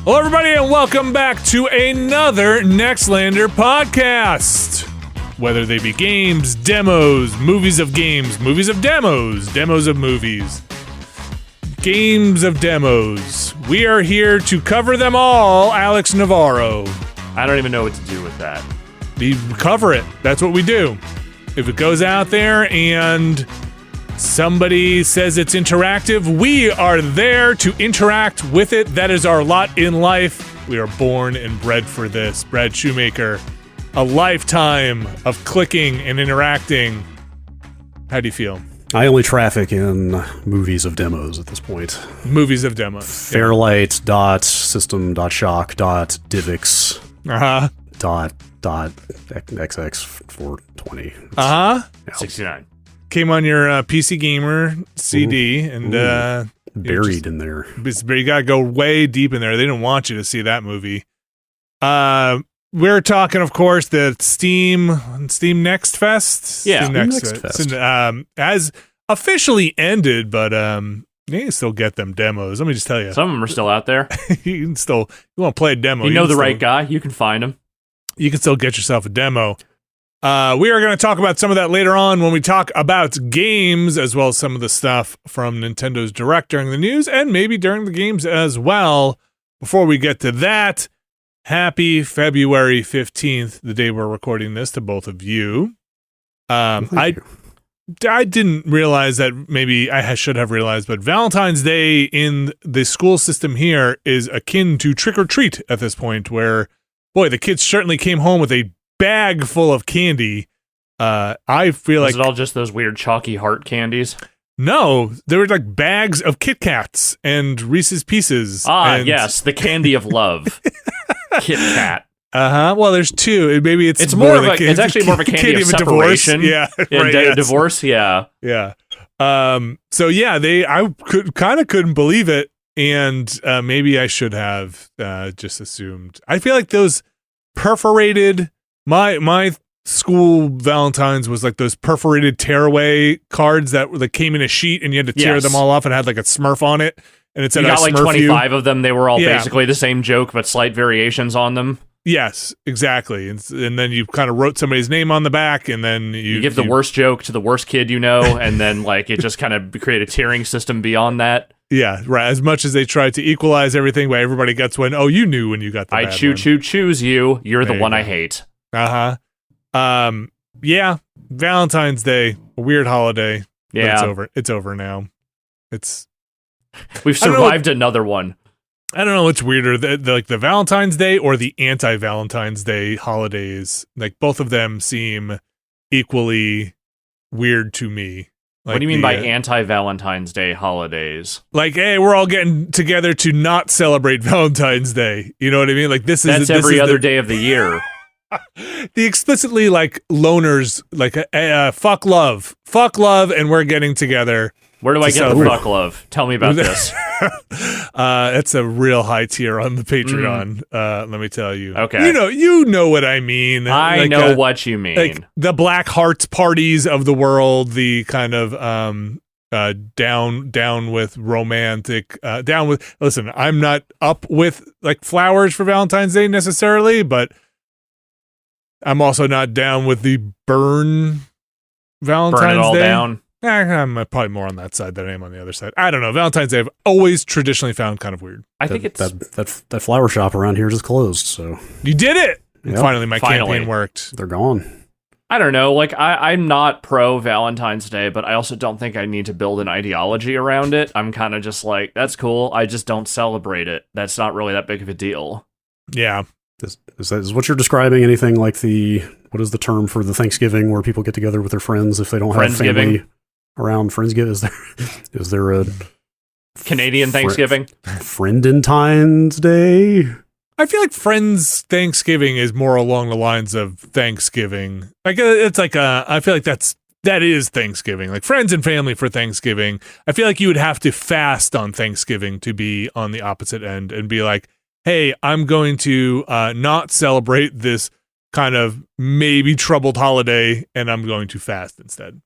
Hello, everybody, and welcome back to another Nextlander podcast. Whether they be games, demos, movies of games, movies of demos, demos of movies, games of demos. We are here to cover them all, Alex Navarro. I don't even know what to do with that. We cover it. That's what we do. If it goes out there and somebody says it's interactive, we are there to interact with it. That is our lot in life. We are born and bred for this. Brad Shoemaker, a lifetime of clicking and interacting. How do you feel? I only traffic in movies of demos at this point. Movies of demos. Fairlight, dot, system, dot, shock, dot, divx, dot, xx 420. Yeah. 69. Came on your PC Gamer CD and buried in there. You gotta go way deep in there. They didn't want you to see that movie. We're talking, of course, the Steam Next Fest. Yeah, Steam Next Fest. Has officially ended, but you can still get them demos. Let me just tell you, Some of them are still out there. you want to play a demo. You know the right guy, you can find him. You can still get yourself a demo. We are going to talk about some of that later on when we talk about games, as well as some of the stuff from Nintendo's Direct during the news, and maybe during the games as well. Before we get to that, happy February 15th, the day we're recording this, to both of you. I didn't realize that, maybe I should have realized, but Valentine's Day in the school system here is akin to trick or treat at this point, where, boy, the kids certainly came home with a bag full of candy. I feel Was like it all just those weird chalky heart candies? no, there were like bags of Kit Kats and Reese's Pieces. Yes, the candy of love. Kit Kat. Well, there's two. Maybe it's It's it's actually more of a candy of separation. Yeah, right. Yes. Divorce. Yeah. Yeah. So yeah, I couldn't believe it, and maybe I should have just assumed. I feel like those perforated. My school Valentine's was like those perforated tearaway cards that came in a sheet, and you had to tear them all off, and had like a Smurf on it, and it said, You got like 25 you. of them. They were all basically the same joke, but slight variations on them. Yes, exactly. And then you kind of wrote somebody's name on the back, and then you give the worst joke to the worst kid you know, and then like it just kind of create a tiering system beyond that. Yeah, right. As much as they tried to equalize everything, where everybody gets one. Oh, you knew when you got the bad one. choose you. You're the one I hate. Yeah, Valentine's Day, a weird holiday. Yeah, it's over. It's over now. We've survived another one. I don't know what's weirder, the Valentine's Day or the anti-Valentine's Day holidays. Like, both of them seem equally weird to me. Like, what do you mean by anti-Valentine's Day holidays? Like, hey, we're all getting together to not celebrate Valentine's Day. You know what I mean? Like, that's every other day of the year. The explicitly like loners, like fuck love, and we're getting together. Where do I get the fuck love? Tell me about this. It's a real high tier on the Patreon. Let me tell you. Okay, you know what I mean. I know what you mean. Like the Black Hearts parties of the world, the kind of down with romantic, down with. Listen, I'm not up with like flowers for Valentine's Day necessarily, but I'm also not down with the burn Valentine's Burn it all Day. Down. I'm probably more on that side than I am on the other side. I don't know. Valentine's Day I've always traditionally found kind of weird. I think it's that flower shop around here just closed. So you did it. Yep. Finally, my campaign worked. They're gone. I don't know. Like I'm not pro Valentine's Day, but I also don't think I need to build an ideology around it. I'm kind of just like, that's cool. I just don't celebrate it. That's not really that big of a deal. Yeah. Is what you're describing anything like what is the term for the Thanksgiving where people get together with their friends if they don't have family around? Friendsgiving? Is there a Canadian Thanksgiving? Friendentine's Day? I feel like Friends Thanksgiving is more along the lines of Thanksgiving. Like it's like I feel like that is Thanksgiving. Like friends and family for Thanksgiving. I feel like you would have to fast on Thanksgiving to be on the opposite end and be like, hey, I'm going to not celebrate this kind of maybe troubled holiday, and I'm going to fast instead.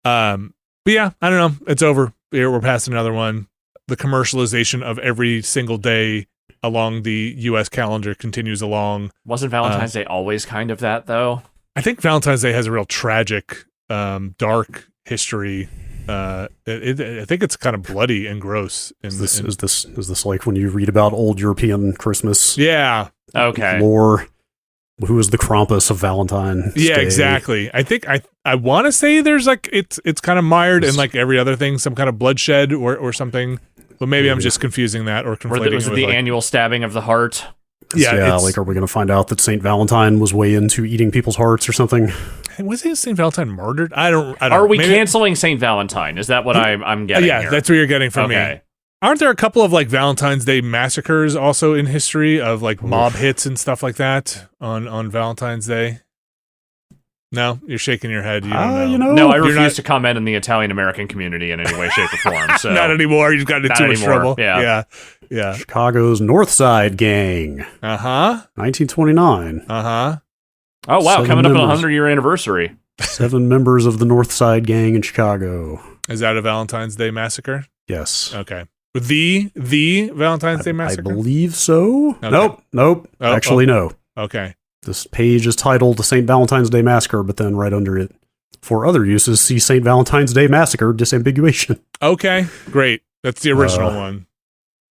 But yeah, I don't know. It's over. We're past another one. The commercialization of every single day along the U.S. calendar continues along. Wasn't Valentine's Day always kind of that, though? I think Valentine's Day has a real tragic, dark history. I think it's kind of bloody and gross. Is this like when you read about old European Christmas? Yeah. Okay. Lore. Who is the Krampus of Valentine's Yeah, Day? exactly. I think I want to say there's like it's kind of mired in like every other thing, some kind of bloodshed or something. But maybe I'm just confusing that or conflating was it the annual stabbing of the heart? Yeah, like are we going to find out that Saint Valentine was way into eating people's hearts or something? Was it Saint Valentine murdered? I don't. Are we canceling Saint Valentine? Is that what I'm getting? Yeah, here? that's what you're getting from me. Aren't there a couple of like Valentine's Day massacres also in history of like mob hits and stuff like that on Valentine's Day? No, you're shaking your head. You don't know. No, I refuse to comment in the Italian American community in any way, shape, or form. So not anymore. You've gotten into too much trouble. Yeah. Chicago's North Side Gang. 1929. Oh wow, coming up on a 100-year anniversary. 7 members of the North Side Gang in Chicago. Is that a Valentine's Day massacre? Yes. Okay. The Valentine's Day massacre? I believe so. Okay. Nope. Actually, no. Okay. This page is titled St. Valentine's Day Massacre, but then right under it, for other uses, see St. Valentine's Day Massacre disambiguation. Okay, great. That's the original one.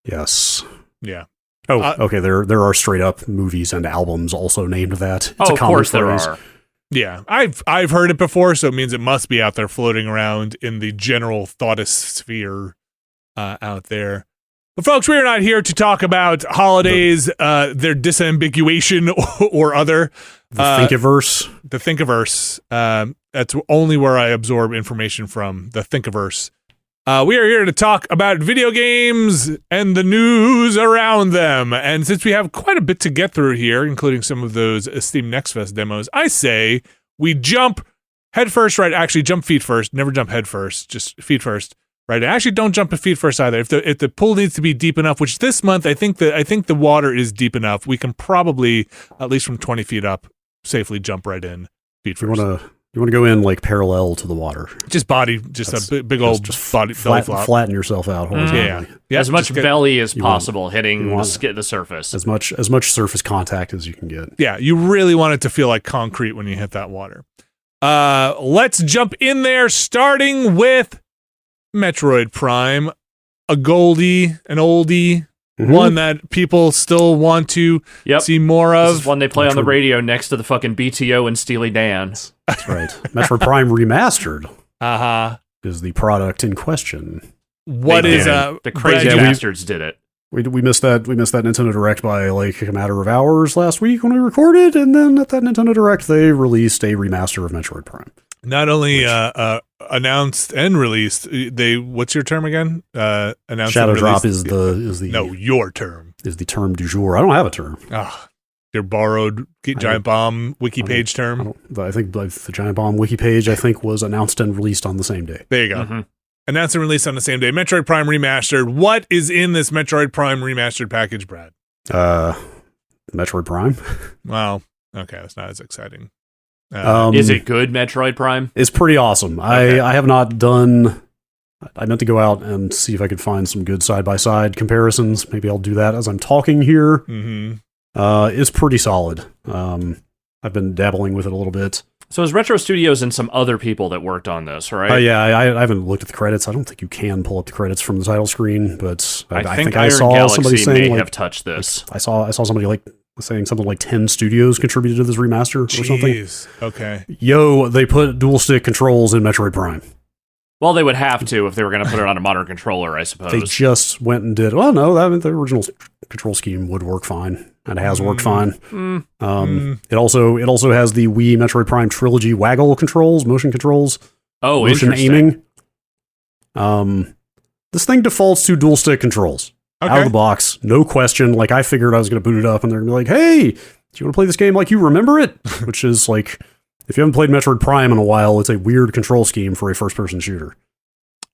Yes. Yeah. Okay. There are straight up movies and albums also named that. It's of course there are. Yeah, I've heard it before, so it means it must be out there floating around in the general thoughtosphere out there. But folks, we are not here to talk about holidays, their disambiguation or other. The Thinkiverse. The Thinkiverse. That's only where I absorb information from, the Thinkiverse. We are here to talk about video games and the news around them. And since we have quite a bit to get through here, including some of those Steam Next Fest demos, I say we jump head first, right? Actually, jump feet first. Never jump head first, just feet first. Right, actually, don't jump at feet first either. If the pool needs to be deep enough, which this month I think the water is deep enough, we can probably at least from 20 feet up safely jump right in feet first. You want to go in like parallel to the water. Just a big old body belly flop. Flatten yourself out horizontally. Yeah. As much belly as possible hitting the surface. As much surface contact as you can get. Yeah, you really want it to feel like concrete when you hit that water. Let's jump in there, starting with Metroid Prime, a oldie, one that people still want to see more of. This is one they play on the radio next to the fucking BTO and Steely Dan. That's right. Metroid Prime Remastered is the product in question. The crazy bastards did it. We missed that Nintendo Direct by like a matter of hours last week when we recorded, and then at that Nintendo Direct they released a remaster of Metroid Prime. Not only announced and released, what's your term again? Announced Shadow and Drop released. Your term is the term du jour. I don't have a term. Your borrowed Giant Bomb wiki page term. I think the Giant Bomb wiki page was announced and released on the same day. There you go. Mm-hmm. Announced and released on the same day. Metroid Prime Remastered. What is in this Metroid Prime Remastered package, Brad? Metroid Prime. Wow. Okay, that's not as exciting. Is it good, Metroid Prime? It's pretty awesome. Okay. I have not done... I meant to go out and see if I could find some good side-by-side comparisons. Maybe I'll do that as I'm talking here. Mm-hmm. It's pretty solid. I've been dabbling with it a little bit. So is Retro Studios and some other people that worked on this, right? Yeah, I haven't looked at the credits. I don't think you can pull up the credits from the title screen, but I think I saw Galaxy somebody saying have touched this. I saw somebody saying something like 10 studios contributed to this remaster or something. Okay. Yo, they put dual stick controls in Metroid Prime. Well, they would have to if they were going to put it on a modern controller, I suppose. They just went and did. Well, no, the original control scheme would work fine, and it has worked fine. It also has the Wii Metroid Prime trilogy waggle controls, motion controls. Oh, motion interesting. aiming. This thing defaults to dual stick controls. Okay. Out of the box, no question. Like, I figured I was going to boot it up, and they're going to be like, "Hey, do you want to play this game like you remember it?" Which is like, if you haven't played Metroid Prime in a while, it's a weird control scheme for a first-person shooter.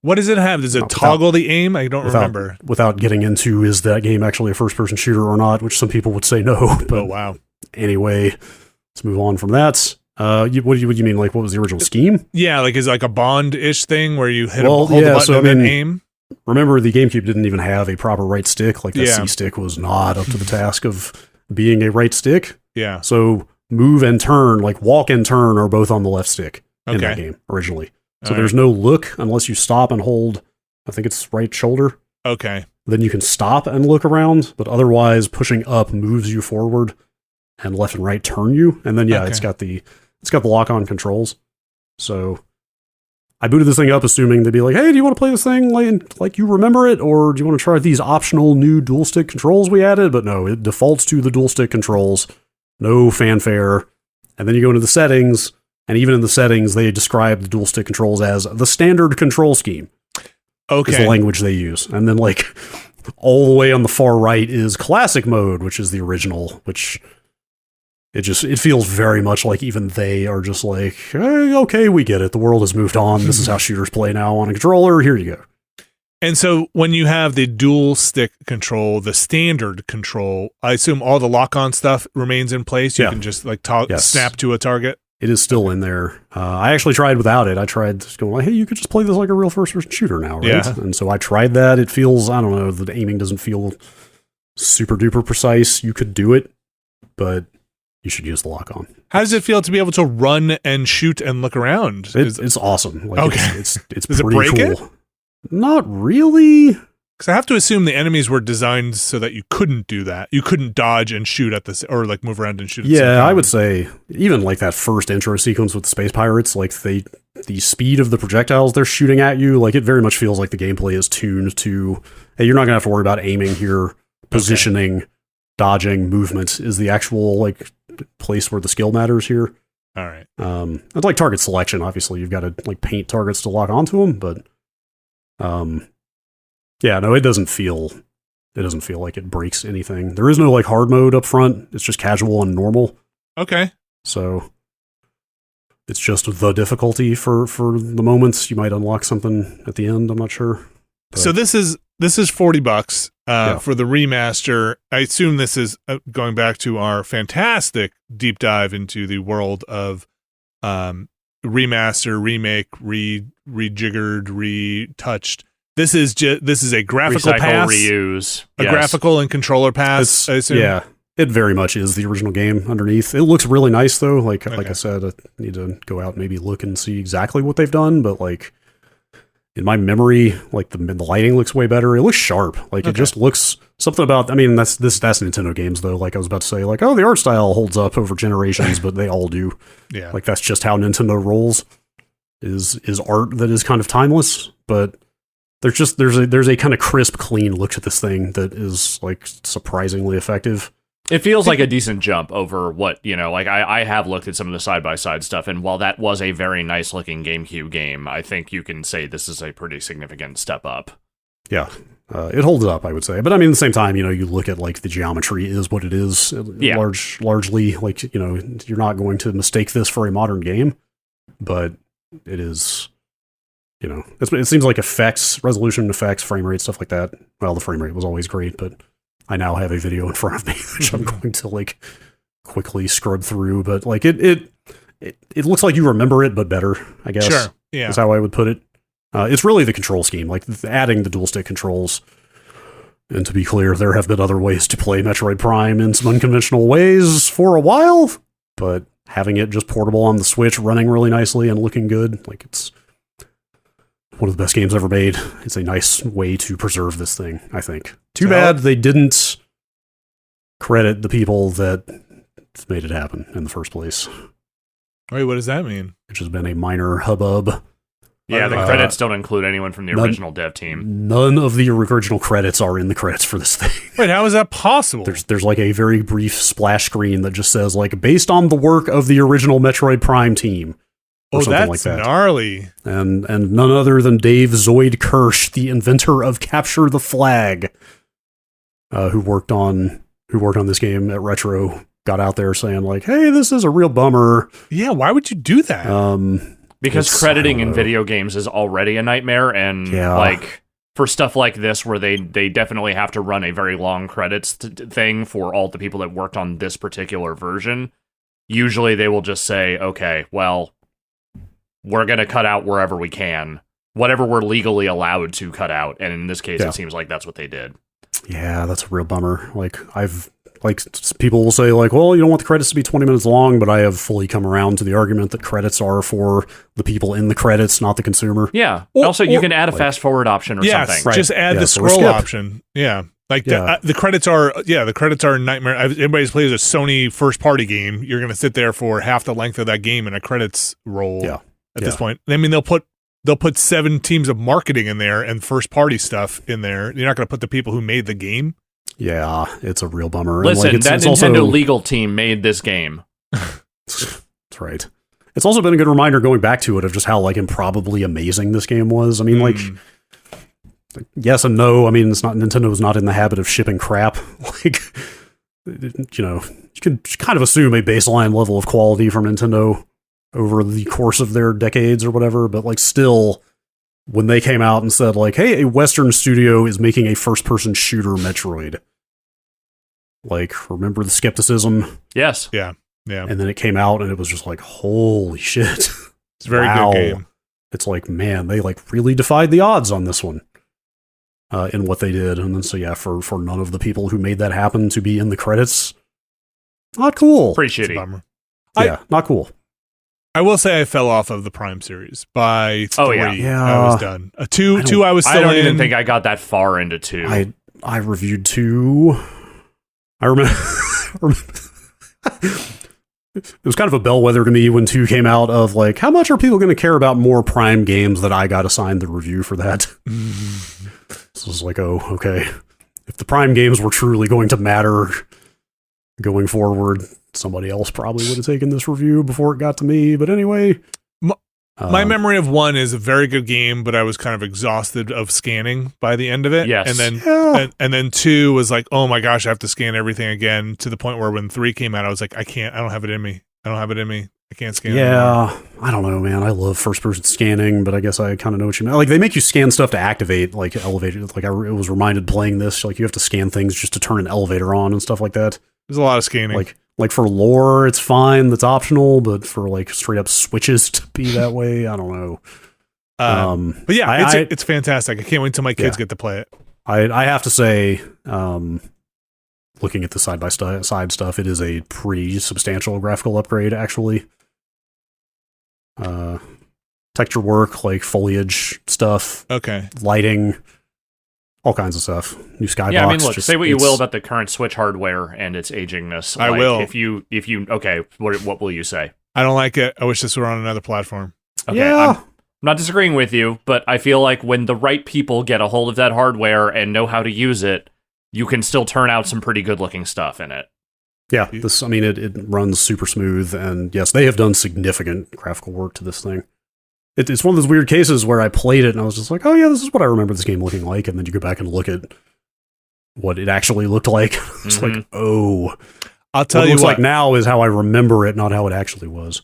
What does it have? Does it toggle the aim? I don't remember. Without getting into, is that game actually a first-person shooter or not? Which some people would say no. But oh, wow. Anyway, let's move on from that. What do you mean? Like, what was the original scheme? Yeah, like is it like a Bond-ish thing where you hold the button and then aim? remember, the GameCube didn't even have a proper right stick. Like, that Yeah. C stick was not up to the task of being a right stick. Yeah. So move and turn, like walk and turn, are both on the left stick in that Okay. game originally. So All there's no look unless you stop and hold, I think it's right shoulder. Okay. Then you can stop and look around, but otherwise pushing up moves you forward and left and right turn you. And then, yeah, Okay. it's got the lock-on controls. So I booted this thing up assuming they'd be like, hey, do you want to play this thing like you remember it? Or do you want to try these optional new dual stick controls we added? But no, it defaults to the dual stick controls. No fanfare. And then you go into the settings, and even in the settings, they describe the dual stick controls as the standard control scheme. Okay. Is the language they use. And then, like, all the way on the far right is classic mode, which is the original, which it feels very much like even they are just like, hey, okay, we get it. The world has moved on. This is how shooters play now on a controller. Here you go. And so when you have the dual stick control, the standard control, I assume all the lock-on stuff remains in place. You Yeah. can just like Yes. snap to a target. It is still in there. I actually tried without it. I tried just going like, hey, you could just play this like a real first-person shooter now, right? Yeah. And so I tried that. It feels, I don't know, the aiming doesn't feel super-duper precise. You could do it, but you should use the lock-on. How does it feel to be able to run and shoot and look around? It's awesome. Like, Okay. It's Does it pretty break cool. it? Not really. Because I have to assume the enemies were designed so that you couldn't do that. You couldn't dodge and shoot at this, or like move around and shoot. At the same Yeah, I time. would say even like that first intro sequence with the space pirates, like the speed of the projectiles they're shooting at you, like it very much feels like the gameplay is tuned to, hey, you're not gonna have to worry about aiming here, positioning, dodging, movement is the actual like place where the skill matters here. All right. It's like target selection. Obviously, you've got to like paint targets to lock onto them, but yeah, no, it doesn't feel like it breaks anything. There is no like hard mode up front. It's just casual and normal. Okay. So it's just the difficulty for the moments. You might unlock something at the end. I'm not sure. But So this is $40 Yeah. for the remaster. I assume this is going back to our fantastic deep dive into the world of remaster, remake, rejiggered, retouched. This is a graphical Recycle, pass, reuse. a Yes. graphical and controller pass. I assume. yeah, it very much is the original game underneath. It looks really nice though. Like Okay. I said, I need to go out and maybe look and see exactly what they've done. But like in my memory, like the lighting looks way better. It looks sharp. Like it Okay. just looks something about. I mean, that's Nintendo games though. Like I was about to say, like the art style holds up over generations, but they all do. Yeah. Like that's just how Nintendo rolls. Is art that is kind of timeless, but there's a kind of crisp, clean look to this thing that is like surprisingly effective. It feels like a decent jump over what, like I have looked at some of the side-by-side stuff, and while that was a very nice-looking GameCube game, I think you can say this is a pretty significant step up. Yeah, it holds up, I would say. But I mean, at the same time, you look at like the geometry is what it is. Yeah. Largely, like you're not going to mistake this for a modern game, but it is. It seems like effects, resolution effects, frame rate, stuff like that. Well, the frame rate was always great, but I now have a video in front of me, which I'm going to like quickly scrub through. But like it looks like you remember it, but better, I guess. Sure. Yeah. Is how I would put it. It's really the control scheme, like adding the dual stick controls. And to be clear, there have been other ways to play Metroid Prime in some unconventional ways for a while, but having it just portable on the Switch, running really nicely and looking good, like it's one of the best games ever made. It's a nice way to preserve this thing, I think. Too bad they didn't credit the people that made it happen in the first place, Wait, what does that mean? which has been a minor hubbub. Yeah, the credits don't include anyone from the original dev team. None of the original credits are in the credits for this thing. Wait, how is that possible? There's like a very brief splash screen that just says like based on the work of the original Metroid Prime team. Or something that's like that. gnarly. And none other than Dave Zoid Kirsch, the inventor of Capture the Flag, who worked on this game at Retro, got out there saying like, "Hey, this is a real bummer." Yeah, why would you do that? Because It's- crediting I don't in know. video games is already a nightmare, and Yeah. like for stuff like this where they definitely have to run a very long credits thing for all the people that worked on this particular version, usually they will just say, okay, well, we're going to cut out wherever we can. whatever we're legally allowed to cut out. And in this case, Yeah. it seems like that's what they did. Yeah, that's a real bummer. People will say like, well, you don't want the credits to be 20 minutes long, but I have fully come around to the argument that credits are for the people in the credits, not the consumer. Yeah. Or- also, you or- can add a fast forward option or Yes, something. Right. just add Yeah, the so scroll skip. option. Yeah. Like Yeah. the credits are a nightmare. Everybody's plays a Sony first party game. You're going to sit there for half the length of that game in a credits roll. Yeah. At this point, I mean, they'll put 7 teams of marketing in there and first party stuff in there. You're not going to put the people who made the game. Yeah, it's a real bummer. Listen, and, that it's Nintendo also, legal team made this game. That's right. It's also been a good reminder going back to it of just how like improbably amazing this game was. I mean, like, yes and no. I mean, it's not Nintendo's not in the habit of shipping crap. Like, you know, you can kind of assume a baseline level of quality from Nintendo over the course of their decades or whatever, but like still, when they came out and said like, hey, a Western studio is making a first-person shooter Metroid, like, remember the skepticism? Yes. Yeah. And then it came out and it was just like, holy shit. It's a very good game. It's like, man, they like really defied the odds on this one in what they did. And then so yeah, for none of the people who made that happen to be in the credits, not cool. Pretty It's a shitty. bummer. Yeah, not cool. I will say I fell off of the Prime series by 3. Oh, yeah. Yeah. I was done. 2 I was still I don't in. even think I got that far into 2. I reviewed 2. I remember it was kind of a bellwether to me when 2 came out of like, how much are people going to care about more Prime games that I got assigned the review for that? So it was like, oh, okay. If the Prime games were truly going to matter going forward, somebody else probably would have taken this review before it got to me. But anyway. My memory of 1 is a very good game, but I was kind of exhausted of scanning by the end of it. Yes. And then Yeah. and then 2 was like, oh my gosh, I have to scan everything again, to the point where when 3 came out, I was like, I don't have it in me. I can't scan it anymore. Yeah, I don't know, man. I love first-person scanning, but I guess I kind of know what you mean. Like, they make you scan stuff to activate, like, elevator. Like, I was reminded playing this, like, you have to scan things just to turn an elevator on and stuff like that. There's a lot of scanning. Like for lore, it's fine. That's optional, but for, like, straight-up switches to be that way, I don't know. But yeah, it's fantastic. I can't wait till my kids get to play it. I have to say, looking at the side-by-side stuff, it is a pretty substantial graphical upgrade, actually. Texture work, like foliage stuff, Okay. lighting, all kinds of stuff. New skybox. Yeah, I mean, look, say what you will about the current Switch hardware and its agingness. I Like, will. If you, okay, what will you say? I don't like it. I wish this were on another platform. Okay, Yeah. I'm not disagreeing with you, but I feel like when the right people get a hold of that hardware and know how to use it, you can still turn out some pretty good looking stuff in it. Yeah, it runs super smooth, and yes, they have done significant graphical work to this thing. It's one of those weird cases where I played it and I was just like, oh yeah, this is what I remember this game looking like, and then you go back and look at what it actually looked like. It's like, oh, I'll tell what it you looks what. like now is how I remember it, not how it actually was.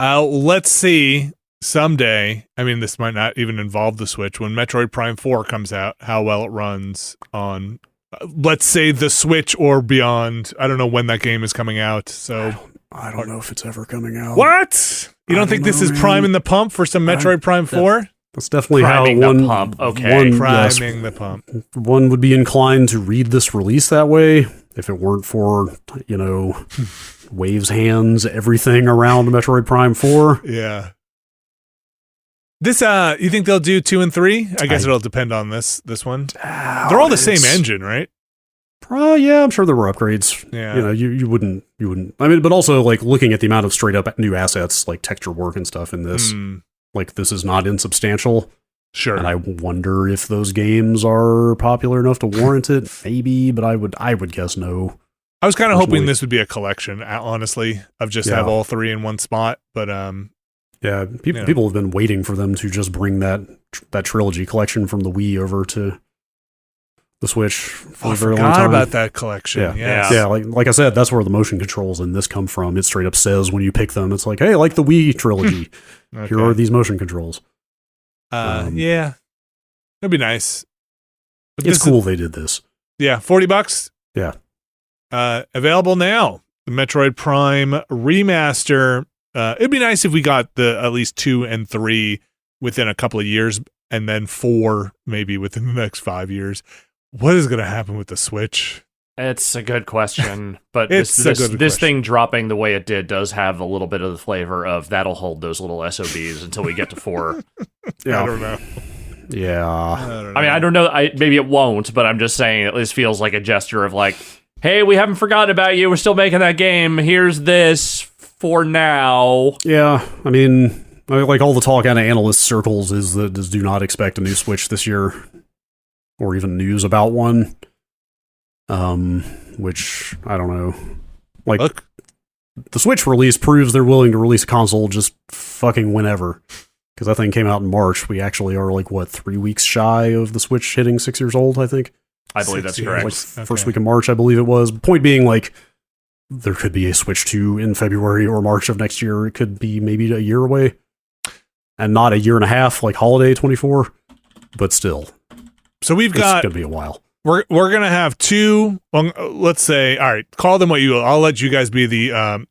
Let's see someday. I mean, this might not even involve the Switch. When Metroid Prime 4 comes out, how well it runs on, let's say, the Switch or beyond. I don't know when that game is coming out. So I don't know if it's ever coming out. what? You don't think this is priming the pump for some Metroid Prime 4? That's definitely Priming how the one pump, okay. Priming the pump. one would be inclined to read this release that way if it weren't for, Wave's hands, everything around Metroid Prime 4. Yeah. This you think they'll do 2 and 3? I guess it'll depend on this one. They're all the same engine, right? Yeah, I'm sure there were upgrades. Yeah. You wouldn't. I mean, but also like looking at the amount of straight up new assets, like texture work and stuff in this, like this is not insubstantial. Sure. And I wonder if those games are popular enough to warrant it. Maybe, but I would guess no. I was kind of hoping personally. this would be a collection, honestly, of just have all 3 in one spot. But Yeah, people have been waiting for them to just bring that trilogy collection from the Wii over to the Switch for a very long forgot time. about that collection. Yeah, Yes. yeah. Like I said, that's where the motion controls in this come from. It straight up says when you pick them, it's like, hey, like the Wii trilogy, Okay. here are these motion controls. Yeah, that'd be nice. But It's this cool they did this. Yeah, $40. Yeah. Available now. The Metroid Prime remaster. It'd be nice if we got the at least 2 and 3 within a couple of years, and then 4 maybe within the next 5 years. What is going to happen with the Switch? It's a good question, but It's a good this question. thing dropping the way it did does have a little bit of the flavor of that'll hold those little SOBs until we get to 4. Yeah. I don't know. Yeah. I mean, I don't know. Maybe it won't, but I'm just saying it at least feels like a gesture of like, hey, we haven't forgotten about you. We're still making that game. Here's this for now. Yeah. I mean, like all the talk out of analyst circles is that do not expect a new Switch this year, or even news about one. Which I don't know. Like, Look. The Switch release proves they're willing to release a console just fucking whenever. Because that thing came out in March. We actually are like, what, 3 weeks shy of the Switch hitting 6 years old, I think. I believe that's 6 correct. years. Like, first week of March, I believe it was. Point being, like, there could be a Switch 2 in February or March of next year. It could be maybe a year away. And not a year and a half, like holiday 24. But still, So we've it's got going to be a while. we're gonna have 2. Let's say, all right, call them what you will. I'll let you guys be the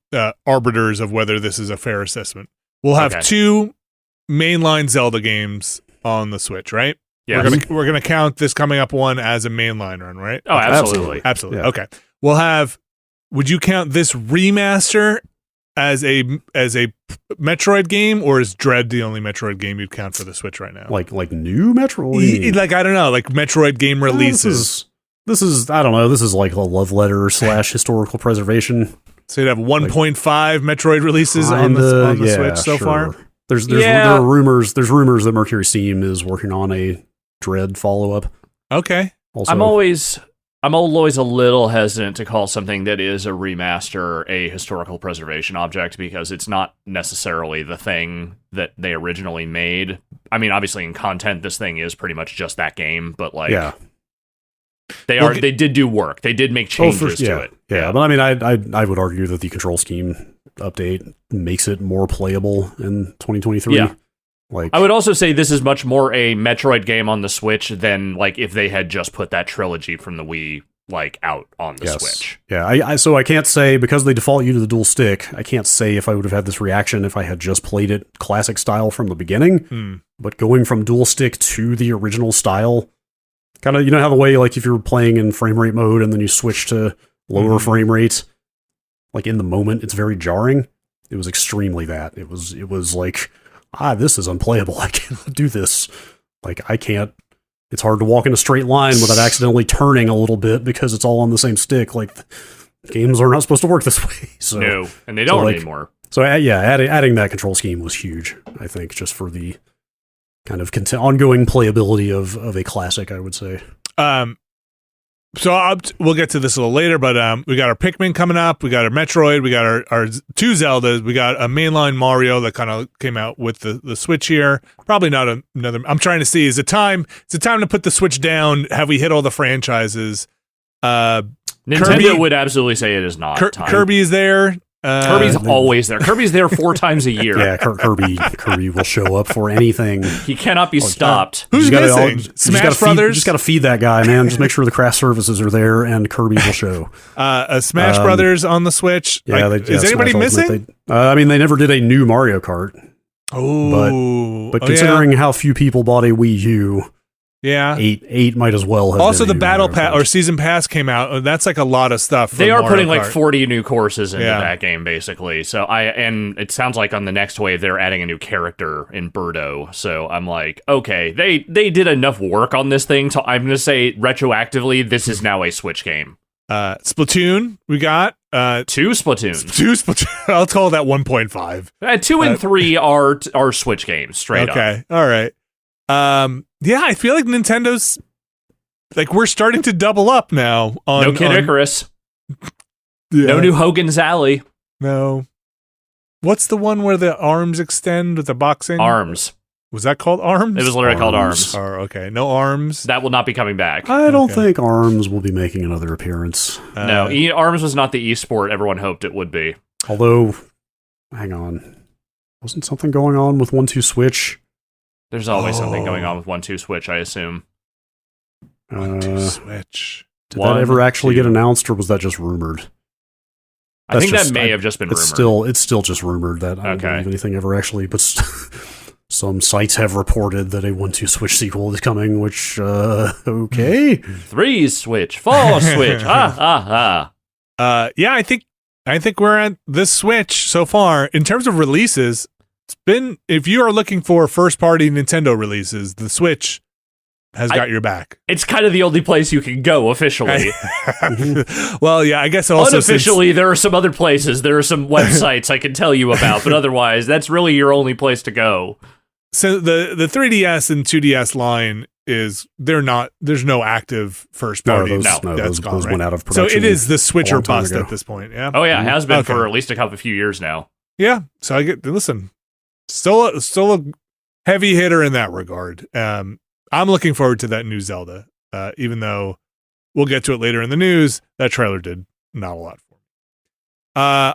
arbiters of whether this is a fair assessment. We'll have Okay. 2 mainline Zelda games on the Switch, right? Yeah. We're gonna count this coming up one as a mainline run, right? Oh, absolutely. Absolutely. Yeah. Okay. We'll have. Would you count this remaster as a Metroid game, or is Dread the only Metroid game you'd count for the Switch right now? Like new Metroid? Like I don't know, like Metroid game releases. This is I don't know. This is like a love letter / historical preservation. So you'd have 1.5 Metroid releases on the yeah, Switch so sure. far. There are rumors. There's rumors that Mercury Steam is working on a Dread follow up. Okay. Also, I'm always a little hesitant to call something that is a remaster a historical preservation object because it's not necessarily the thing that they originally made. I mean, obviously in content, this thing is pretty much just that game, but like, yeah. they did do work. They did make changes to it. Yeah, but I mean, I would argue that the control scheme update makes it more playable in 2023. Yeah. Like, I would also say this is much more a Metroid game on the Switch than like if they had just put that trilogy from the Wii like out on the Switch. Yeah, so I can't say, because they default you to the dual stick, I can't say if I would have had this reaction if I had just played it classic style from the beginning. But going from dual stick to the original style, kind of, you know how the way, like, if you're playing in frame rate mode and then you switch to lower frame rate, like, in the moment, it's very jarring. It was extremely that. It was like, this is unplayable. I cannot do this. Like, I can't. It's hard to walk in a straight line without accidentally turning a little bit because it's all on the same stick. Like, games are not supposed to work this way. So, No, and they don't like, anymore. So, yeah, adding that control scheme was huge, I think, just for the kind of ongoing playability of a classic, I would say. So we'll get to this a little later, but we got our Pikmin coming up, we got our Metroid, we got our 2 Zeldas, we got a mainline Mario that kind of came out with the Switch here. Probably not another. I'm trying to see, is it time to put the Switch down? Have we hit all the franchises? Nintendo Kirby would absolutely say it is not time. Kirby is there. Kirby's always there. Kirby's there 4 times a year. Yeah, Kirby will show up for anything. He cannot be stopped. Who's You just missing? gotta Smash Brothers? You just got to feed that guy, man. Just make sure the craft services are there, and Kirby will show. Smash Brothers on the Switch. Yeah, Is anybody Smash missing? Ultimate, I mean, they never did a new Mario Kart, but considering how few people bought a Wii U, yeah. 8 might as well have Also, been the a new Battle Mario Pass Kart. or Season Pass came out. That's like a lot of stuff. They for are Mario putting like Kart. 40 new courses into Yeah. that game, basically. So and it sounds like on the next wave they're adding a new character in Birdo. So I'm like, okay, they did enough work on this thing. I'm going to say retroactively, this is now a Switch game. Splatoon, we got 2 Splatoons. 2 Splatoon. I'll call that 1.5. 2 and 3 are Switch games, straight up. Okay, all right. Yeah, I feel like Nintendo's like we're starting to double up now. On No Kid Icarus. Yeah. No new Hogan's Alley. No. What's the one where the arms extend with the boxing? Arms. Was that called Arms? It was literally called Arms. Okay, no Arms. That will not be coming back. I don't Okay. think ARMS will be making another appearance. No, Arms was not the esport everyone hoped it would be. Although, hang on. Wasn't something going on with 1-2 Switch? There's always something going on with 1-2 Switch, I assume. Switch. Did that ever actually get announced, or was that just rumored? I think That's that may have just been rumored. It's still just rumored. That I don't Okay. believe anything ever actually. But Some sites have reported that a 1-2 Switch sequel is coming, which, okay. 3 Switch, 4 Switch, Yeah, I think we're at this Switch so far. In terms of releases, it's been, if you are looking for first-party Nintendo releases, the Switch has got your back. It's kind of the only place you can go officially. Well, yeah, I guess also unofficially, there are some other places. There are some websites I can tell you about, but otherwise, that's really your only place to go. So the 3DS and 2DS line is there's no active first party. Those gone, went out of production. So it is the Switch or bust at this point. Yeah. Oh yeah, it has been for at least a few years now. Yeah. So listen, still a heavy hitter in that regard. I'm looking forward to that new Zelda, even though we'll get to it later in the news. That trailer did not a lot for me.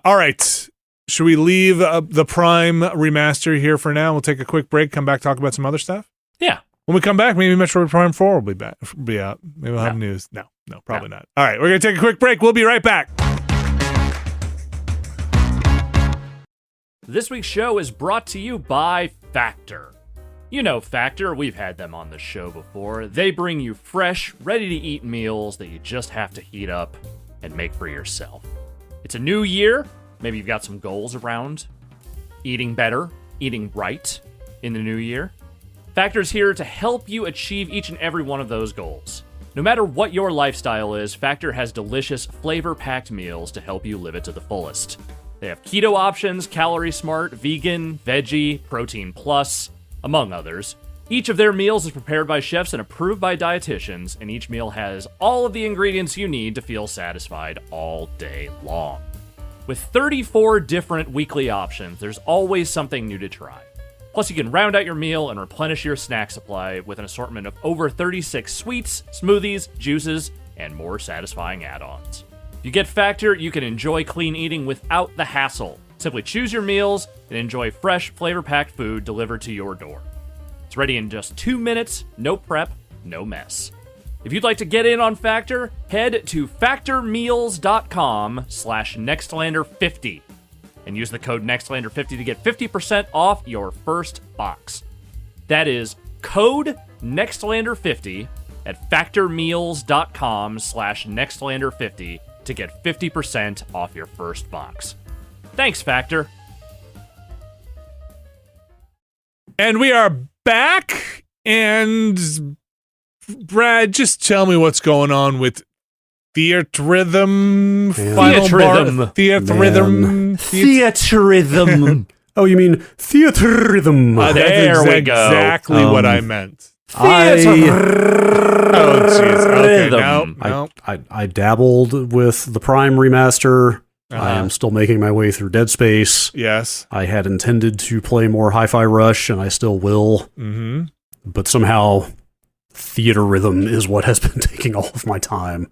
All right. Should we leave the Prime remaster here for now? We'll take a quick break, come back, talk about some other stuff? Yeah. When we come back, maybe Metroid Prime 4 will be out. Maybe we'll have news. No, probably not. All right, we're going to take a quick break. We'll be right back. This week's show is brought to you by Factor. You know Factor, we've had them on the show before. They bring you fresh, ready-to-eat meals that you just have to heat up and make for yourself. It's a new year. Maybe you've got some goals around eating better, eating right in the new year. Factor's here to help you achieve each and every one of those goals. No matter what your lifestyle is, Factor has delicious, flavor-packed meals to help you live it to the fullest. They have keto options, calorie smart, vegan, veggie, protein plus, among others. Each of their meals is prepared by chefs and approved by dietitians, and each meal has all of the ingredients you need to feel satisfied all day long. With 34 different weekly options, there's always something new to try. Plus, you can round out your meal and replenish your snack supply with an assortment of over 36 sweets, smoothies, juices, and more satisfying add-ons. If you get Factor, you can enjoy clean eating without the hassle. Simply choose your meals and enjoy fresh, flavor-packed food delivered to your door. It's ready in just 2 minutes, no prep, no mess. If you'd like to get in on Factor, head to factormeals.com/Nextlander50 and use the code Nextlander50 to get 50% off your first box. That is code Nextlander50 at factormeals.com/Nextlander50 to get 50% off your first box. Thanks, Factor. And we are back, and Brad, just tell me what's going on with Theatrhythm. Theatrhythm. Oh, you mean Theatrhythm. There we go. Exactly what I meant. Theatrhythm. Oh, jeez. Okay, no. I dabbled with the Prime remaster. I am still making my way through Dead Space. Yes. I had intended to play more Hi-Fi Rush, and I still will. Mm-hmm. But somehow, Theatrhythm is what has been taking all of my time.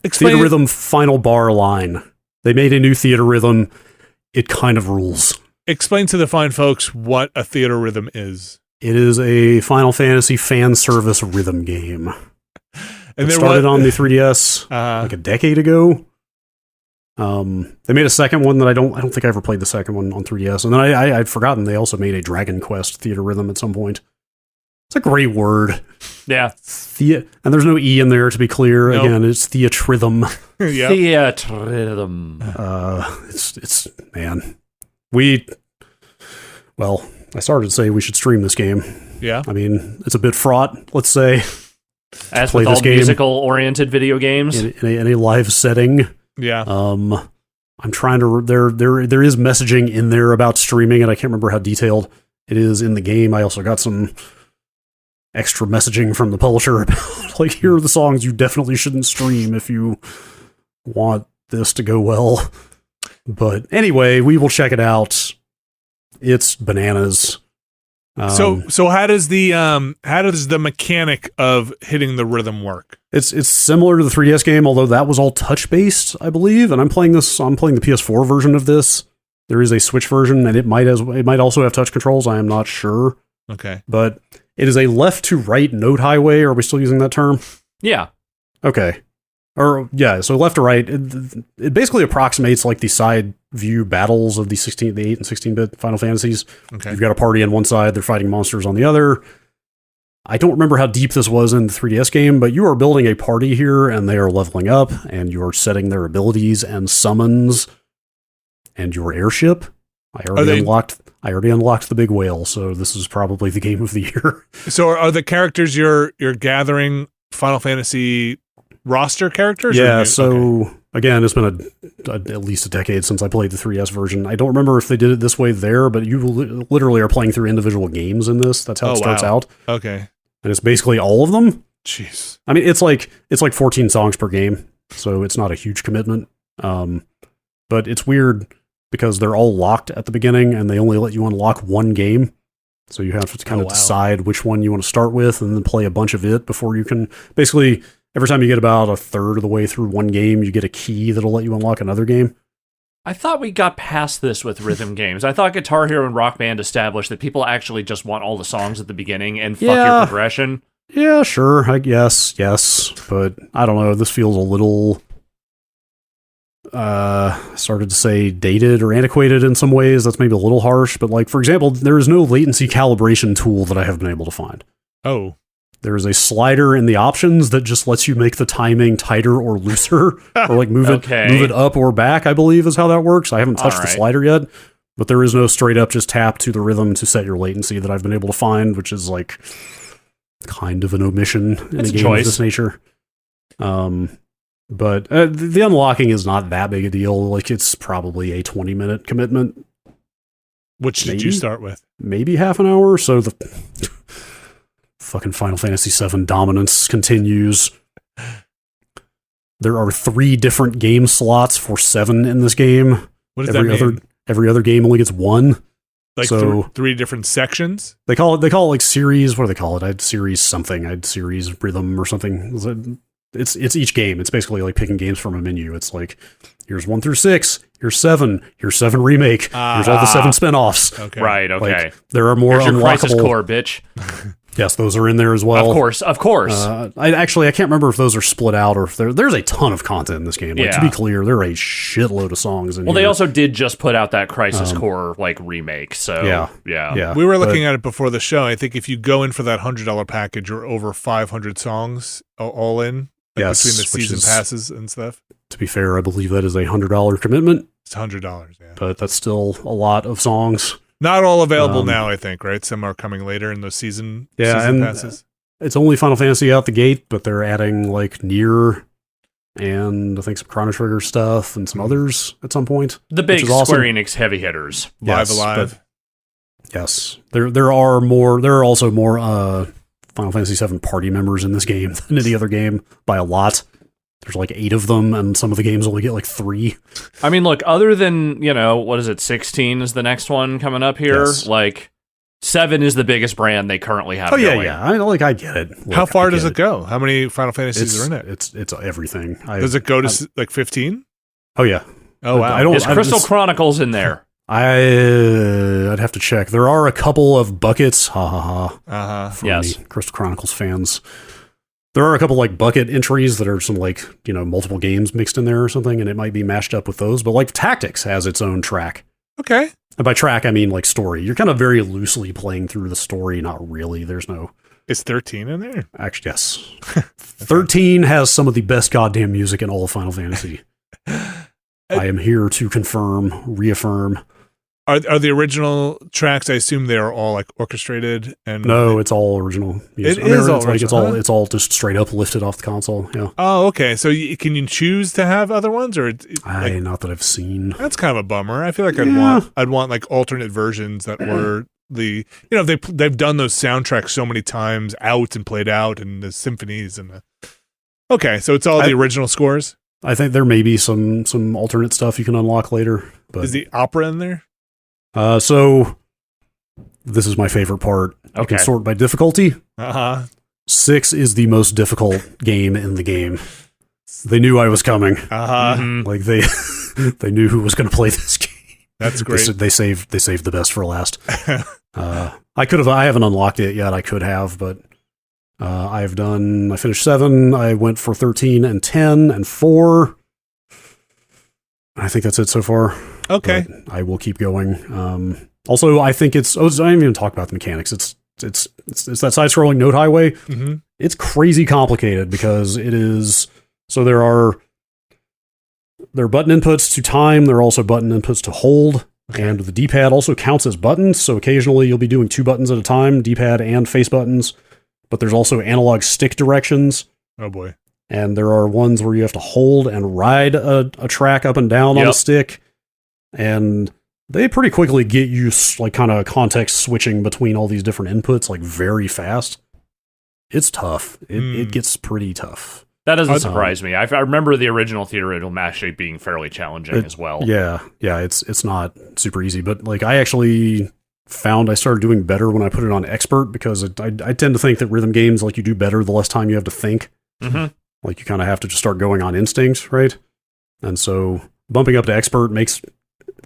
Theatrhythm final bar line. They made a new Theatrhythm. It kind of rules. Explain to the fine folks what a Theatrhythm is. It is a Final Fantasy fan service rhythm game. And it started on the 3DS like a decade ago. They made a second one that I don't think I ever played the second one on 3DS. And then I'd forgotten they also made a Dragon Quest Theatrhythm at some point. It's a great word. Yeah. And there's no E in there, to be clear. Nope. Again, it's Theatrhythm. Yep. Theatrhythm. It's man. I started to say we should stream this game. Yeah. I mean, it's a bit fraught, let's say. As with all musical-oriented video games. In a live setting. Yeah. I'm trying to... There is messaging in there about streaming, and I can't remember how detailed it is in the game. I also got some extra messaging from the publisher about, like, here are the songs you definitely shouldn't stream if you want this to go well. But anyway, we will check it out. It's bananas. So how does the mechanic of hitting the rhythm work? It's similar to the 3DS game, although that was all touch based, I believe. And I'm playing the PS4 version of this. There is a Switch version, and it might also have touch controls. I am not sure. Okay, but it is a left to right note highway. Are we still using that term? Yeah. Okay. So left to right, it basically approximates like the side view battles of the 8 and 16-bit Final Fantasies. Okay. You've got a party on one side, they're fighting monsters on the other. I don't remember how deep this was in the 3DS game, but you are building a party here, and they are leveling up, and you are setting their abilities and summons, and your airship. I already unlocked the big whale, so this is probably the game of the year. So are the characters you're gathering Final Fantasy roster characters? Yeah, again, it's been at least a decade since I played the 3DS version. I don't remember if they did it this way there, but you literally are playing through individual games in this. That's how it starts out. Okay. And it's basically all of them. Jeez. I mean, it's like 14 songs per game, so it's not a huge commitment. But it's weird because they're all locked at the beginning, and they only let you unlock one game. So you have to kind of decide which one you want to start with, and then play a bunch of it before you can basically. Every time you get about a third of the way through one game, you get a key that'll let you unlock another game. I thought we got past this with rhythm games. I thought Guitar Hero and Rock Band established that people actually just want all the songs at the beginning and fuck your progression. Yeah, sure. I guess, yes. But I don't know. This feels a little, started to say dated or antiquated in some ways. That's maybe a little harsh. But like, for example, there is no latency calibration tool that I have been able to find. Oh. There is a slider in the options that just lets you make the timing tighter or looser, or like move it up or back, I believe is how that works. I haven't touched the slider yet, but there is no straight up just tap to the rhythm to set your latency that I've been able to find, which is like kind of an omission in a game of this nature. But the unlocking is not that big a deal. Like it's probably a 20-minute commitment. Which did you start with? Maybe half an hour. So the fucking Final Fantasy VII dominance continues. There are 3 different game slots for 7 in this game. What does that mean? Every other game only gets 1. Like so, 3 different sections? They call it like series. What do they call it? I'd series something. I'd series rhythm or something. It's each game. It's basically like picking games from a menu. It's like here's 1 through 6. Here's 7. Here's 7 remake. Here's all the 7 spin-offs. Okay. Right. Okay. Like, there are more here's your unlockable. Crisis Core, bitch. Yes, those are in there as well. Of course. I can't remember if those are split out or if there's a ton of content in this game. Like, to be clear, there are a shitload of songs in here. Well, they also did just put out that Crisis Core like remake. So yeah. We were looking at it before the show. I think if you go in for that $100 package, you're over 500 songs all in. Between the season passes and stuff. To be fair, I believe that is a $100 commitment. It's $100, yeah. But that's still a lot of songs. Not all available now, I think, right? Some are coming later in those season passes. It's only Final Fantasy out the gate, but they're adding like Nier and I think some Chrono Trigger stuff and some others at some point. The big Square Enix heavy hitters. Live Alive. Yes. There are also more Final Fantasy VII party members in this game than any other game by a lot. There's like 8 of them, and some of the games only get like 3. I mean, look, other than, 16 is the next one coming up here, like, 7 is the biggest brand they currently have going. Yeah. I get it. Look, how far does it go? How many Final Fantasies are in it? It's everything. Does it go to like 15? Oh, yeah. Oh, wow. Is Crystal Chronicles in there? I'd have to check. There are a couple of buckets. For yes. Crystal Chronicles fans. There are a couple like bucket entries that are some like, multiple games mixed in there or something, and it might be mashed up with those. But like Tactics has its own track. Okay. And by track, I mean like story. You're kind of very loosely playing through the story. Not really. There's no. Is 13 in there? Actually, yes. 13 has some of the best goddamn music in all of Final Fantasy. I am here to reaffirm. Are the original tracks? I assume they are all like orchestrated and no, it's all original music. It's all just straight up lifted off the console. Yeah. Oh, okay. So can you choose to have other ones, or not that I've seen. That's kind of a bummer. I feel like I'd want like alternate versions that were they've done those soundtracks so many times out and played out, and the symphonies and okay. So it's all the original scores. I think there may be some alternate stuff you can unlock later. But is the opera in there? So this is my favorite part. Okay. You can sort by difficulty. 6 is the most difficult game in the game. They knew I was coming. Like they knew who was going to play this game. That's great. They saved the best for last. I haven't unlocked it yet. I could have, but I finished 7. I went for 13 and 10 and 4. I think that's it so far. Okay. But I will keep going. Also, I think I didn't even talk about the mechanics. It's that side-scrolling node highway. Mm-hmm. It's crazy complicated because it is. So there are button inputs to time. There are also button inputs to hold. Okay. And the D-pad also counts as buttons. So occasionally you'll be doing 2 buttons at a time, D-pad and face buttons. But there's also analog stick directions. Oh boy. And there are ones where you have to hold and ride a track up and down on a stick. And they pretty quickly get you like kind of context switching between all these different inputs like very fast. It's tough. It gets pretty tough. That doesn't surprise me. I remember the original Theatrhythm actually being fairly challenging as well. Yeah, it's not super easy, but like I actually found I started doing better when I put it on expert because I tend to think that rhythm games, like, you do better the less time you have to think. Mm-hmm. Like, you kind of have to just start going on instinct, right? And so bumping up to expert makes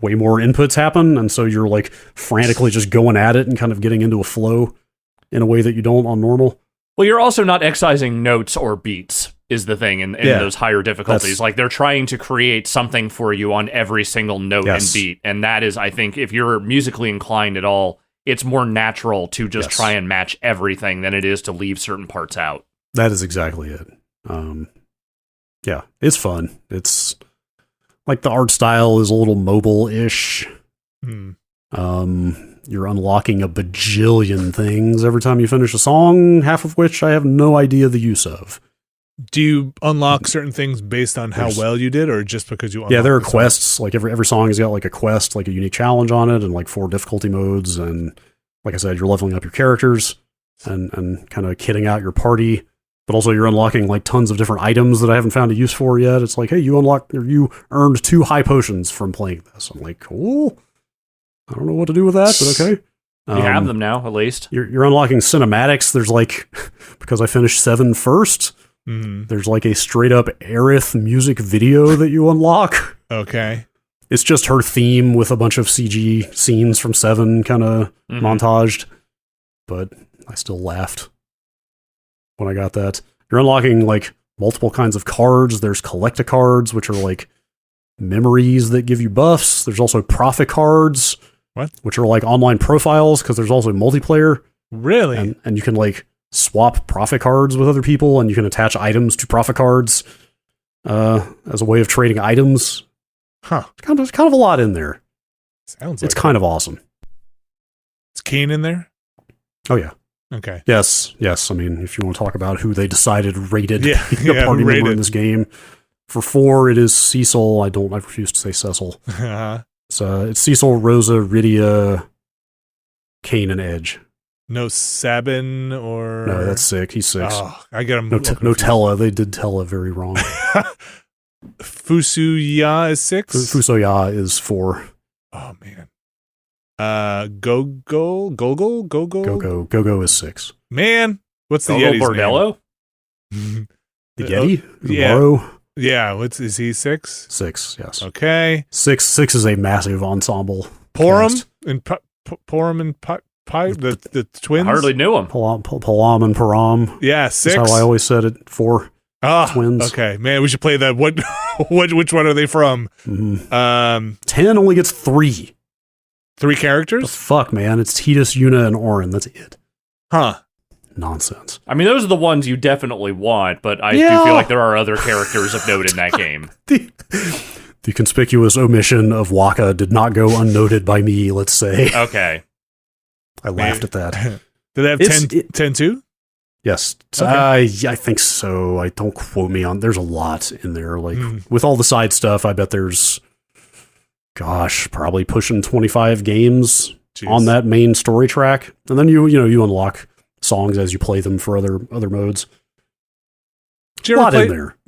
way more inputs happen, and so you're like frantically just going at it and kind of getting into a flow in a way that you don't on normal. Well, you're also not excising notes or beats is the thing in those higher difficulties. Like, they're trying to create something for you on every single note and beat. And that is, I think, if you're musically inclined at all, it's more natural to just try and match everything than it is to leave certain parts out. That is exactly it. Yeah, it's fun. It's like the art style is a little mobile-ish. You're unlocking a bajillion things every time you finish a song, half of which I have no idea the use of. Do you unlock certain things based on how well you did, or just because you unlock? Yeah, there are quests. Like every song has got like a quest, like a unique challenge on it, and like 4 difficulty modes. And like I said, you're leveling up your characters and kind of kitting out your party. But also you're unlocking like tons of different items that I haven't found a use for yet. It's like, hey, you earned 2 high potions from playing this. I'm like, cool. I don't know what to do with that, but okay. You have them now, at least. You're unlocking cinematics. There's like, because I finished 7 first, there's like a straight up Aerith music video that you unlock. Okay. It's just her theme with a bunch of CG scenes from 7 kind of montaged. But I still laughed when I got that. You're unlocking like multiple kinds of cards. There's collecta cards, which are like memories that give you buffs. There's also profit cards. What? Which are like online profiles, because there's also multiplayer. Really? And you can like swap profit cards with other people, and you can attach items to profit cards as a way of trading items. Huh. There's kind of a lot in there. Sounds like it's kind of awesome. Is Kane in there? Oh, yeah. Okay. Yes. I mean, if you want to talk about who they decided rated the party rated member in this game. For 4, it is Cecil. I refuse to say Cecil. It's Cecil, Rosa, Rydia, Kane, and Edge. No Sabin or... No, that's sick. He's 6. Oh, I got him. No Tella. They did Tella very wrong. Fusuya is 6? Fusoya is 4. Oh, man. Gogo is 6. Man, what's the Gogo Yeti's Bordello? name? The Yeti? Yeah. Morrow? Yeah, is he 6? 6, yes. Okay. 6 is a massive ensemble. Porum and Porum and Pi, the twins? I hardly knew him. Palam and Param. Yeah, 6. That's how I always said it. 4. Twins. Okay, man, we should play that. Which one are they from? 10 only gets 3. 3 characters? The fuck, man. It's Tidus, Yuna, and Orin. That's it. Huh. Nonsense. I mean, those are the ones you definitely want, but I do feel like there are other characters of note in that game. The conspicuous omission of Wakka did not go unnoted by me, let's say. Okay. I laughed at that. Do they have 10 too? Yes. Okay. I think so. I don't quote me on. There's a lot in there. Like with all the side stuff, I bet there's, probably pushing 25 games on that main story track. And then you unlock songs as you play them for other modes. Did you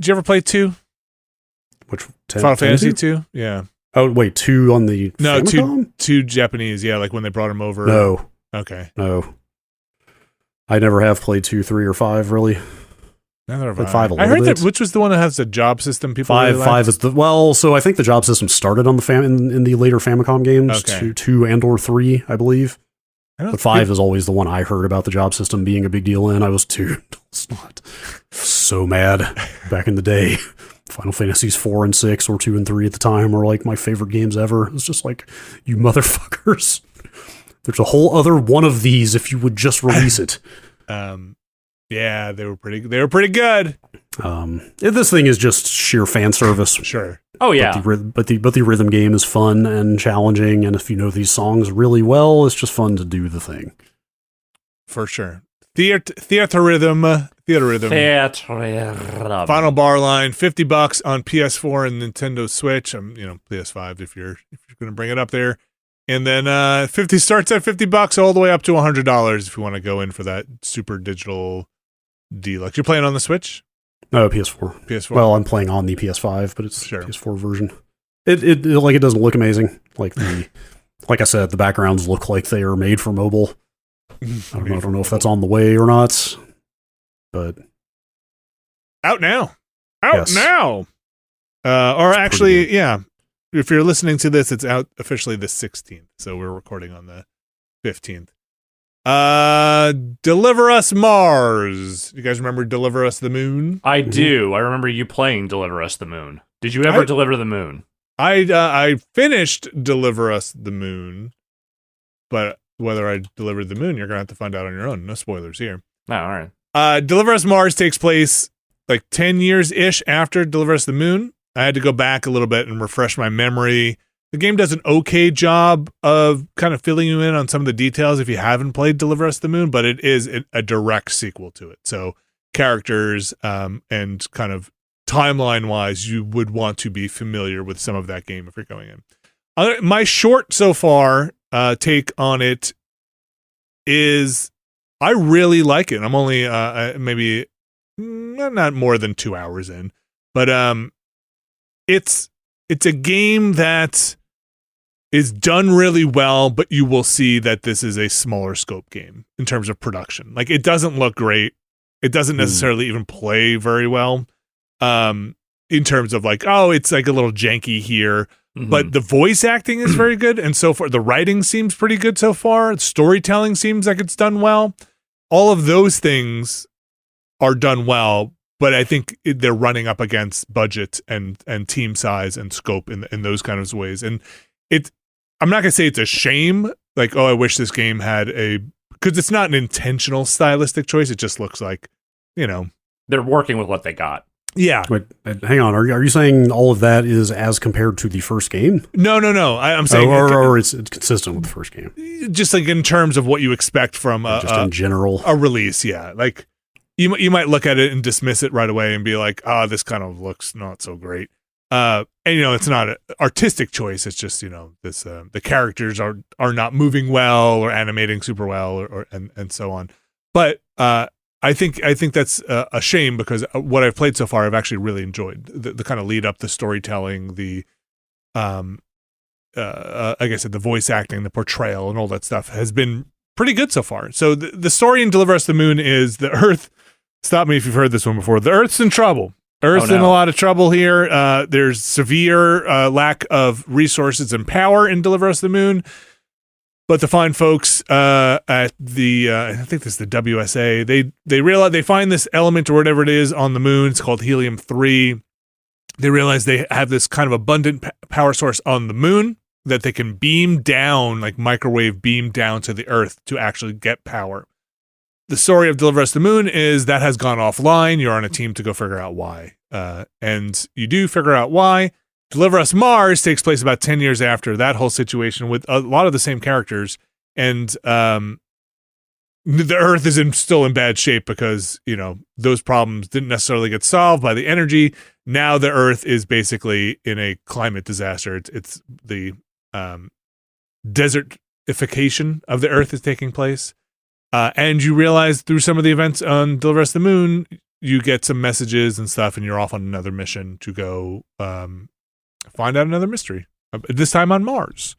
ever play 2? Which Final Fantasy 2? Yeah. Oh wait, 2 on the Famicom? 2 Japanese. Yeah, like when they brought him over. No. Okay. No. I never have played 2, 3, or 5 really. Neither have I. 5 a little I heard bit. that which was the one that has the job system. People 5 is so I think the job system started on the in the later Famicom games. Okay. 2 and or 3, I believe. But 5 is always the one I heard about the job system being a big deal in. I was it's not so mad back in the day. Final Fantasies 4 and 6 or 2 and 3 at the time were like my favorite games ever. It's just like, you motherfuckers. There's a whole other one of these if you would just release it. Yeah, they were pretty good. This thing is just sheer fan service. Sure. Oh yeah. But the rhythm game is fun and challenging, and if you know these songs really well, it's just fun to do the thing. For sure. Theatrhythm. Final bar line, $50 on PS4 and Nintendo Switch. PS5 if you're going to bring it up there. And then 50 starts at $50 all the way up to $100 if you want to go in for that super digital deluxe. You're playing on the Switch? No, PS4. PS4. Well, I'm playing on the PS5, but it's sure. PS4 version. It doesn't look amazing. Like I said, the backgrounds look like they are made for mobile. I don't know if that's on the way or not. But out now. Yes. Or It's actually, yeah. If you're listening to this, it's out officially the 16th. So we're recording on the 15th. Deliver Us Mars. You guys remember Deliver Us the Moon? I do. I remember you playing Deliver Us the Moon. Did you ever deliver the moon? I finished Deliver Us the Moon, but whether I delivered the moon, you're gonna have to find out on your own. No spoilers here. Oh, all right. Deliver Us Mars takes place like 10 years ish after Deliver Us the Moon. I had to go back a little bit and refresh my memory. The game does an okay job of kind of filling you in on some of the details if you haven't played Deliver Us the Moon, but it is a direct sequel to it. So characters and kind of timeline-wise, you would want to be familiar with some of that game if you're going in. My short so far take on it is I really like it. I'm only maybe not more than 2 hours in, but it's a game that is done really well, but you will see that this is a smaller scope game in terms of production. Like, it doesn't look great. It doesn't necessarily even play very well. In terms of like, oh, it's like a little janky here, but the voice acting is very good. And so far, the writing seems pretty good so far. The storytelling seems like it's done well. All of those things are done well, but I think they're running up against budget and team size and scope in those kind of ways. And I'm not going to say it's a shame. Like, oh, I wish this game had because it's not an intentional stylistic choice. It just looks like, they're working with what they got. Yeah. Wait, hang on. Are you saying all of that is as compared to the first game? No. I'm saying, or it's consistent with the first game. Just like in terms of what you expect from in general a release. Yeah, like you might look at it and dismiss it right away and be like, this kind of looks not so great. And it's not an artistic choice. It's just this the characters are not moving well or animating super well or and so on. But I think that's a shame because what I've played so far, I've actually really enjoyed the kind of lead up, the storytelling, the like I said, the voice acting, the portrayal, and all that stuff has been pretty good so far. So the story in Deliver Us the Moon is the Earth. Stop me if you've heard this one before. The Earth's in trouble. Earth's in a lot of trouble here. There's severe lack of resources and power in Deliver Us the Moon. But the fine folks at the, I think this is the WSA, they realize they find this element or whatever it is on the moon. It's called helium-3. They realize they have this kind of abundant power source on the moon that they can beam down, like microwave beam down to the Earth to actually get power. The story of Deliver Us the Moon is that has gone offline. You're on a team to go figure out why. And you do figure out why. Deliver Us Mars takes place about 10 years after that whole situation with a lot of the same characters. And the Earth is still in bad shape because, those problems didn't necessarily get solved by the energy. Now the Earth is basically in a climate disaster. It's the desertification of the Earth is taking place. And you realize through some of the events on Deliver Us the Moon, you get some messages and stuff, and you're off on another mission to go find out another mystery. This time on Mars.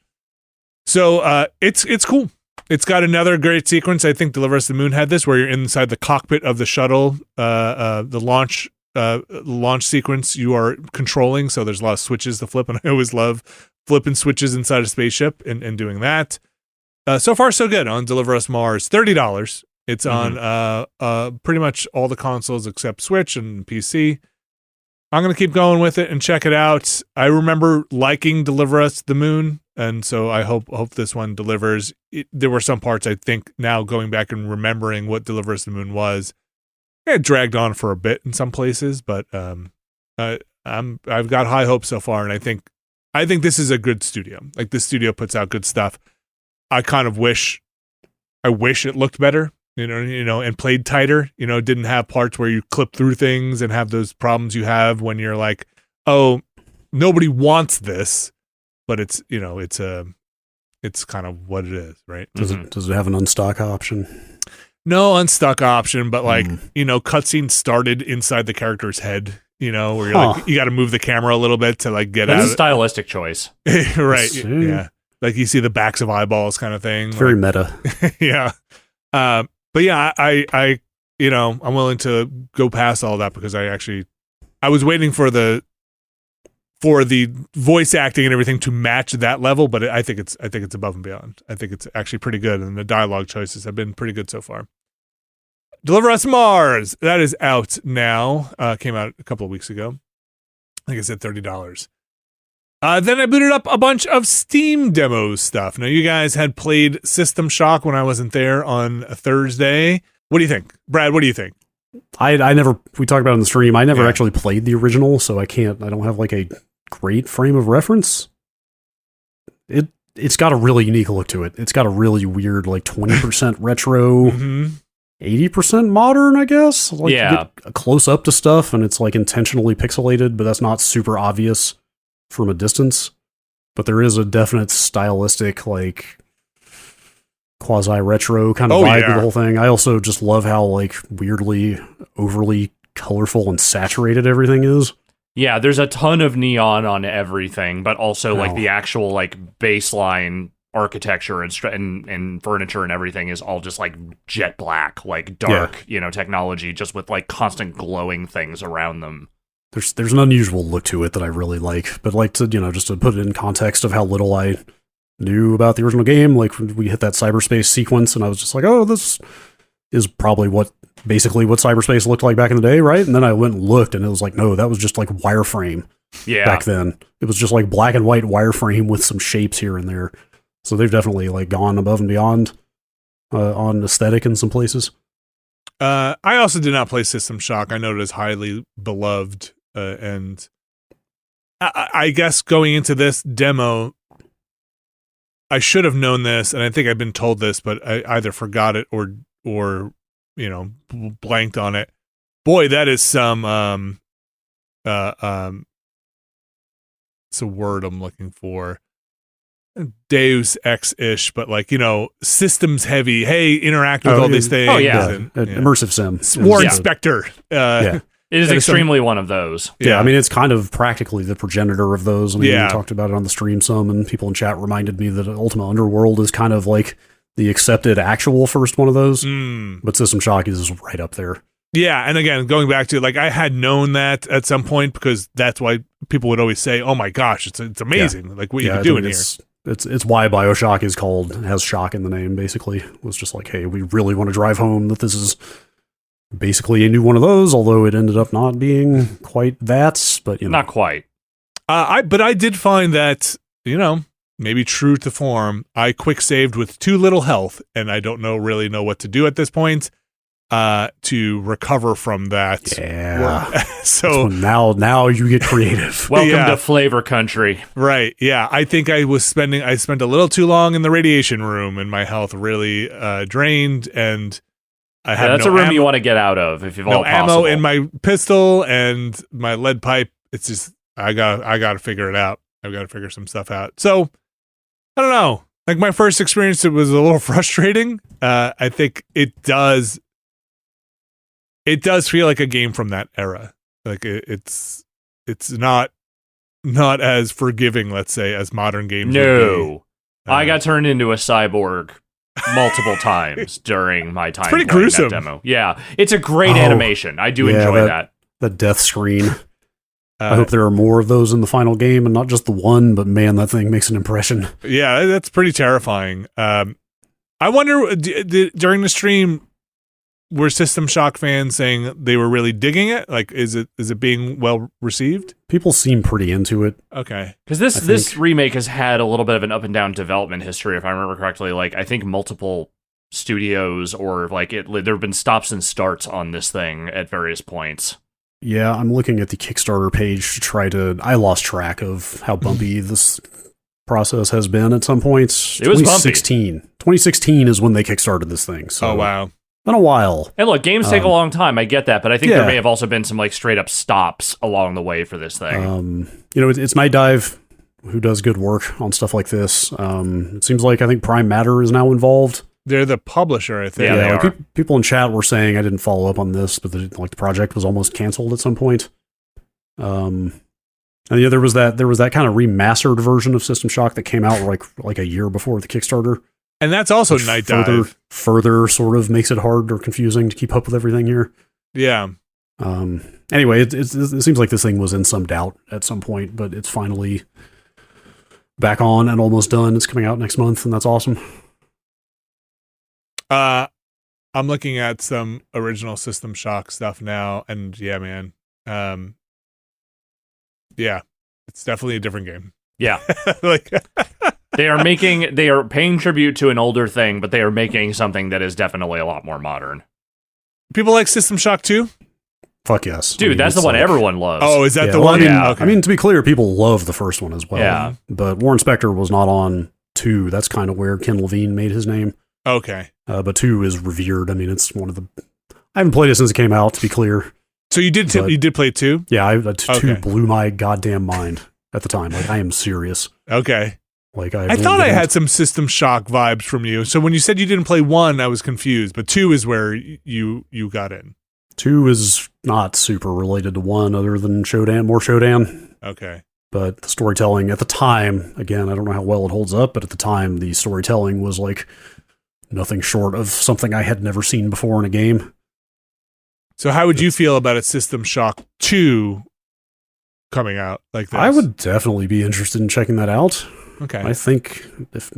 So it's cool. It's got another great sequence. I think Deliver Us the Moon had this, where you're inside the cockpit of the shuttle, the launch sequence you are controlling. So there's a lot of switches to flip, and I always love flipping switches inside a spaceship and doing that. so far so good on Deliver Us Mars. $30. It's on pretty much all the consoles except Switch and PC. I'm going to keep going with it and check it out. I remember liking Deliver Us the Moon, and so I hope this one delivers. There were some parts, I think, now going back and remembering what Deliver Us the Moon was. It dragged on for a bit in some places, but I've got high hopes so far, and I think this is a good studio. Like, this studio puts out good stuff. I kind of wish it looked better. You know, and played tighter, didn't have parts where you clip through things and have those problems you have when you're like, oh, nobody wants this, but it's kind of what it is, right? Does it have an unstock option? No unstuck option, but cutscenes started inside the character's head, where you're like, you got to move the camera a little bit to like get out. That's a stylistic choice. Right. Yeah. Like you see the backs of eyeballs kind of thing. It's very meta. Yeah. But yeah, I'm willing to go past all that because I was waiting for the voice acting and everything to match that level, but I think it's above and beyond. I think it's actually pretty good, and the dialogue choices have been pretty good so far. Deliver Us Mars, that is out now. Came out a couple of weeks ago. Like I said, $30. Then I booted up a bunch of Steam demo stuff. Now, you guys had played System Shock when I wasn't there on a Thursday. What do you think? Brad, what do you think? We talked about it in the stream. I never actually played the original, so I don't have like a great frame of reference. It's got a really unique look to it. It's got a really weird, like 20% retro, 80% modern, I guess. Like, you get close up to stuff, and it's like intentionally pixelated, but that's not super obvious from a distance, but there is a definite stylistic, like quasi-retro kind of vibe to the whole thing. I also just love how like weirdly overly colorful and saturated everything is. Yeah, there's a ton of neon on everything, but also like the actual like baseline architecture and furniture and everything is all just like jet black, like dark, technology, just with like constant glowing things around them. There's an unusual look to it that I really like, but like to, just to put it in context of how little I knew about the original game, like we hit that cyberspace sequence and I was just like, oh, this is probably basically what cyberspace looked like back in the day, right? And then I went and looked and it was like, no, that was just like wireframe back then. It was just like black and white wireframe with some shapes here and there. So they've definitely like gone above and beyond on aesthetic in some places. I also did not play System Shock. I know it is highly beloved. And I guess going into this demo, I should have known this, and I think I've been told this, but I either forgot it or blanked on it. Boy, that is some it's a word I'm looking for. Deus Ex-ish, but like, systems heavy. Hey, interact with all these things. Oh, yeah. Immersive sim. War Inspector. It is extremely one of those. Yeah, I mean, it's kind of practically the progenitor of those. I mean, we talked about it on the stream some, and people in chat reminded me that Ultima Underworld is kind of like the accepted actual first one of those. But System Shock is right up there. Yeah, and again, going back to, like, I had known that at some point because that's why people would always say, oh my gosh, it's amazing. Like, what you can do in here. It's why BioShock has shock in the name, basically. It was just like, hey, we really want to drive home that this is basically a new one of those, although it ended up not being quite that, but not quite. But I did find that, maybe true to form, I quick saved with too little health, and I don't really know what to do at this point to recover from that. Yeah. So now you get creative. Welcome to Flavor Country. Right. Yeah. I think I spent a little too long in the radiation room, and my health really drained, and I had that's a room you want to get out of if you've all ammo in my pistol and my lead pipe. It's just I got to figure it out. I've got to figure some stuff out. So I don't know. Like, my first experience, it was a little frustrating. I think it does feel like a game from that era. Like it's not as forgiving, let's say, as modern games. No, I got turned into a cyborg multiple times during my time. It's pretty playing gruesome. That demo. Yeah, it's a great animation. I do enjoy that. The death screen. I hope there are more of those in the final game, and not just the one. But man, that thing makes an impression. Yeah, that's pretty terrifying. I wonder during the stream, were System Shock fans saying they were really digging it? Like, is it being well received? People seem pretty into it. Okay, because this remake has had a little bit of an up and down development history, if I remember correctly. Like, I think multiple studios or like there have been stops and starts on this thing at various points. Yeah, I'm looking at the Kickstarter page to try to. I lost track of how bumpy this process has been at some points. It was 2016. bumpy. 2016 is when they kickstarted this thing. So oh wow. Been a while. And look, games take a long time. I get that, but I think yeah. there may have also been some like straight up stops along the way for this thing. It's Night Dive who does good work on stuff like this. It seems like I think Prime Matter is now involved. They're the publisher, I think. Yeah, they are. People in chat were saying I didn't follow up on this, but the project was almost canceled at some point. And yeah, there was that kind of remastered version of System Shock that came out like a year before the Kickstarter. And that's also Night Dive. Further sort of makes it hard or confusing to keep up with everything here. Yeah. Anyway, it seems like this thing was in some doubt at some point, but it's finally back on and almost done. It's coming out next month, and that's awesome. I'm looking at some original System Shock stuff now, and yeah, man. Yeah, it's definitely a different game. Yeah. Like they are paying tribute to an older thing, but they are making something that is definitely a lot more modern. People like System Shock 2? Fuck yes. Dude, that's the one everyone loves. Oh, is that the one? Yeah. I mean, to be clear, people love the first one as well. Yeah. But Warren Spector was not on 2. That's kind of where Ken Levine made his name. Okay. But 2 is revered. I mean, it's one of the... I haven't played it since it came out, to be clear. So you did play 2? Yeah, 2 blew my goddamn mind at the time. Like, I am serious. Okay. Like I thought I had some System Shock vibes from you. So when you said you didn't play 1, I was confused. But 2 is where you got in. 2 is not super related to 1 other than more Shodan. Okay. But the storytelling at the time, again, I don't know how well it holds up, but at the time, the storytelling was like nothing short of something I had never seen before in a game. So how would you feel about a System Shock 2 coming out like this? I would definitely be interested in checking that out. Okay. I think if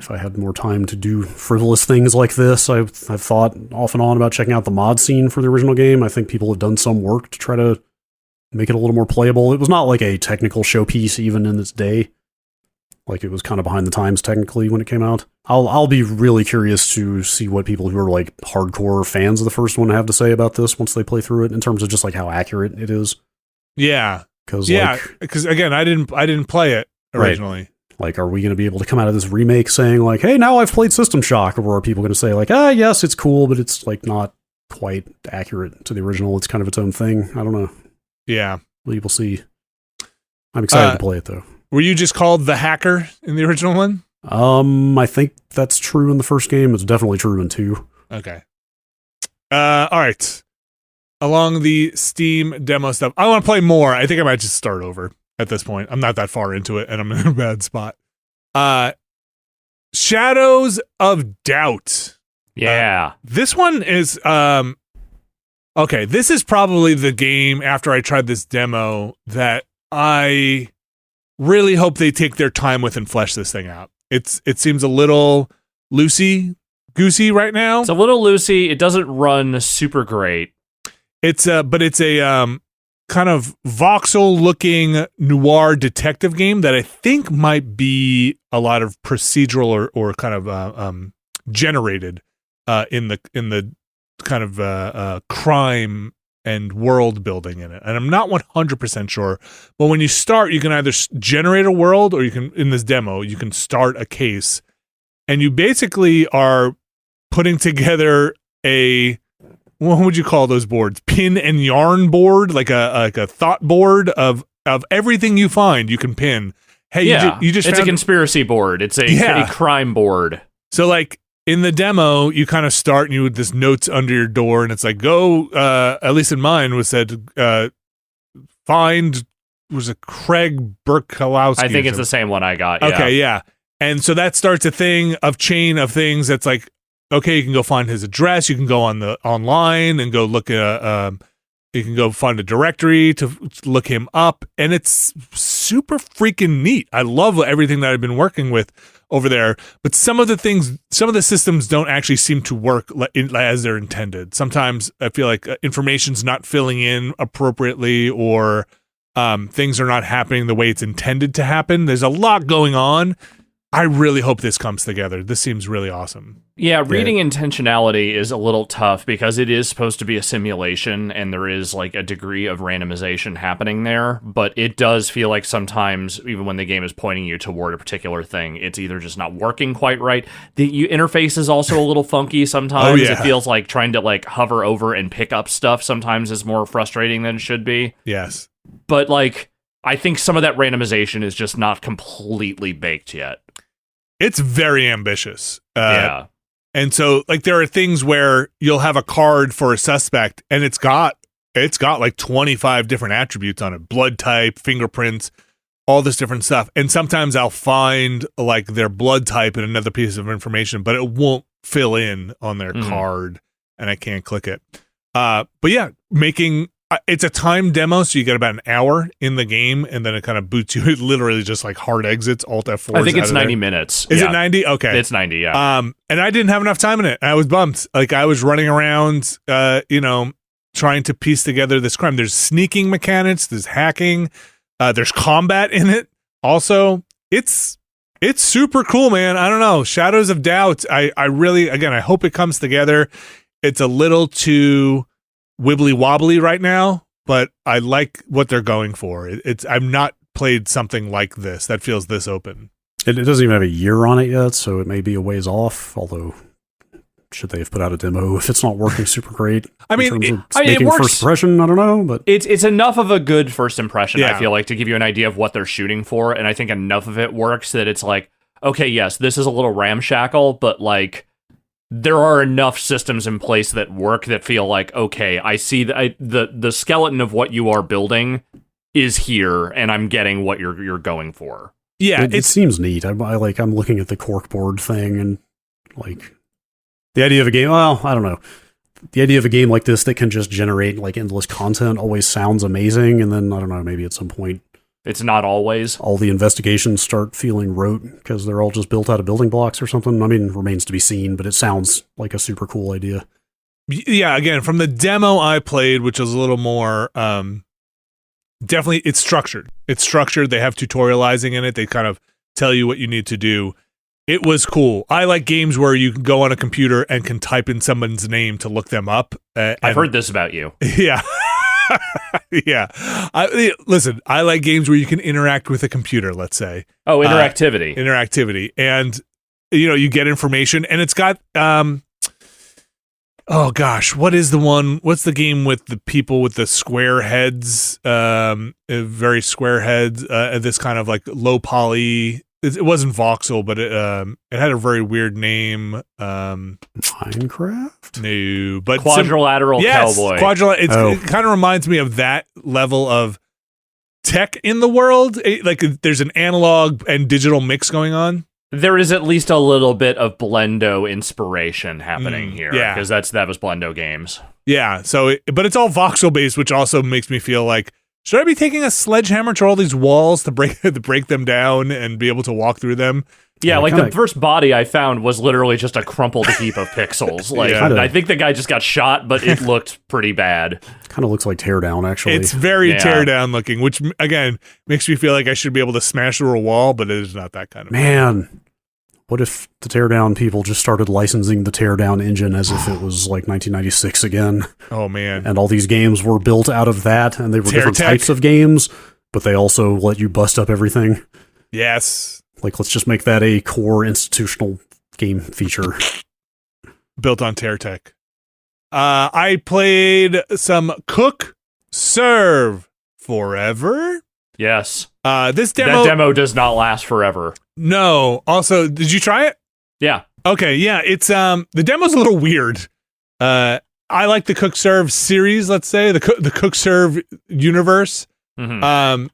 I had more time to do frivolous things like this, I've thought off and on about checking out the mod scene for the original game. I think people have done some work to try to make it a little more playable. It was not like a technical showpiece even in its day. Like, it was kind of behind the times technically when it came out. I'll be really curious to see what people who are like hardcore fans of the first one have to say about this once they play through it in terms of just like how accurate it is. Yeah. Because again, I didn't play it originally. Right. Like, are we going to be able to come out of this remake saying like, hey, now I've played System Shock? Or are people going to say like, yes, it's cool, but it's like not quite accurate to the original. It's kind of its own thing. I don't know. Yeah. We will see. I'm excited to play it though. Were you just called the hacker in the original one? I think that's true in the first game. It's definitely true in 2. Okay. All right. Along the Steam demo stuff, I want to play more. I think I might just start over at this point. I'm not that far into it, and I'm in a bad spot. Shadows of Doubt. Yeah. This one is okay. This is probably the game after I tried this demo that I really hope they take their time with and flesh this thing out. It seems a little loosey-goosey right now. It's a little loosey. It doesn't run super great. But it's a kind of voxel-looking noir detective game that I think might be a lot of procedural or kind of generated in the kind of crime and world building in it. And I'm not 100% sure, but when you start, you can either generate a world or you can, in this demo, you can start a case, and you basically are putting together what would you call those boards? Pin and yarn board, like a thought board of everything you find you can pin. Hey, yeah, you just it's found a conspiracy board. It's a crime board. So like in the demo, you kind of start and you with this notes under your door, and it's like go. At least in mine was said find was a Craig Berkowski. I think it's the same one I got. Yeah. Okay, yeah, and so that starts a chain of things that's like. Okay, you can go find his address. You can go online and go look at You can go find a directory to look him up, and it's super freaking neat. I love everything that I've been working with over there, but some of the systems don't actually seem to work as they're intended. Sometimes I feel like information's not filling in appropriately, or things are not happening the way it's intended to happen. There's a lot going on. I really hope this comes together. This seems really awesome. Yeah, reading intentionality is a little tough because it is supposed to be a simulation and there is like a degree of randomization happening there, but it does feel like sometimes, even when the game is pointing you toward a particular thing, it's either just not working quite right. The interface is also a little funky sometimes. Oh, yeah. It feels like trying to like hover over and pick up stuff sometimes is more frustrating than it should be. Yes. But like, I think some of that randomization is just not completely baked yet. It's very ambitious. Yeah. And so, like, there are things where you'll have a card for a suspect, and it's got like 25 different attributes on it: blood type, fingerprints, all this different stuff. And sometimes I'll find like their blood type in another piece of information, but it won't fill in on their card, and I can't click it. But yeah, it's a timed demo, so you get about an hour in the game, and then it kind of boots you. It literally just like hard exits, Alt F4. I think it's 90 minutes. Is it 90? Okay. It's 90, yeah. And I didn't have enough time in it. I was bummed. Like, I was running around, trying to piece together this crime. There's sneaking mechanics, there's hacking, there's combat in it. Also, it's super cool, man. I don't know. Shadows of Doubt. I really, again, I hope it comes together. It's a little too wibbly wobbly right now, but I like what they're going for. I've not played something like this that feels this open. It doesn't even have a year on it yet, so it may be a ways off, although should they have put out a demo if it's not working super great? I mean, it works. First impression, I don't know, but it's enough of a good first impression, yeah. I feel like, to give you an idea of what they're shooting for, and I think enough of it works that it's like, okay, yes, this is a little ramshackle, but like, there are enough systems in place that work that feel like, okay, I see the skeleton of what you are building is here, and I'm getting what you're going for. Yeah, it seems neat. I'm looking at the corkboard thing, and like the idea of a game. Well, I don't know. The idea of a game like this that can just generate like endless content always sounds amazing, and then I don't know, maybe at some point it's not always. All the investigations start feeling rote because they're all just built out of building blocks or something. I mean, remains to be seen, but it sounds like a super cool idea. Yeah, again, from the demo I played, which was a little more, definitely it's structured. It's structured. They have tutorializing in it. They kind of tell you what you need to do. It was cool. I like games where you can go on a computer and can type in someone's name to look them up. I've heard this about you. Yeah. Yeah. Listen, I like games where you can interact with a computer, let's say. Oh, interactivity. Interactivity. And, you get information, and it's got, oh gosh, what's the game with the people with the square heads, very square heads, this kind of like low poly. It wasn't voxel, but it had a very weird name. Minecraft? No, but Quadrilateral Cowboy. It kind of reminds me of that level of tech in the world. Like there's an analog and digital mix going on. There is at least a little bit of Blendo inspiration happening here. Yeah, because that was Blendo Games. Yeah. So, but it's all voxel based, which also makes me feel like, should I be taking a sledgehammer to all these walls to break them down and be able to walk through them? Yeah, like the first body I found was literally just a crumpled heap of pixels. Like, I think the guy just got shot, but it looked pretty bad. Kind of looks like Teardown, actually. It's very Teardown looking, which again makes me feel like I should be able to smash through a wall, but it is not that kind of man. What if the Teardown people just started licensing the Teardown engine as if it was like 1996 again? Oh, man. And all these games were built out of that, and they were different types of games, but they also let you bust up everything. Yes. Like, let's just make that a core institutional game feature. Built on TearTech. I played some Cook Serve Forever. Yes. That demo does not last forever. No. Also, did you try it? Yeah. Okay. Yeah. It's the demo's a little weird. I like the Cook Serve series. Let's say the Cook Serve universe. Mm-hmm.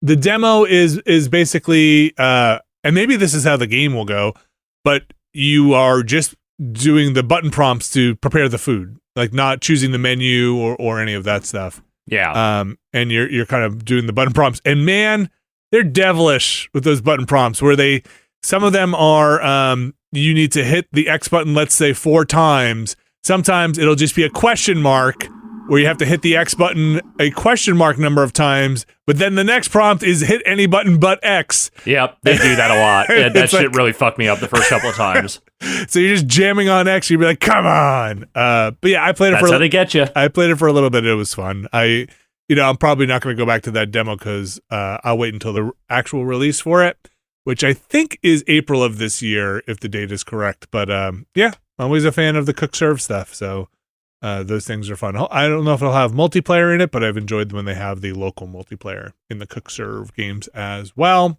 The demo is basically, and maybe this is how the game will go, but you are just doing the button prompts to prepare the food. like not choosing the menu or any of that stuff. Yeah. And you're kind of doing the button prompts. And man, they're devilish with those button prompts where some of them are you need to hit the X button, let's say 4 times. Sometimes it'll just be a question mark where you have to hit the X button a question mark number of times, but then the next prompt is hit any button but X. Yep, they do that a lot. Yeah, that shit like, really fucked me up the first couple of times. So you're just jamming on X, you'd be like, come on. But yeah, I played it That's how they get you. I played it for a little bit. It was fun. I'm probably not going to go back to that demo because I'll wait until the actual release for it, which I think is April of this year, if the date is correct. But yeah, I'm always a fan of the cook serve stuff. So those things are fun. I don't know if it'll have multiplayer in it, but I've enjoyed when they have the local multiplayer in the cook serve games as well.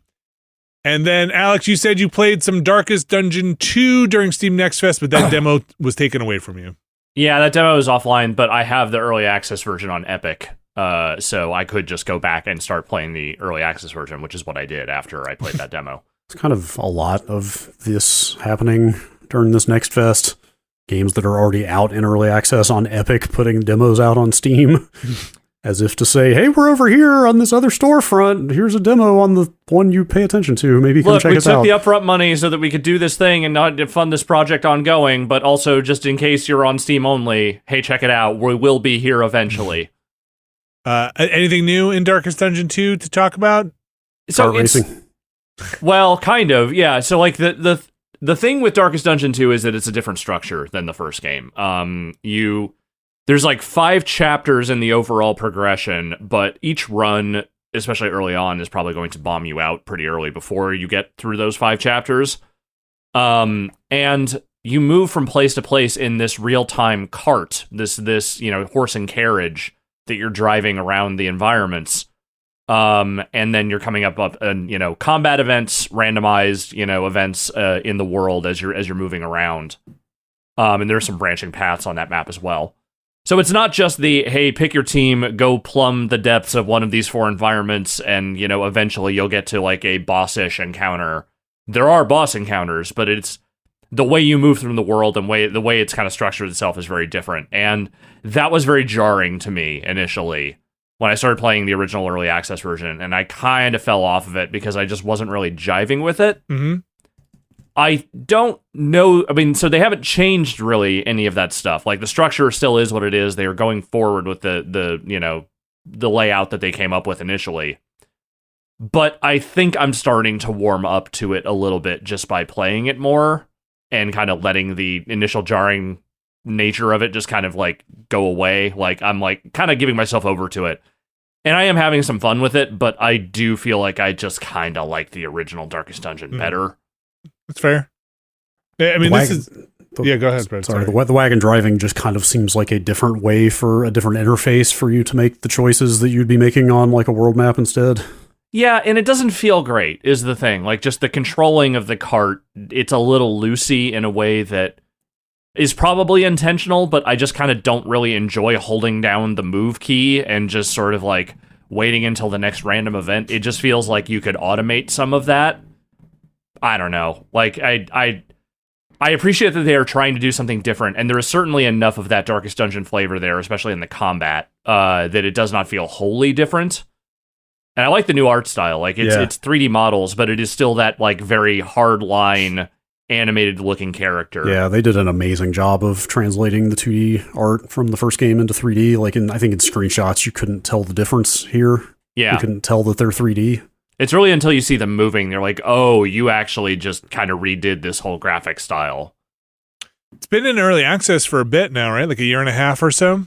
And then, Alex, you said you played some Darkest Dungeon 2 during Steam Next Fest, but that demo was taken away from you. Yeah, that demo is offline, but I have the early access version on Epic. So I could just go back and start playing the early access version, which is what I did after I played that demo. It's kind of a lot of this happening during this Next Fest. Games that are already out in early access on Epic putting demos out on Steam. As if to say, hey, we're over here on this other storefront. Here's a demo on the one you pay attention to. Maybe come check us out. Look, we took the upfront money so that we could do this thing and not fund this project ongoing, but also just in case you're on Steam only, hey, check it out. We will be here eventually. Anything new in Darkest Dungeon 2 to talk about? So Kart racing. Well, kind of, yeah. So like the thing with Darkest Dungeon 2 is that it's a different structure than the first game. There's like 5 chapters in the overall progression, but each run, especially early on, is probably going to bomb you out pretty early before you get through those 5 chapters. And you move from place to place in this real-time cart, this horse and carriage that you're driving around the environments. And then you're coming up and combat events, randomized events in the world as you're moving around. And there's some branching paths on that map as well. So it's not just hey, pick your team, go plumb the depths of one of these 4 environments, and eventually you'll get to like a boss-ish encounter. There are boss encounters, but it's the way you move through the world and the way it's kind of structured itself is very different. And that was very jarring to me initially when I started playing the original early access version, and I kind of fell off of it because I just wasn't really jiving with it. Mm-hmm. I don't know. I mean, so they haven't changed really any of that stuff. Like the structure still is what it is. They are going forward with the layout that they came up with initially. But I think I'm starting to warm up to it a little bit just by playing it more and kind of letting the initial jarring nature of it just kind of like go away. Like I'm like kind of giving myself over to it. And I am having some fun with it, but I do feel like I just kind of like the original Darkest Dungeon better. That's fair. I mean, yeah, go ahead, Brett. Sorry, the wagon driving just kind of seems like a different way for a different interface for you to make the choices that you'd be making on like a world map instead. Yeah, and it doesn't feel great, is the thing. Like, just the controlling of the cart, it's a little loosey in a way that is probably intentional, but I just kind of don't really enjoy holding down the move key and just sort of like waiting until the next random event. It just feels like you could automate some of that. I don't know. Like, I appreciate that they are trying to do something different, and there is certainly enough of that Darkest Dungeon flavor there, especially in the combat, that it does not feel wholly different. And I like the new art style. Like, it's 3D models, but it is still that, like, very hard-line, animated-looking character. Yeah, they did an amazing job of translating the 2D art from the first game into 3D. Like, I think in screenshots, you couldn't tell the difference here. Yeah. You couldn't tell that they're 3D. It's really until you see them moving, they're like, oh, you actually just kind of redid this whole graphic style. It's been in early access for a bit now, right? Like a year and a half or so?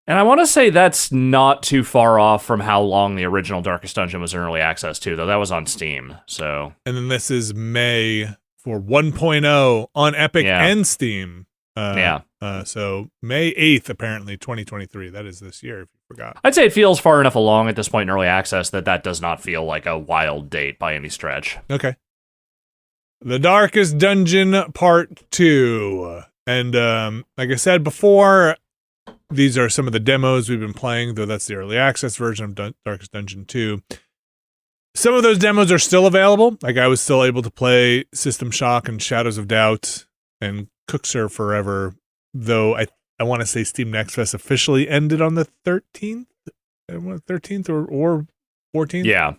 And I want to say that's not too far off from how long the original Darkest Dungeon was in early access, too, though that was on Steam, so... And then this is May for 1.0 on Epic and Steam. So May 8th, apparently, 2023. That is this year, if you forgot. I'd say it feels far enough along at this point in early access that does not feel like a wild date by any stretch. Okay. The Darkest Dungeon Part 2. And like I said before, these are some of the demos we've been playing, though that's the early access version of Darkest Dungeon 2. Some of those demos are still available. Like I was still able to play System Shock and Shadows of Doubt and Cook Serve Forever, though I I want to say Steam Next Fest officially ended on the 13th, 13th or 14th. Yeah.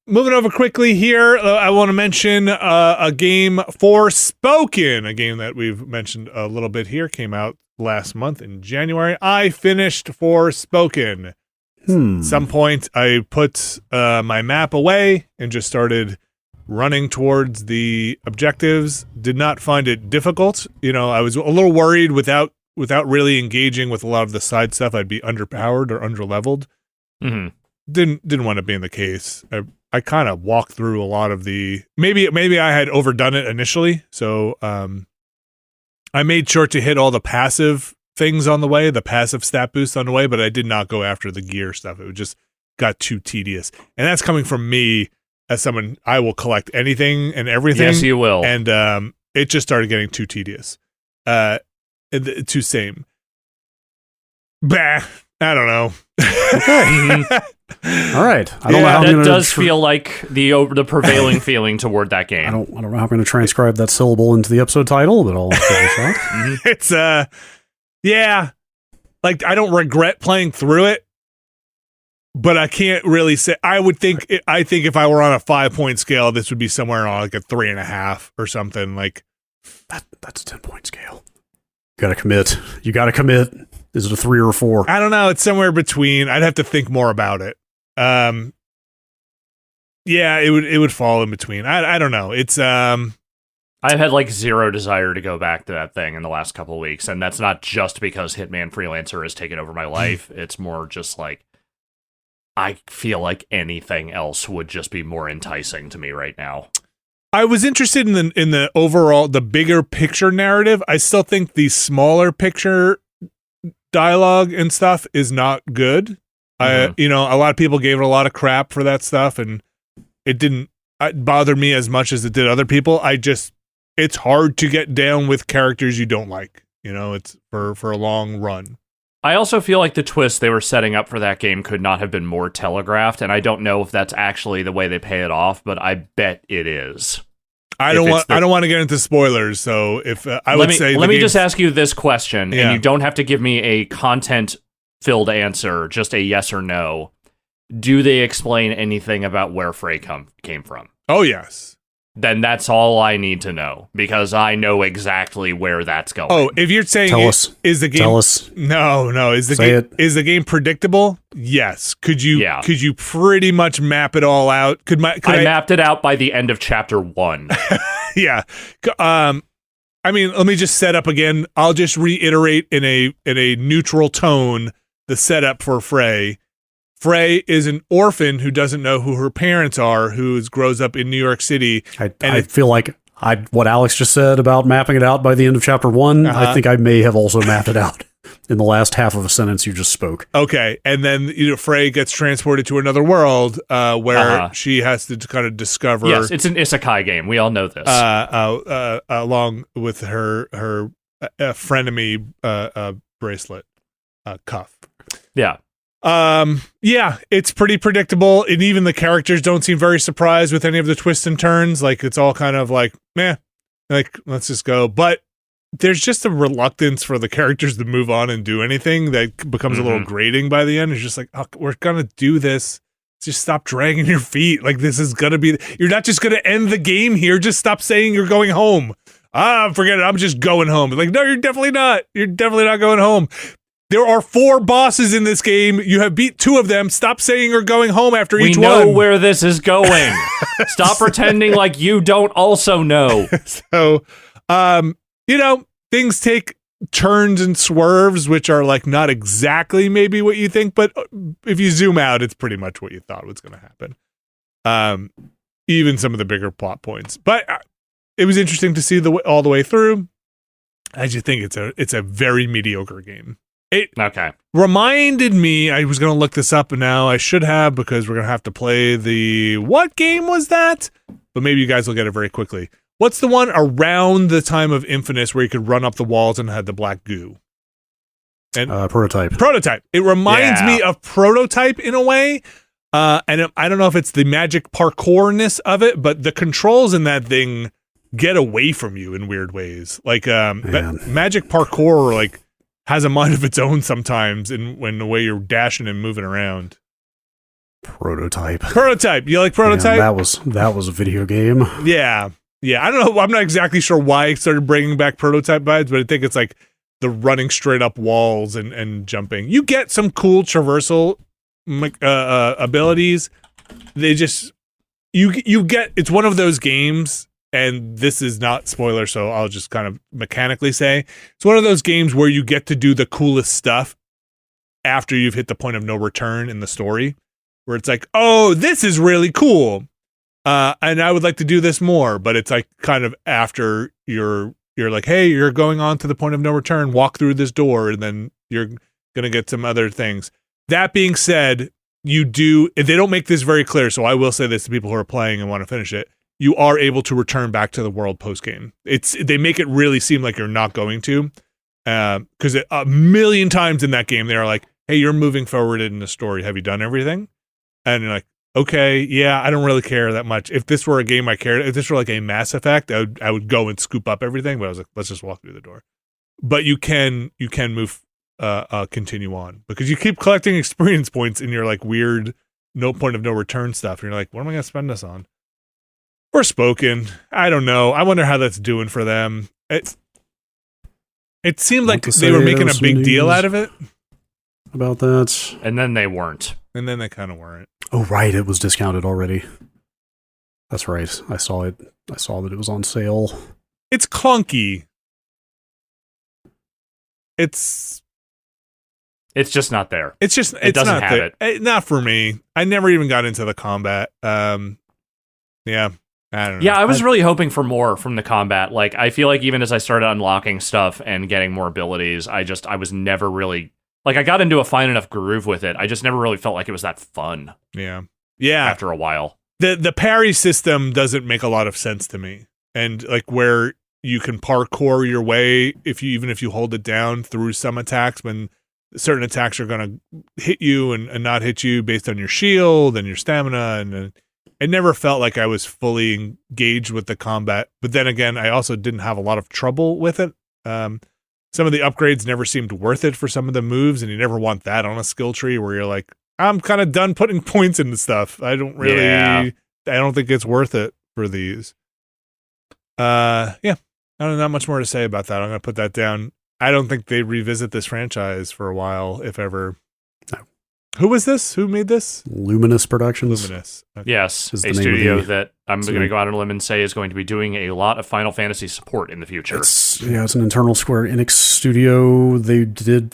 Moving over quickly here, I want to mention a game, Forspoken, a game that we've mentioned a little bit here, came out last month in January. I finished Forspoken. At some point, I put my map away and just started running towards the objectives. Did not find it difficult. I was a little worried without really engaging with a lot of the side stuff, I'd be underpowered or underleveled. Mm-hmm. Didn't want to be in the case. I kind of walked through a lot of the maybe I had overdone it initially, so I made sure to hit all the passive things on the way, the passive stat boost on the way, but I did not go after the gear stuff. It just got too tedious, and that's coming from me as someone I will collect anything and everything. Yes, you will, and it just started getting too tedious, too same. Bah, I don't know. Okay. All right. I don't know how I'm that gonna does feel like the prevailing feeling toward that game. I don't know how I'm going to transcribe that syllable into the episode title, but I'll give it a shot. It's yeah. Like, I don't regret playing through it, but I can't really say. I think if I were on a 5-point scale, this would be somewhere on like a 3.5 or something. Like that's a 10-point scale. You got to commit. Is it a 3 or a 4? I don't know. It's somewhere between. I'd have to think more about it. Yeah, it would fall in between. I don't know. It's I've had like zero desire to go back to that thing in the last couple of weeks, and that's not just because Hitman Freelancer has taken over my life. It's more just like I feel like anything else would just be more enticing to me right now. I was interested in the overall, the bigger picture narrative. I still think the smaller picture dialogue and stuff is not good. A lot of people gave it a lot of crap for that stuff, and it didn't bother me as much as it did other people. It's hard to get down with characters you don't like. It's for a long run. I also feel like the twist they were setting up for that game could not have been more telegraphed, and I don't know if that's actually the way they pay it off, but I bet it is. I don't want to get into spoilers, so if let me just ask you this question, and you don't have to give me a content-filled answer, just a yes or no. Do they explain anything about where Frey came from? Oh, yes. Then that's all I need to know, because I know exactly where that's going. Oh, if you're saying is the game? Tell us. No. Is the game predictable? Yes. Could you pretty much map it all out? I mapped it out by the end of chapter 1. Yeah. I mean, let me just set up again. I'll just reiterate in a neutral tone the setup for Frey. Frey is an orphan who doesn't know who her parents are, who grows up in New York City. I feel like what Alex just said about mapping it out by the end of chapter 1, I think I may have also mapped it out in the last half of a sentence you just spoke. Okay, and then Frey gets transported to another world where she has to kind of discover. Yes, it's an isekai game. We all know this. Along with her frenemy bracelet cuff. Yeah. Yeah, it's pretty predictable, and even the characters don't seem very surprised with any of the twists and turns. Like, it's all kind of like, meh, like, let's just go. But there's just a reluctance for the characters to move on and do anything that becomes a little grating by the end. It's just like, oh, we're gonna do this. Just stop dragging your feet. Like, this is gonna be, you're not just gonna end the game here. Just stop saying you're going home. Forget it. I'm just going home. Like, no, you're definitely not. You're definitely not going home. There are 4 bosses in this game. You have beat 2 of them. Stop saying you're going home after each one. We know where this is going. Stop pretending like you don't also know. So, things take turns and swerves, which are like not exactly maybe what you think, but if you zoom out, it's pretty much what you thought was going to happen. Even some of the bigger plot points. But it was interesting to see all the way through. I just think it's a very mediocre game. It reminded me, I was going to look this up, and now I should have, because we're going to have to play what game was that? But maybe you guys will get it very quickly. What's the one around the time of Infamous where you could run up the walls and had the black goo? And Prototype. It reminds me of Prototype in a way. And I don't know if it's the magic parkourness of it, but the controls in that thing get away from you in weird ways. Like Man. magic parkour like has a mind of its own sometimes when the way you're dashing and moving around. Prototype. You like Prototype? Man, that was a video game. Yeah. I don't know. I'm not exactly sure why it started bringing back Prototype vibes, but I think it's like the running straight up walls and jumping. You get some cool traversal abilities. They just you get. It's one of those games, and this is not spoiler, so I'll just kind of mechanically say it's one of those games where you get to do the coolest stuff after you've hit the point of no return in the story, where it's like, oh, this is really cool. And I would like to do this more, but it's like kind of after you're like, hey, you're going on to the point of no return, walk through this door, and then you're going to get some other things. That being said, they don't make this very clear, so I will say this to people who are playing and want to finish it. You are able to return back to the world post-game. They make it really seem like you're not going to, because a million times in that game, they're like, hey, you're moving forward in the story. Have you done everything? And you're like, okay, yeah, I don't really care that much. If this were a game I cared, if this were like a Mass Effect, I would go and scoop up everything. But I was like, let's just walk through the door. But you can move, continue on because you keep collecting experience points in your like weird no point of no return stuff. And you're like, what am I going to spend this on? Forspoken, I don't know. I wonder how that's doing for them. It seemed like they were making a big deal out of it about that, and then they weren't. And then they kind of weren't. Oh, right. It was discounted already. That's right. I saw it. I saw that it was on sale. It's clunky. It's just not there. It doesn't not have there. it. Not for me. I never even got into the combat. Yeah. I don't know. Yeah, I was really hoping for more from the combat. Like, I feel like even as I started unlocking stuff and getting more abilities, I was never really... Like, I got into a fine enough groove with it. I just never really felt like it was that fun. Yeah. After a while. The parry system doesn't make a lot of sense to me. And, like, where you can parkour your way, even if you hold it down through some attacks, when certain attacks are going to hit you and not hit you based on your shield and your stamina. And it never felt like I was fully engaged with the combat. But then again, I also didn't have a lot of trouble with it. Some of the upgrades never seemed worth it for some of the moves, and you never want that on a skill tree where you're like, I'm kind of done putting points into stuff. I don't think it's worth it for these. I don't know, not much more to say about that. I'm going to put that down. I don't think they revisit this franchise for a while, if ever. No. Who was this? Who made this? Luminous Productions. Luminous. Okay. Yes, a studio that I'm going to go out on a limb and say is going to be doing a lot of Final Fantasy support in the future. It's an internal Square Enix studio. They did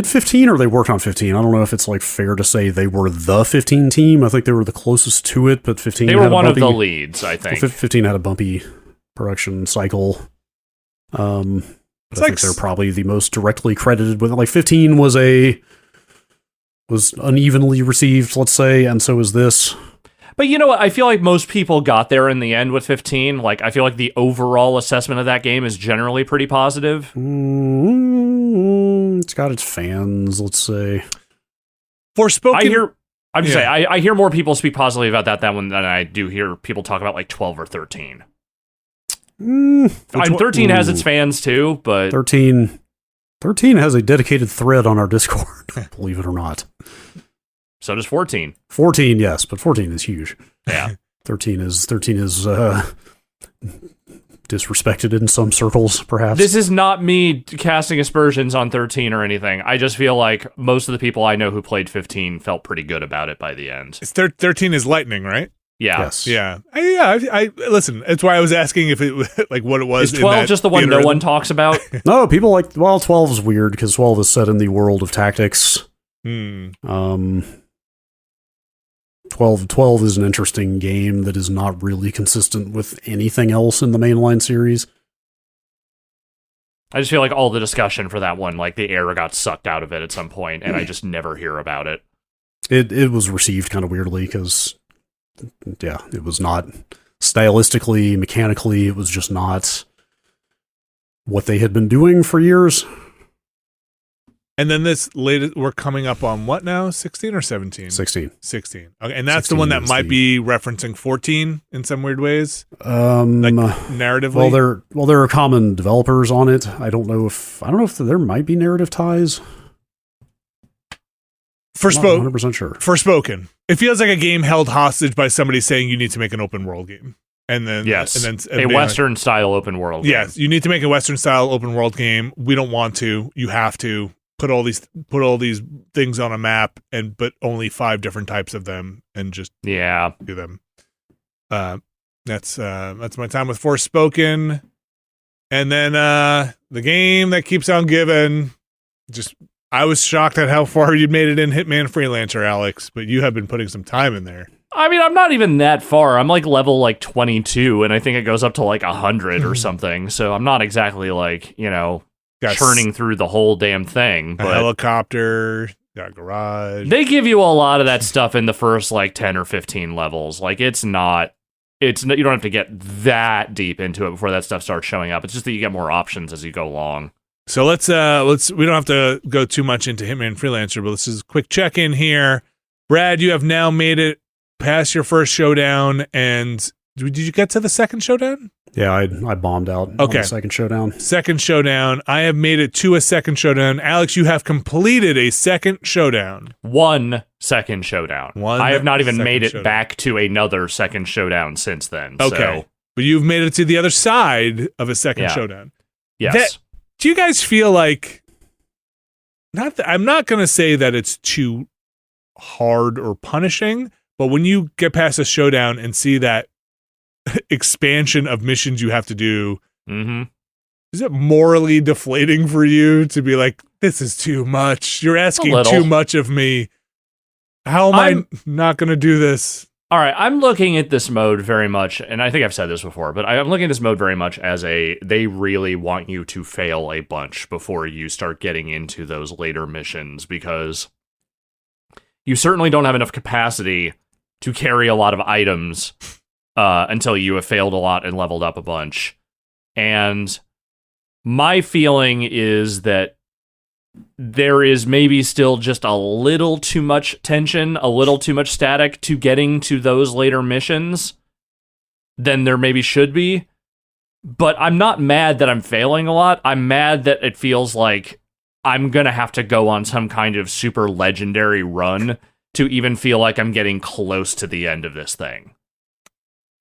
15 or they worked on 15. I don't know if it's like fair to say they were the 15 team. I think they were the closest to it, but 15 they were one of the leads, I think. 15 had a bumpy production cycle. I think they're probably the most directly credited with it. Like 15 was unevenly received, let's say, and so is this. But you know what? I feel like most people got there in the end with 15. Like, I feel like the overall assessment of that game is generally pretty positive. It's got its fans, let's say. Forspoken. I hear more people speak positively about that one than I do hear people talk about like 12 or 13. 13 has its fans too, but 13 has a dedicated thread on our Discord, believe it or not. So does 14. 14, yes, but 14 is huge. Yeah. 13 is disrespected in some circles, perhaps. This is not me casting aspersions on 13 or anything. I just feel like most of the people I know who played 15 felt pretty good about it by the end. 13 is Lightning, right? Yeah. Yes. Yeah. I listen, it's why I was asking if it like what it was. Is 12 just the one no one talks about? No, people 12 is weird because 12 is set in the world of tactics. 12 is an interesting game that is not really consistent with anything else in the mainline series. I just feel like all the discussion for that one, like the air got sucked out of it at some point, and I just never hear about it. It was received kind of weirdly because, yeah, it was not stylistically, mechanically, it was just not what they had been doing for years. And then this latest, we're coming up on what now? 16 or 17? 16. 16. Okay, and that's the one that might be referencing 14 in some weird ways. Like narratively. Well, there are common developers on it. I don't know if there might be narrative ties. Forspoken. 100% sure. Forspoken. It feels like a game held hostage by somebody saying you need to make an open world game. And then a Western style open world game. Yes, you need to make a Western style open world game. We don't want to. You have to put all these things on a map but only 5 different types of them and just do them. That's my time with Forspoken. And then the game that keeps on giving. I was shocked at how far you made it in Hitman Freelancer, Alex, but you have been putting some time in there. I mean, I'm not even that far. I'm like level 22, and I think it goes up to 100 or something. So I'm not exactly churning through the whole damn thing. But a helicopter, got a garage. They give you a lot of that stuff in the first 10 or 15 levels. It's not. You don't have to get that deep into it before that stuff starts showing up. It's just that you get more options as you go along. So let's we don't have to go too much into Hitman Freelancer, but let's just quick check in here. Brad, you have now made it past your first showdown, and did you get to the second showdown? Yeah, I bombed out on the second showdown. Second showdown. I have made it to a second showdown. Alex, you have completed a second showdown. 1 second showdown. I have not even made it back to another second showdown since then. Okay. So. But you've made it to the other side of a second showdown. Yes. Do you guys feel like... I'm not going to say that it's too hard or punishing, but when you get past a showdown and see that expansion of missions you have to do, is it morally deflating for you to be like, this is too much? You're asking too much of me. How am I not going to do this? All right, I'm looking at this mode very much, and I think I've said this before, but I'm looking at this mode very much as they really want you to fail a bunch before you start getting into those later missions, because you certainly don't have enough capacity to carry a lot of items until you have failed a lot and leveled up a bunch. And my feeling is that there is maybe still just a little too much tension, a little too much static to getting to those later missions than there maybe should be. But I'm not mad that I'm failing a lot. I'm mad that it feels like I'm going to have to go on some kind of super legendary run to even feel like I'm getting close to the end of this thing.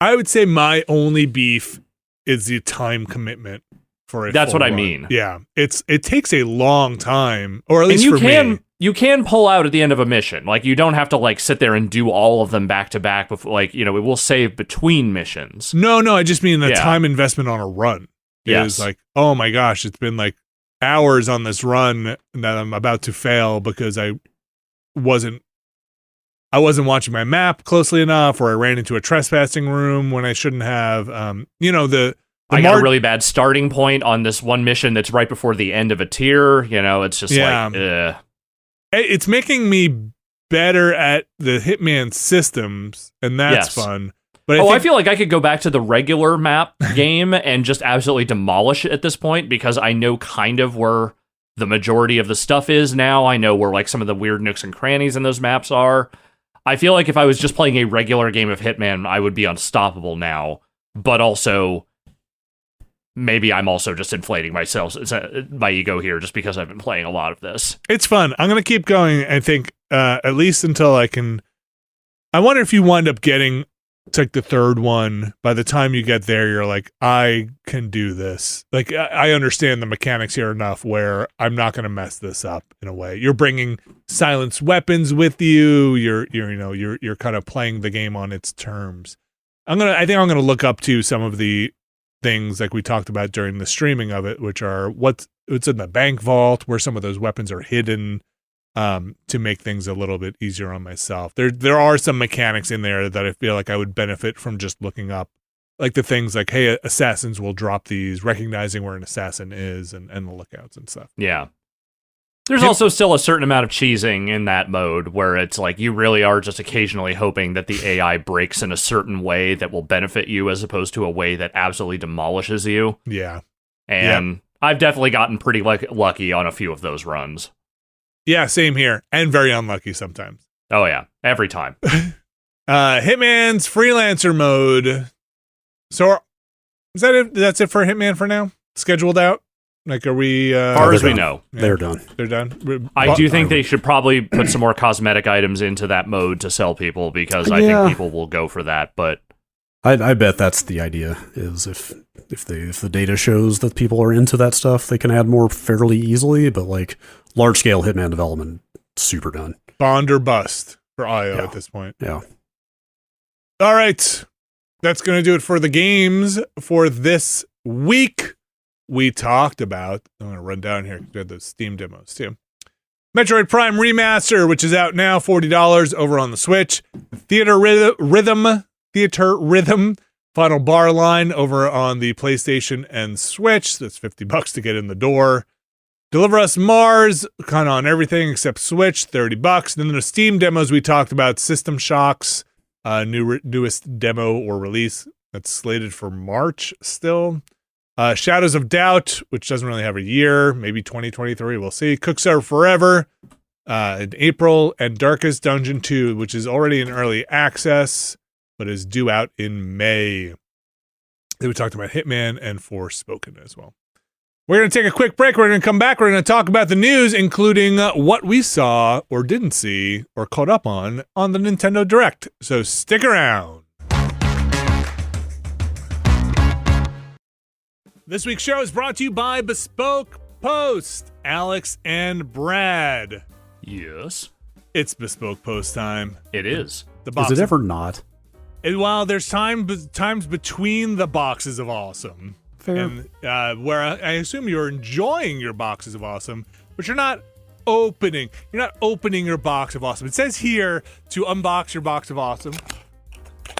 I would say my only beef is the time commitment for it. That's what I mean. Yeah, it takes a long time, or at least me. You can pull out at the end of a mission. You don't have to sit there and do all of them back to back. Before, it will save between missions. No, I just mean the time investment on a run. Is oh my gosh, it's been hours on this run that I'm about to fail because I wasn't watching my map closely enough, or I ran into a trespassing room when I shouldn't have. I got a really bad starting point on this one mission that's right before the end of a tier. It's just it's making me better at the Hitman systems, and that's fun. But I feel like I could go back to the regular map game and just absolutely demolish it at this point, because I know kind of where the majority of the stuff is now. I know where some of the weird nooks and crannies in those maps are. I feel like if I was just playing a regular game of Hitman, I would be unstoppable now. But also, maybe I'm also just inflating my ego here just because I've been playing a lot of this. It's fun. I'm going to keep going, I think, at least until I can... I wonder if you wind up getting to the third one. By the time you get there, you're like, I can do this. I understand the mechanics here enough where I'm not going to mess this up in a way. You're bringing silenced weapons with you. You're kind of playing the game on its terms. I think I'm going to look up to some of the things like we talked about during the streaming of it, which are what's in the bank vault, where some of those weapons are hidden, to make things a little bit easier on myself. There are some mechanics in there that I feel like I would benefit from just looking up, like the things like, hey, assassins will drop these, recognizing where an assassin is, and the lookouts and stuff. Yeah. There's also still a certain amount of cheesing in that mode where it's you really are just occasionally hoping that the AI breaks in a certain way that will benefit you as opposed to a way that absolutely demolishes you. Yeah. And I've definitely gotten pretty lucky on a few of those runs. Yeah, same here. And very unlucky sometimes. Oh, yeah. Every time. Hitman's freelancer mode. So is that it? That's it for Hitman for now? Scheduled out? Like, are we... As far as we know. Yeah. They're done. They're done? I do think they should probably put some more cosmetic items into that mode to sell people, because I think people will go for that, but... I bet that's the idea, is if the data shows that people are into that stuff, they can add more fairly easily, but like large-scale Hitman development, super done. Bond or bust for IO at this point. Yeah. All right. That's going to do it for the games for this week. We talked about, I'm going to run down here, we had those Steam demos too. Metroid Prime Remaster, which is out now, $40 over on the Switch. Theatrhythm, Final Bar Line over on the PlayStation and Switch. That's $50 to get in the door. Deliver Us Mars, kind of on everything except Switch, $30. Then the Steam demos we talked about, System Shocks, newest demo or release that's slated for March still. Shadows of Doubt, which doesn't really have a year, maybe 2023, we'll see. Cooks Are Forever in April, and Darkest Dungeon 2, which is already in early access, but is due out in May. Then we talked about Hitman and Forspoken as well. We're going to take a quick break. We're going to come back. We're going to talk about the news, including what we saw or didn't see or caught up on the Nintendo Direct. So stick around. This week's show is brought to you by Bespoke Post, Alex and Brad. Yes. It's Bespoke Post time. It is. The box Is it ever not? Well, there's times between the boxes of awesome. Fair. And where I assume you're enjoying your boxes of awesome, but you're not opening. You're not opening your box of awesome. It says here to unbox your box of awesome.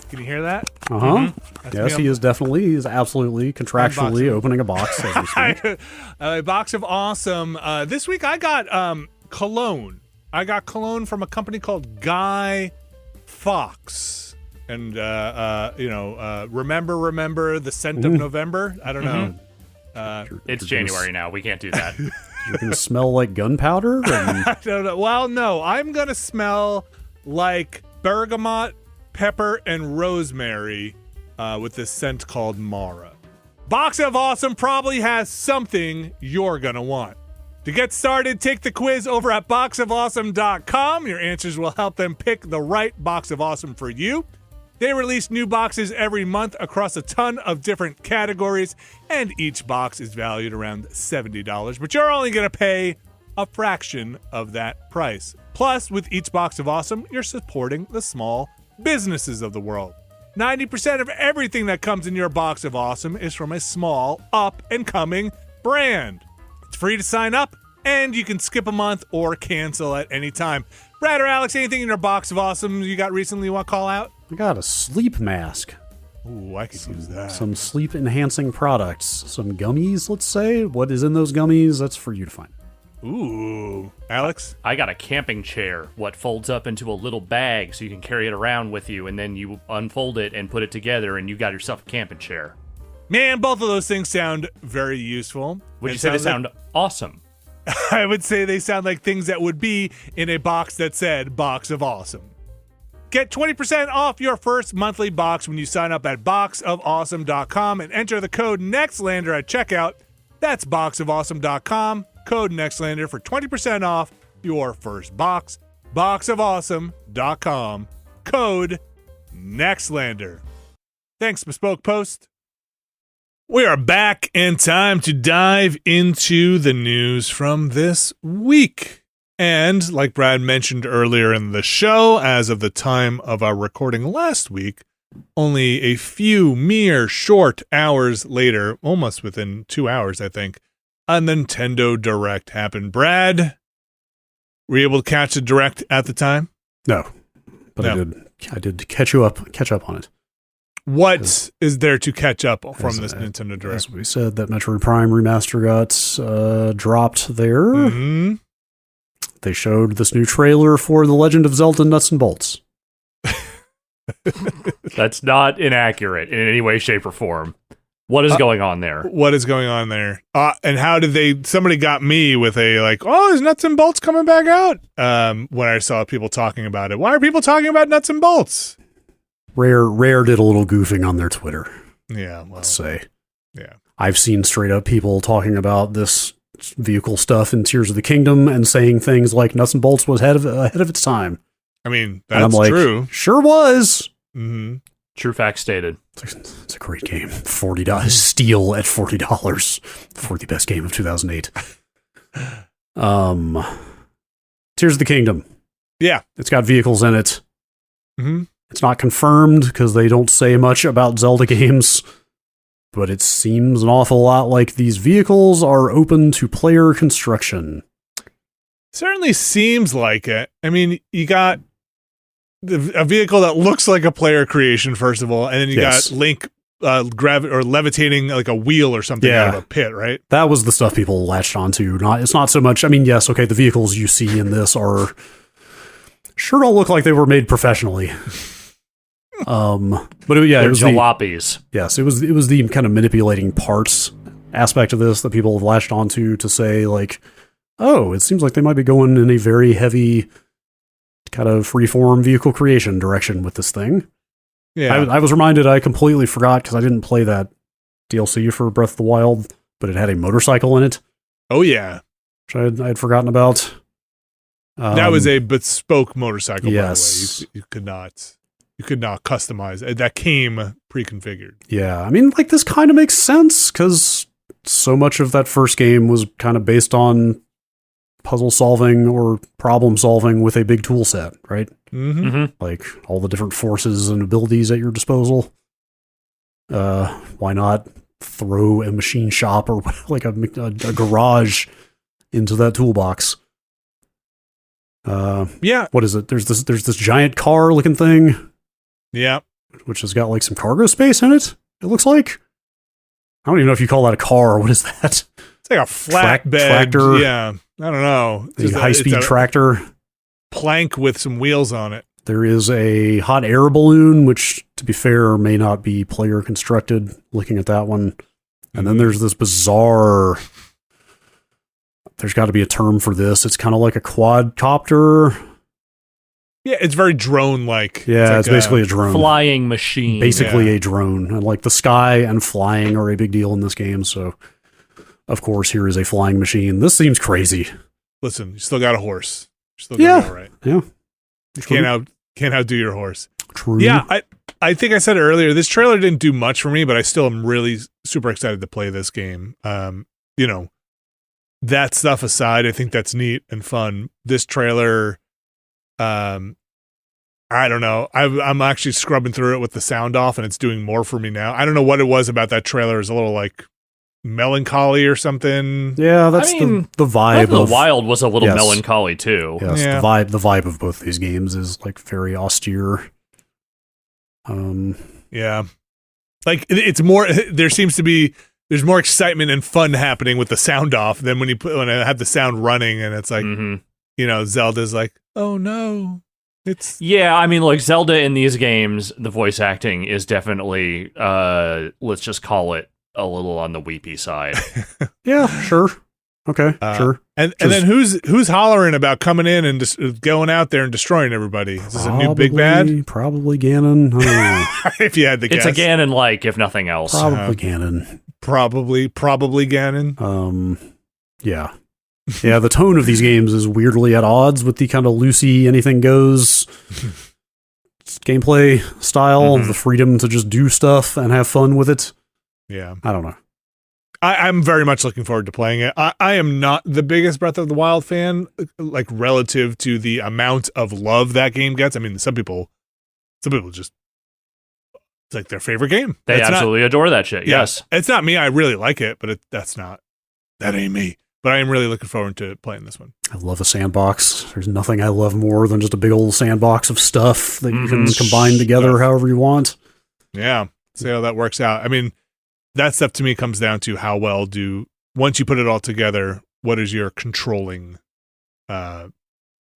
Can you hear that? Uh-huh. Mm-hmm. Yes, he is absolutely, contractually opening a box as we speak. A box of awesome. This week I got cologne. I got cologne from a company called Guy Fawkes. And, remember the scent of November? I don't know. It's January now. We can't do that. You're going to smell like gunpowder? I don't know. Well, no. I'm going to smell like bergamot, pepper, and rosemary with this scent called Mara. Box of Awesome probably has something you're going to want. To get started, take the quiz over at boxofawesome.com. Your answers will help them pick the right box of awesome for you. They release new boxes every month across a ton of different categories, and each box is valued around $70, but you're only going to pay a fraction of that price. Plus, with each box of awesome, you're supporting the small businesses of the world. 90% of everything that comes in your box of awesome is from a small, up-and-coming brand. It's free to sign up, and you can skip a month or cancel at any time. Brad or Alex, anything in your box of awesome you got recently you want to call out? I got a sleep mask. Ooh, I could use that. Some sleep-enhancing products. Some gummies, let's say. What is in those gummies? That's for you to find. Ooh. Alex? I got a camping chair, what folds up into a little bag so you can carry it around with you, and then you unfold it and put it together, and you got yourself a camping chair. Man, both of those things sound very useful. Would you say they sound awesome? I would say they sound like things that would be in a box that said Box of Awesome. Get 20% off your first monthly box when you sign up at boxofawesome.com and enter the code Nextlander at checkout. That's boxofawesome.com, code Nextlander for 20% off your first box. Boxofawesome.com, code Nextlander. Thanks, Bespoke Post. We are back, and time to dive into the news from this week. And like Brad mentioned earlier in the show, as of the time of our recording last week, only a few mere short hours later, almost within 2 hours, I think, a Nintendo Direct happened. Brad, were you able to catch the Direct at the time? No, but No. I did catch up on it. What is there to catch up from this Nintendo Direct? As we said, that Metroid Prime remaster got dropped there. Mm-hmm. They showed this new trailer for The Legend of Zelda Nuts and Bolts. That's not inaccurate in any way, shape, or form. What is going on there? What is going on there? And how did somebody got me with a like, oh, is Nuts and Bolts coming back out? When I saw people talking about it. Why are people talking about Nuts and Bolts? Rare did a little goofing on their Twitter. Yeah, well, let's say. Yeah. I've seen straight up people talking about this vehicle stuff in Tears of the Kingdom and saying things like Nuts and Bolts was ahead of its time. I mean, and that's I'm like, true. Sure was. Mm-hmm. True fact stated. It's a great game. $40 steal at $40 for the best game of 2008. Tears of the Kingdom. Yeah, it's got vehicles in it. Mm-hmm. It's not confirmed because they don't say much about Zelda games, but it seems an awful lot like these vehicles are open to player construction. Certainly seems like it. I mean, you got a vehicle that looks like a player creation, first of all, and then you got Link levitating like a wheel or something out of a pit, right? That was the stuff people latched onto. It's not so much. I mean, yes, okay, the vehicles you see in this are sure don't look like they were made professionally. But it was jalopies. Yes, it was the kind of manipulating parts aspect of this that people have latched onto to say like, oh, it seems like they might be going in a very heavy kind of freeform vehicle creation direction with this thing. Yeah, I was reminded. I completely forgot because I didn't play that DLC for Breath of the Wild, but it had a motorcycle in it. Oh yeah, which I had forgotten about. That was a bespoke motorcycle. Yes, by the way. You could not customize it. That came pre-configured. Yeah, I mean, like this kind of makes sense because so much of that first game was kind of based on puzzle solving or problem solving with a big tool set, right? Mm-hmm. Mm-hmm. Like all the different forces and abilities at your disposal. Why not throw a machine shop or like a garage into that toolbox? Yeah. What is it? There's this giant car looking thing. Yeah. Which has got like some cargo space in it. It looks like. I don't even know if you call that a car. What is that? It's like a flatbed tractor. Yeah. I don't know. The high-speed tractor. Plank with some wheels on it. There is a hot air balloon, which, to be fair, may not be player constructed, looking at that one. And then there's this bizarre... There's got to be a term for this. It's kind of like a quadcopter. Yeah, it's very drone-like. Yeah, it's basically a drone. Flying machine. Basically a drone. And like the sky and flying are a big deal in this game, so... Of course, here is a flying machine. This seems crazy. Listen, you still got a horse. You're still going all right. Yeah. Can't outdo your horse. True. Yeah, I think I said it earlier. This trailer didn't do much for me, but I still am really super excited to play this game. That stuff aside, I think that's neat and fun. This trailer, I don't know. I'm actually scrubbing through it with the sound off, and it's doing more for me now. I don't know what it was about that trailer. It's a little like melancholy or something. Yeah, that's the vibe. Breath of the Wild was a little melancholy too. Yes, the vibe of both these games is like very austere. Yeah, like it's more. There seems to be there's more excitement and fun happening with the sound off than when I have the sound running, and it's like Zelda's like, oh no. I mean, like Zelda in these games, the voice acting is definitely let's just call it a little on the weepy side. Yeah, sure. Okay, sure. And then who's hollering about coming in and just going out there and destroying everybody? Is this a new big bad? Probably Ganon. I don't know. If you had to guess. It's a Ganon-like, if nothing else. Probably Ganon. Probably Ganon. Yeah. Yeah, the tone of these games is weirdly at odds with the kind of loosey, anything goes gameplay style, the freedom to just do stuff and have fun with it. Yeah. I don't know. I'm very much looking forward to playing it. I am not the biggest Breath of the Wild fan, like relative to the amount of love that game gets. I mean, some people just, it's like their favorite game. They absolutely adore that shit. Yeah, yes. It's not me. I really like it, but that ain't me. But I am really looking forward to playing this one. I love a sandbox. There's nothing I love more than just a big old sandbox of stuff that you can combine together however you want. Yeah. See how that works out. I mean, that stuff to me comes down to how well once you put it all together, what is your controlling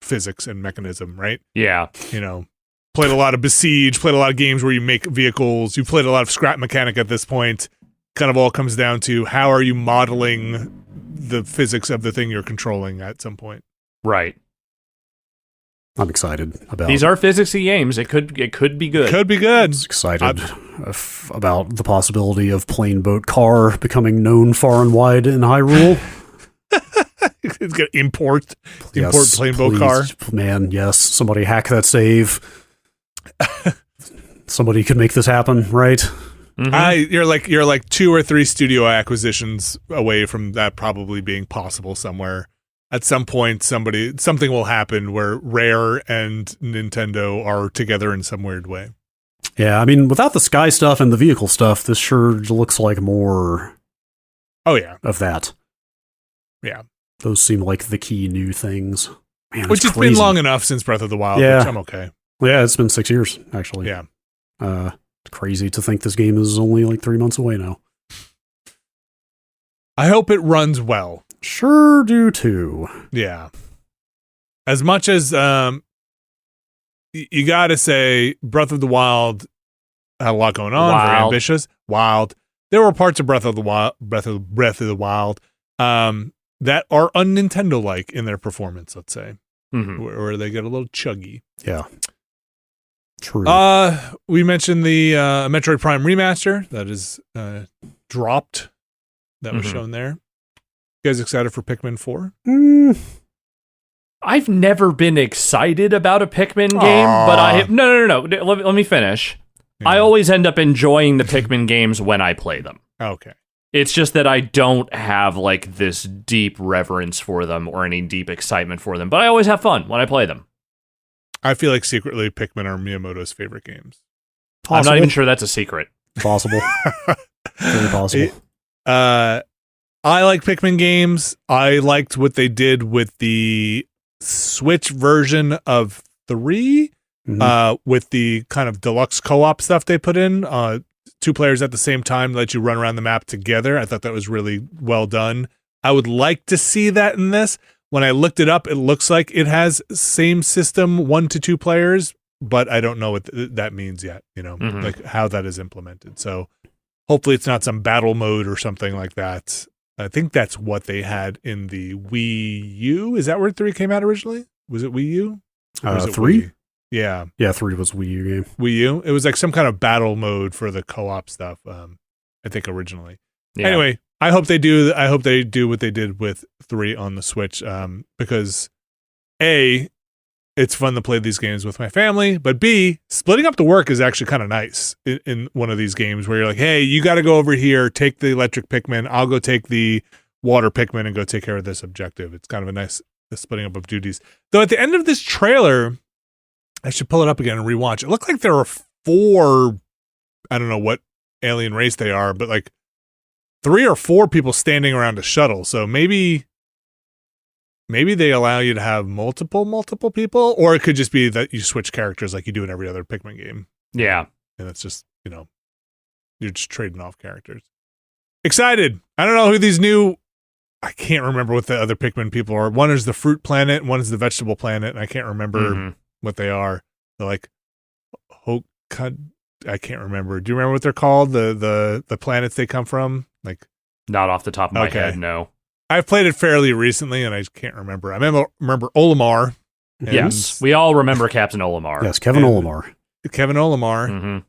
physics and mechanism, right? Yeah. Played a lot of Besiege, played a lot of games where you make vehicles. You've played a lot of Scrap Mechanic at this point. kind of all comes down to how are you modeling the physics of the thing you're controlling at some point. Right. I'm excited about These are physicsy games. It could be good. Could be good. excited about the possibility of PlaneBoatCar becoming known far and wide in Hyrule. It's gonna import Yes, PlaneBoatCar. Man, yes. Somebody hack that save. Somebody could make this happen, right? Mm-hmm. You're like 2 or 3 studio acquisitions away from that probably being possible somewhere. At some point, something will happen where Rare and Nintendo are together in some weird way. Yeah, I mean, without the sky stuff and the vehicle stuff, this sure looks like more. Oh yeah, of that. Yeah, those seem like the key new things. Man, which has been long enough since Breath of the Wild. Yeah, which I'm okay. Yeah, it's been 6 years actually. Yeah, crazy to think this game is only like 3 months away now. I hope it runs well. Sure do too. Yeah. As much as you got to say Breath of the Wild had a lot going on, very ambitious. Wild. There were parts of Breath of the Wild that are un-Nintendo like in their performance, let's say. Mm-hmm. Where they get a little chuggy. Yeah. True. We mentioned the Metroid Prime remaster that is dropped. That was shown there. You guys excited for Pikmin 4? I've never been excited about a Pikmin game, but I have... No. Let me finish. Yeah. I always end up enjoying the Pikmin games when I play them. Okay. It's just that I don't have like this deep reverence for them or any deep excitement for them, but I always have fun when I play them. I feel like secretly Pikmin are Miyamoto's favorite games. Possible. I'm not even sure that's a secret. Possible. Very possible. I like Pikmin games. I liked what they did with the Switch version of 3, with the kind of deluxe co-op stuff they put in. 2 players at the same time, let you run around the map together. I thought that was really well done. I would like to see that in this. When I looked it up, it looks like it has same system, 1 to 2 players, but I don't know what that means yet, like how that is implemented. So hopefully it's not some battle mode or something like that. I think that's what they had in the Wii U. Is that where 3 came out originally? Was it Wii U? 3? Yeah. Yeah, 3 was Wii U game. Wii U? It was like some kind of battle mode for the co-op stuff, I think originally. Yeah. Anyway, I hope they do what they did with 3 on the Switch, because A, it's fun to play these games with my family, but B, splitting up the work is actually kind of nice in one of these games where you're like, hey, you got to go over here, take the electric Pikmin, I'll go take the water Pikmin and go take care of this objective. It's kind of a nice splitting up of duties. Though at the end of this trailer, I should pull it up again and rewatch. It looked like there were 4, I don't know what alien race they are, but like 3 or 4 people standing around a shuttle. So maybe they allow you to have multiple people, or it could just be that you switch characters like you do in every other Pikmin game. Yeah. And it's just, you're just trading off characters. Excited. I don't know who these I can't remember what the other Pikmin people are. One is the fruit planet, and one is the vegetable planet, and I can't remember what they are. They're like, I can't remember. Do you remember what they're called? The planets they come from? Like, not off the top of my head, no. I've played it fairly recently, and I can't remember. I remember Olimar. Yes, we all remember Captain Olimar. Yes, Kevin Olimar. Kevin Olimar.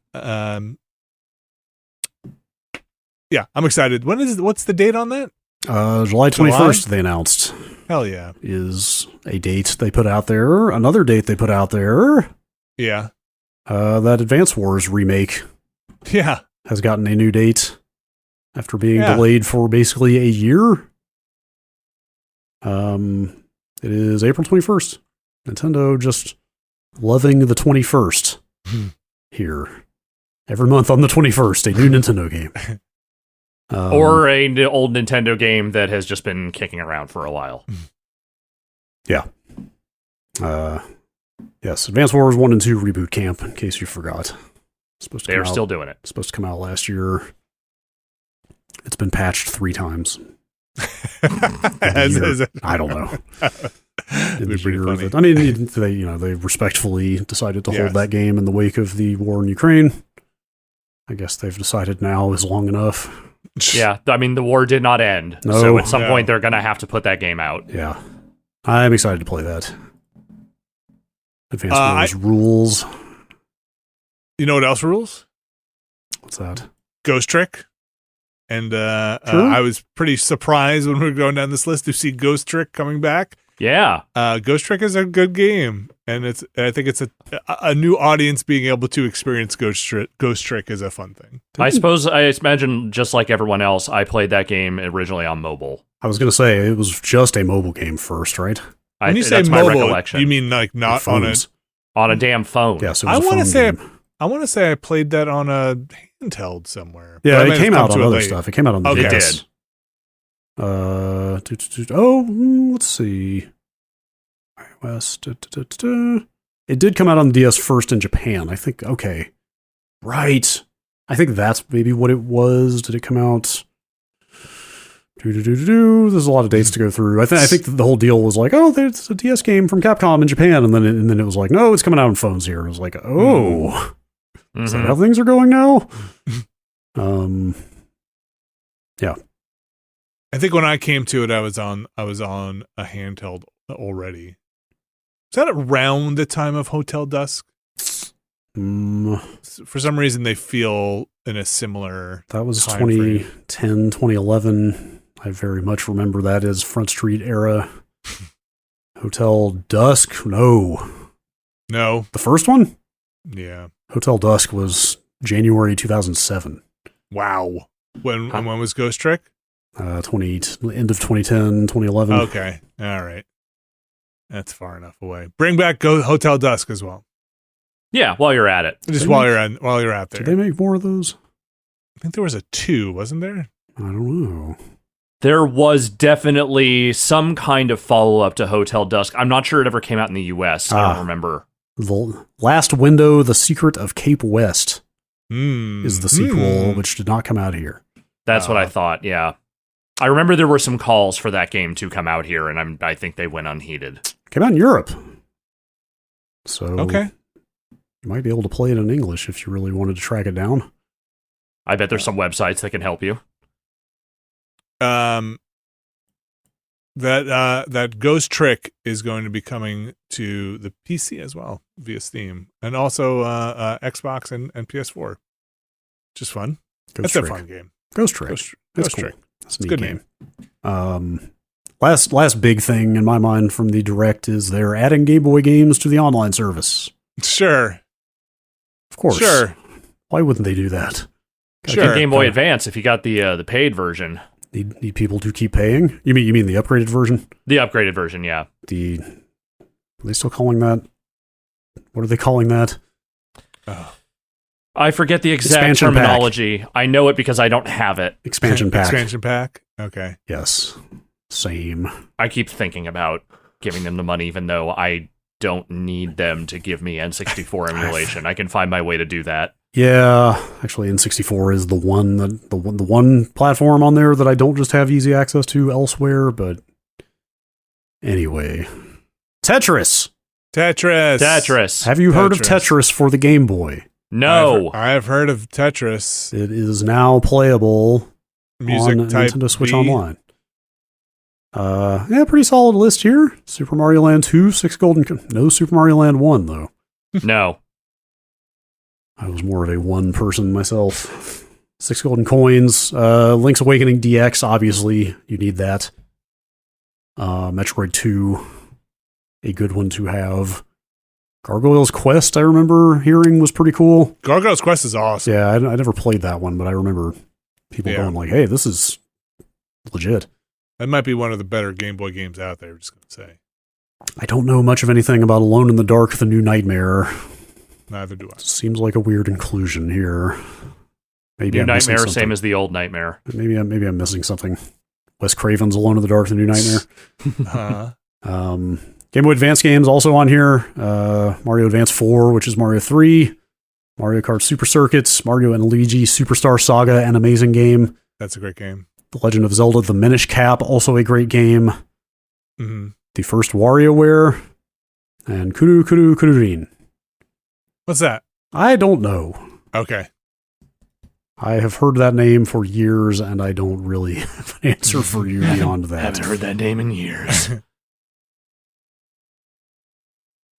Yeah, I'm excited. What's the date on that? July 21st, they announced. Hell yeah. Is a date they put out there. Another date they put out there. Yeah. That Advance Wars remake. Yeah. Has gotten a new date after being delayed for basically a year. It is April 21st. Nintendo just loving the 21st here. Every month on the 21st, a new Nintendo game. Or an old Nintendo game that has just been kicking around for a while. Yeah. Yes, Advance Wars 1 and 2 Reboot Camp, in case you forgot. They're still doing it. Supposed to come out last year. It's been patched 3 times. I don't know. It'd be pretty funny. I mean, they respectfully decided to hold that game in the wake of the war in Ukraine. I guess they've decided now is long enough. Yeah, I mean, the war did not end. No. So at some point, they're going to have to put that game out. Yeah. I'm excited to play that. Advanced Wars rules. You know what else rules? What's that? Ghost Trick. And I was pretty surprised when we were going down this list to see Ghost Trick coming back. Yeah. Ghost Trick is a good game. And I think it's a new audience being able to experience Ghost Trick is a fun thing. I imagine just like everyone else, I played that game originally on mobile. I was going to say, it was just a mobile game first, right? When you say mobile, you mean like not on a damn phone? Yeah, so it was I want to say I played that on a handheld somewhere. Yeah, it came out on other stuff. It came out on the DS. It did. Let's see. iOS. It did come out on the DS first in Japan. I think. Okay, right. I think that's maybe what it was. Did it come out? There's a lot of dates to go through. I think the whole deal was like, oh, there's a DS game from Capcom in Japan, and then it was like, no, it's coming out on phones here. It was like, oh, is that how things are going now? Yeah. I think when I came to it, I was on a handheld already. Is that around the time of Hotel Dusk? For some reason, they feel in a similar. That was 2010, 2011. I very much remember that as Front Street era. Hotel Dusk? No. The first one? Yeah. Hotel Dusk was January 2007. Wow. When was Ghost Trick? End of 2010, 2011. Okay. All right. That's far enough away. Bring back Hotel Dusk as well. Yeah, while you're at it. Just while you're out there. Did they make more of those? I think there was a 2, wasn't there? I don't know. There was definitely some kind of follow-up to Hotel Dusk. I'm not sure it ever came out in the US. I don't remember. The Last Window, The Secret of Cape West is the sequel, which did not come out here. That's what I thought, yeah. I remember there were some calls for that game to come out here, and I think they went unheeded. Came out in Europe. So okay. You might be able to play it in English if you really wanted to track it down. I bet there's some websites that can help you. That Ghost Trick is going to be coming to the PC as well via Steam, and also Xbox and PS4. Just fun. That's a fun game. Ghost Trick. That's cool. Trick. That's a neat good game. Last big thing in my mind from the Direct is they're adding Game Boy games to the online service. Sure. Of course. Sure. Why wouldn't they do that? Sure. Game Boy Advance if you got the paid version. Need people to keep paying? You mean the upgraded version? The upgraded version, yeah. Are they still calling that? What are they calling that? I forget the exact Expansion terminology. pack. I know it because I don't have it. Expansion pack. Expansion pack. Okay. Yes. Same. I keep thinking about giving them the money, even though I don't need them to give me N64 emulation. I can find my way to do that. Yeah, actually, N64 is the one platform on there that I don't just have easy access to elsewhere. But anyway, Tetris. Tetris. Have you heard of Tetris for the Game Boy? No, I've heard of Tetris. It is now playable Music on type Nintendo Switch B. Online. Yeah, pretty solid list here. Super Mario Land 2, 6 golden. No Super Mario Land 1 though. No. I was more of a one person myself. 6 golden coins. Link's Awakening DX, obviously, you need that. Metroid 2, a good one to have. Gargoyle's Quest, I remember hearing, was pretty cool. Gargoyle's Quest is awesome. Yeah, I never played that one, but I remember people going like, hey, this is legit. That might be one of the better Game Boy games out there, I'm just going to say. I don't know much of anything about Alone in the Dark, The New Nightmare. Neither do I. Seems like a weird inclusion here. Maybe New I'm Nightmare, same as the old Nightmare. Maybe I'm missing something. Wes Craven's Alone in the Dark, The New Nightmare. Game Boy Advance games also on here. Mario Advance 4, which is Mario 3. Mario Kart Super Circuits. Mario and Luigi Superstar Saga, an amazing game. That's a great game. The Legend of Zelda, The Minish Cap, also a great game. Mm-hmm. The first WarioWare. And Kururin. What's that? I don't know. Okay. I have heard that name for years, and I don't really have an answer for you beyond that. I haven't heard that name in years.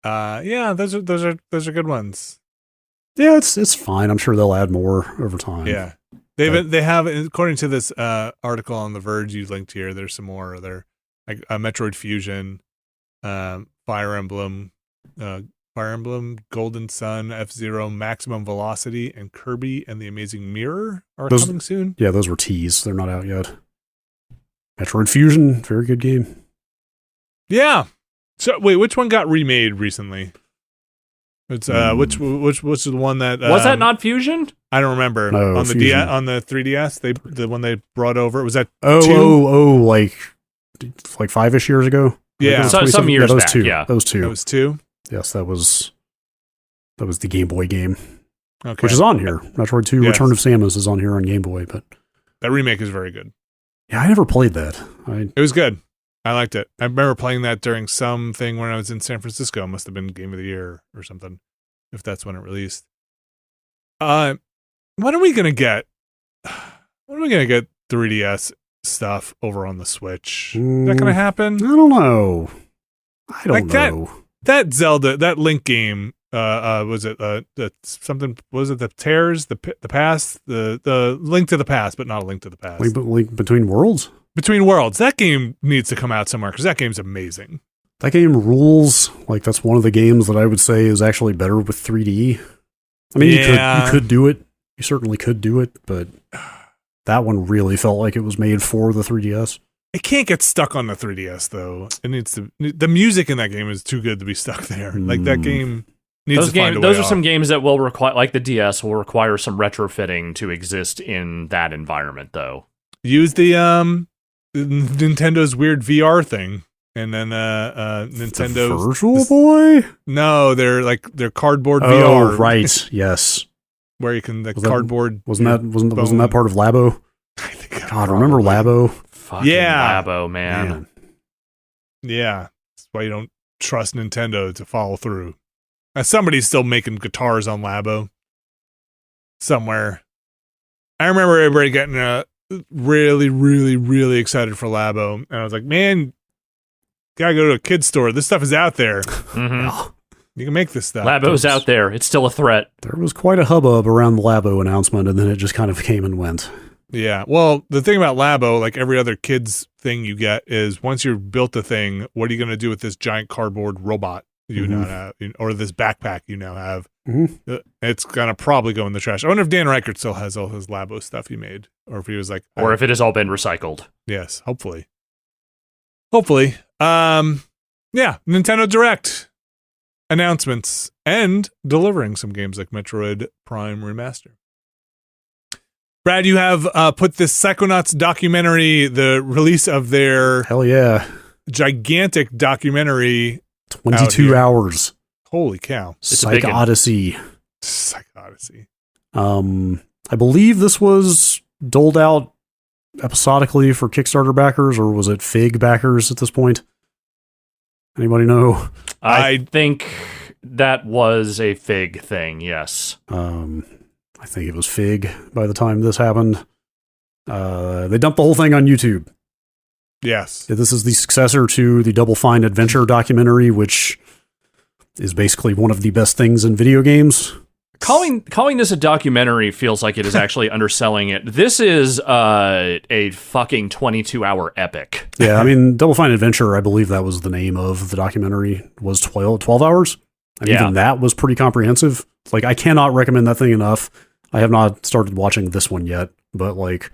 Yeah, those are good ones. Yeah, it's fine. I'm sure they'll add more over time. Yeah, they have according to this article on The Verge you linked here. There's some more. There, like Metroid Fusion, Fire Emblem, Golden Sun, F-Zero, Maximum Velocity, and Kirby and the Amazing Mirror are coming soon. Yeah, those were teased. They're not out yet. Metroid Fusion, very good game. Yeah. So wait, which one got remade recently? It's which was the one that was that not Fusion? I don't remember. No, on the on the 3DS, the one they brought over, was that like 5-ish years ago? Yeah, some years those back. Two. Yeah, those two. That was 2. Yes, that was the Game Boy game, okay, which is on here. Metroid 2: Return of Samus is on here on Game Boy, but that remake is very good. Yeah, I never played that. It was good. I liked it. I remember playing that during something when I was in San Francisco. It must have been Game of the Year or something, if that's when it released. When are we gonna get 3DS stuff over on the Switch? Is that gonna happen? I don't know. I don't know. That Zelda, that Link game, was it something? Was it the Tears, the Past, the Link to the Past, but not a Link to the Past? Link Between Worlds. Between Worlds. That game needs to come out somewhere because that game's amazing. That game rules. Like, that's one of the games that I would say is actually better with 3D. I mean, you could do it. You certainly could do it, but that one really felt like it was made for the 3DS. It can't get stuck on the 3DS though. It needs to. The music in that game is too good to be stuck there. Like that game needs to find a way Those are off. some games that will require, like the DS, will require some retrofitting to exist in that environment, though. Use the Nintendo's weird VR thing, and then Nintendo's Virtual Boy. No, they're cardboard Oh, VR. right. Yes. where you can cardboard. Wasn't that part of Labo? I think. God, remember Labo? Fucking Yeah. Labo, man. Yeah, that's why you don't trust Nintendo to follow through. Somebody's still making guitars on Labo somewhere. I remember everybody getting really, really, really excited for Labo, and I was like, "Man, gotta go to a kid's store. This stuff is out there. Mm-hmm. You can make this stuff. Labo's out there. It's still a threat." There was quite a hubbub around the Labo announcement, and then it just kind of came and went. Yeah. Well, the thing about Labo, like every other kids thing you get, is once you've built the thing, what are you going to do with this giant cardboard robot you now have, or this backpack you now have? Mm-hmm. It's going to probably go in the trash. I wonder if Dan Reichert still has all his Labo stuff he made, or if he was like, or if it has all been recycled. Yes, hopefully. Yeah, Nintendo Direct announcements and delivering some games like Metroid Prime Remastered. Brad, you have put this Psychonauts documentary, the release of their Hell yeah, gigantic documentary, 22 hours. Holy cow! Psych Odyssey. Psych Odyssey. I believe this was doled out episodically for Kickstarter backers, or was it Fig backers at this point? Anybody know? I think that was a Fig thing. Yes. I think it was Fig by the time this happened. They dumped the whole thing on YouTube. Yes. This is the successor to the Double Fine Adventure documentary, which is basically one of the best things in video games. Calling this a documentary feels like it is actually underselling it. This is a fucking 22-hour epic. Yeah, I mean, Double Fine Adventure, I believe that was the name of the documentary, was 12 hours. And even that was pretty comprehensive. Like, I cannot recommend that thing enough. I have not started watching this one yet, but like,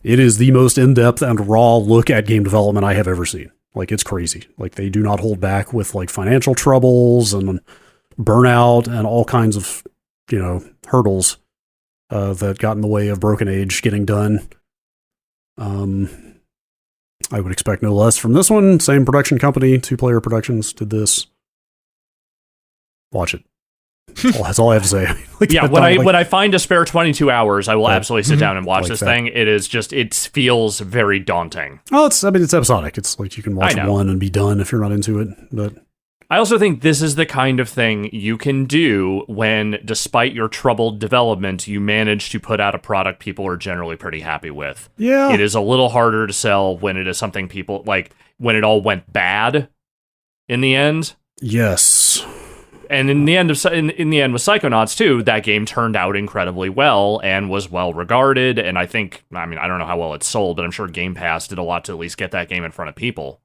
it is the most in-depth and raw look at game development I have ever seen. Like, it's crazy. Like, they do not hold back with like financial troubles and burnout and all kinds of, hurdles that got in the way of Broken Age getting done. I would expect no less from this one. Same production company, 2-Player Productions did this. Watch it. That's all I have to say. When I find a spare 22 hours, I will absolutely sit down and watch this thing. It is just, it feels very daunting. Oh, it's episodic. It's like you can watch one and be done if you're not into it. But I also think this is the kind of thing you can do when, despite your troubled development, you manage to put out a product people are generally pretty happy with. Yeah. It is a little harder to sell when it is something people, like, when it all went bad in the end. Yes. And in the end in the end with Psychonauts too, that game turned out incredibly well and was well regarded. And I don't know how well it sold, but I'm sure Game Pass did a lot to at least get that game in front of people.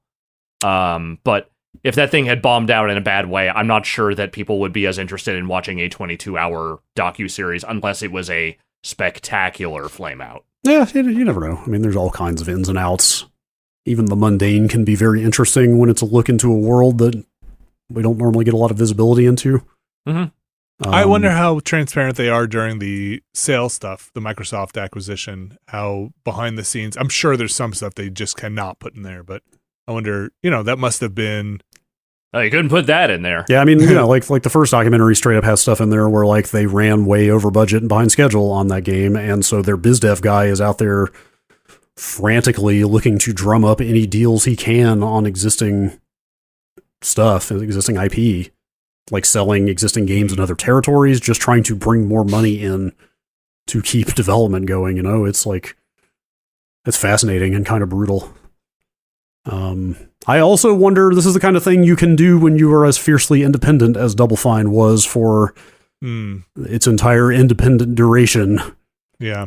But if that thing had bombed out in a bad way, I'm not sure that people would be as interested in watching a 22-hour docuseries unless it was a spectacular flameout. Yeah, you never know. I mean, there's all kinds of ins and outs. Even the mundane can be very interesting when it's a look into a world that we don't normally get a lot of visibility into. Mm-hmm. I wonder how transparent they are during the sales stuff, the Microsoft acquisition, how behind the scenes. I'm sure there's some stuff they just cannot put in there, but I wonder, that must have been... Oh, you couldn't put that in there. Yeah, I mean, like the first documentary straight up has stuff in there where like they ran way over budget and behind schedule on that game, and so their biz dev guy is out there frantically looking to drum up any deals he can on existing stuff, existing IP, like selling existing games in other territories, just trying to bring more money in to keep development going. It's like, it's fascinating and kind of brutal. I also wonder, this is the kind of thing you can do when you are as fiercely independent as Double Fine was for its entire independent duration,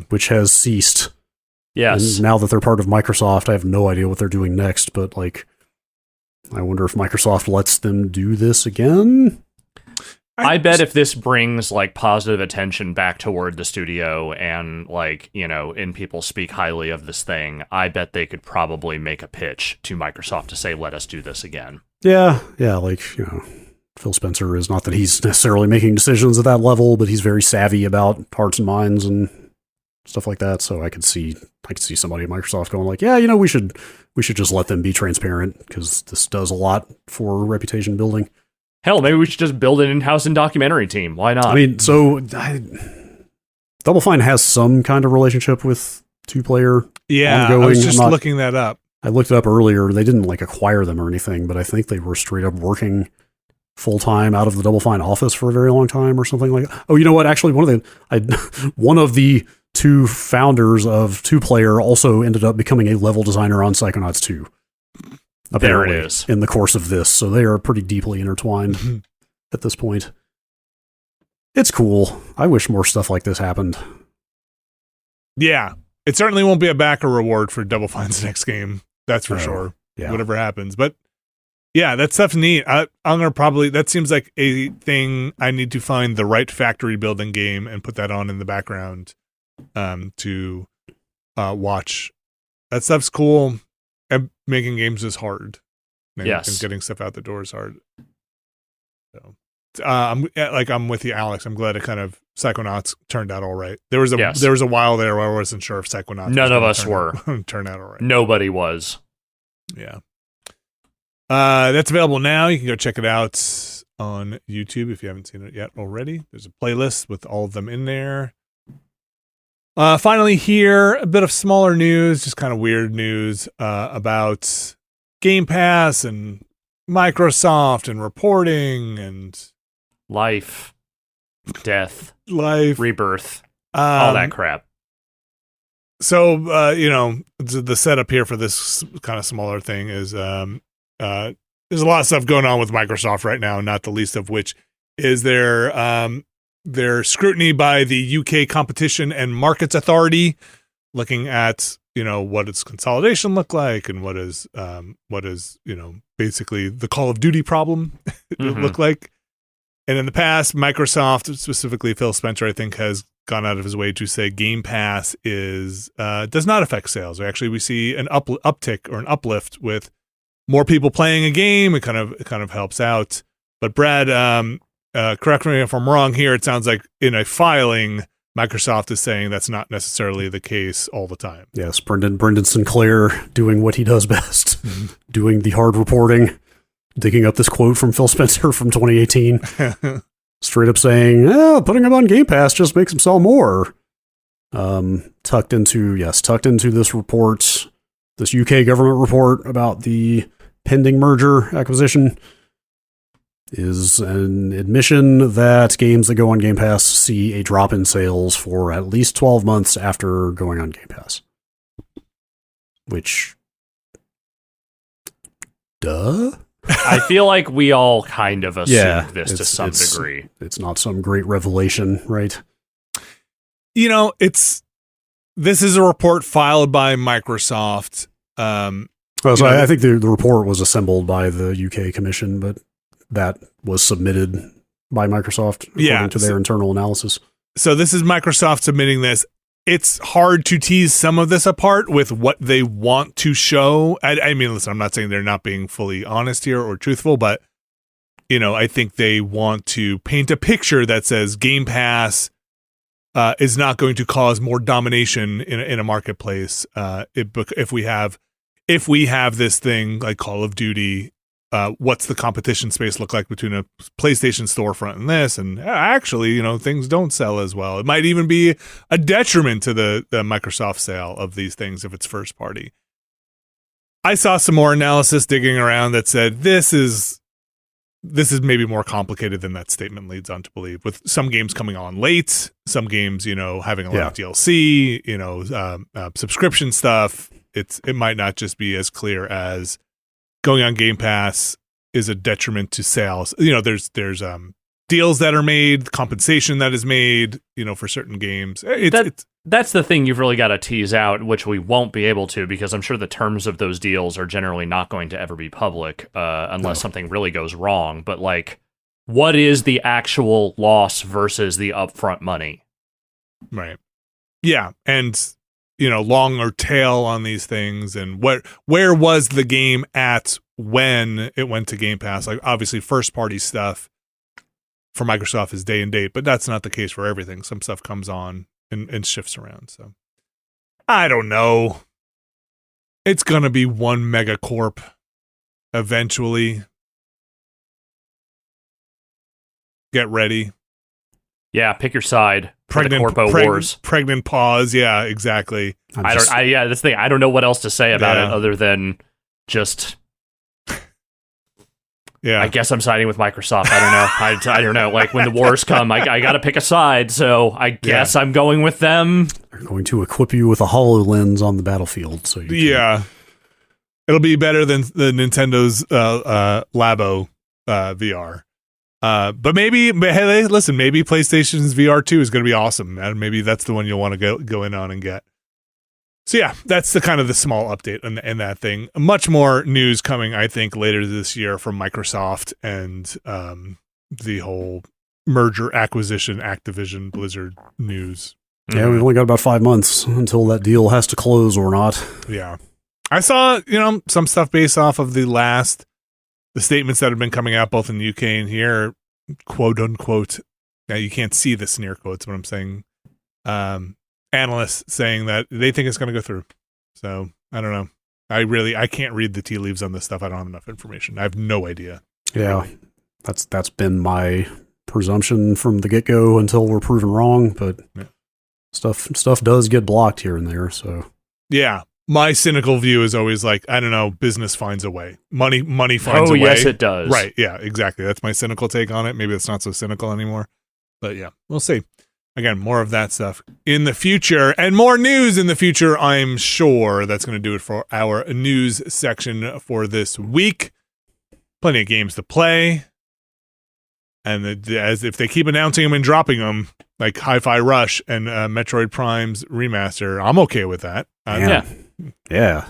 which has ceased. Yes. And now that they're part of Microsoft, I have no idea what they're doing next, but like, I wonder if Microsoft lets them do this again. I bet if this brings like positive attention back toward the studio and like, and people speak highly of this thing, I bet they could probably make a pitch to Microsoft to say, let us do this again. Yeah. Like, Phil Spencer is not that he's necessarily making decisions at that level, but he's very savvy about hearts and minds and stuff like that. So I could see somebody at Microsoft going like, yeah, we should just let them be transparent because this does a lot for reputation building. Hell, maybe we should just build an in-house and documentary team. Why not? I mean, Double Fine has some kind of relationship with 2-player. Yeah, ongoing. I was just looking that up. I looked it up earlier. They didn't like acquire them or anything, but I think they were straight up working full-time out of the Double Fine office for a very long time or something like that. Oh, you know what? Actually, one of the 2 founders of 2-player also ended up becoming a level designer on Psychonauts 2. Apparently, there it is. In the course of this, so they are pretty deeply intertwined at this point. It's cool. I wish more stuff like this happened. Yeah, it certainly won't be a backer reward for Double Fine's next game. That's for sure. Yeah. Whatever happens, but yeah, that stuff's neat. I'm gonna probably. That seems like a thing I need to find the right factory building game and put that on in the background, to watch. That stuff's cool. And making games is hard. And getting stuff out the door is hard. So, I'm with you, Alex. I'm glad it kind of Psychonauts turned out all right. There was a while there where I wasn't sure if Psychonauts. None of us were. Turn out all right. Nobody was. Yeah. That's available now. You can go check it out on YouTube if you haven't seen it yet already. There's a playlist with all of them in there. Finally here, a bit of smaller news, just kind of weird news about Game Pass and Microsoft and reporting and life, death, rebirth, all that crap. So, the setup here for this kind of smaller thing is there's a lot of stuff going on with Microsoft right now, not the least of which is their scrutiny by the UK Competition and Markets Authority, looking at what its consolidation look like and what is basically the Call of Duty problem look like. And in the past, Microsoft, specifically Phil Spencer, I think, has gone out of his way to say Game Pass does not affect sales. Actually, we see an uptick or an uplift with more people playing a game. It kind of helps out. But Brad, correct me if I'm wrong here. It sounds like in a filing, Microsoft is saying that's not necessarily the case all the time. Yes, Brendan Sinclair doing what he does best, doing the hard reporting, digging up this quote from Phil Spencer from 2018, straight up saying, putting him on Game Pass just makes him sell more. Tucked into this report, this UK government report about the pending merger acquisition. is an admission that games that go on Game Pass see a drop in sales for at least 12 months after going on Game Pass. Which, duh? I feel like we all kind of assumed this to some it's degree. It's not some great revelation, right? You know, this is a report filed by Microsoft. I think the report was assembled by the UK Commission, but that was submitted by Microsoft according to their internal analysis. So this is Microsoft submitting this. It's hard to tease some of this apart with what they want to show. I mean, listen, I'm not saying they're not being fully honest here or truthful, but, you know, I think they want to paint a picture that says Game Pass is not going to cause more domination in a marketplace. If we have this thing like Call of Duty, what's the competition space look like between a PlayStation storefront and this? And actually, you know, things don't sell as well. It might even be a detriment to the Microsoft sale of these things if it's first party. I saw some more analysis digging around that said this is maybe more complicated than that statement leads on to believe, with some games coming on late, some games, you know, having a lot of DLC, you know, subscription stuff. It might not just be as clear as going on Game Pass is a detriment to sales. You know, there's deals that are made, compensation that is made, you know, for certain games. That's the thing you've really got to tease out, which we won't be able to, because I'm sure the terms of those deals are generally not going to ever be public unless something really goes wrong. But, like, what is the actual loss versus the upfront money? Right. Yeah. And, you know, longer tail on these things, and where was the game at when it went to Game Pass? Like, obviously, first party stuff for Microsoft is day and date, but that's not the case for everything. Some stuff comes on and shifts around. So I don't know. It's gonna be one megacorp eventually. Get ready. Yeah, pick your side. Pregnant wars. Pregnant pause. Yeah, exactly. That's the thing. I don't know what else to say about it other than just. Yeah, I guess I'm siding with Microsoft. I don't know. I don't know. Like, when the wars come, I got to pick a side. So I guess I'm going with them. They're going to equip you with a HoloLens on the battlefield. So it'll be better than the Nintendo's Labo VR. But hey, listen, maybe PlayStation's VR 2 is going to be awesome. And maybe that's the one you'll want to go in on and get. So yeah, that's the kind of the small update in that thing. Much more news coming, I think, later this year from Microsoft and the whole merger acquisition Activision Blizzard news. Yeah, we've only got about 5 months until that deal has to close or not. Yeah. I saw, you know, some stuff based off of the statements that have been coming out both in the UK and here, quote unquote. Now you can't see the sneer quotes, but I'm saying analysts saying that they think it's going to go through. So I don't know. I can't read the tea leaves on this stuff. I don't have enough information. I have no idea. Yeah, that's been my presumption from the get-go until we're proven wrong. But stuff does get blocked here and there. So yeah. My cynical view is always like, I don't know, business finds a way. Money finds a way. Oh, yes, it does. Right, yeah, exactly. That's my cynical take on it. Maybe it's not so cynical anymore. But yeah, we'll see. Again, more of that stuff in the future, and more news in the future, I'm sure. That's going to do it for our news section for this week. Plenty of games to play. And as if they keep announcing them and dropping them, like Hi-Fi Rush and Metroid Prime's remaster, I'm okay with that. Yeah.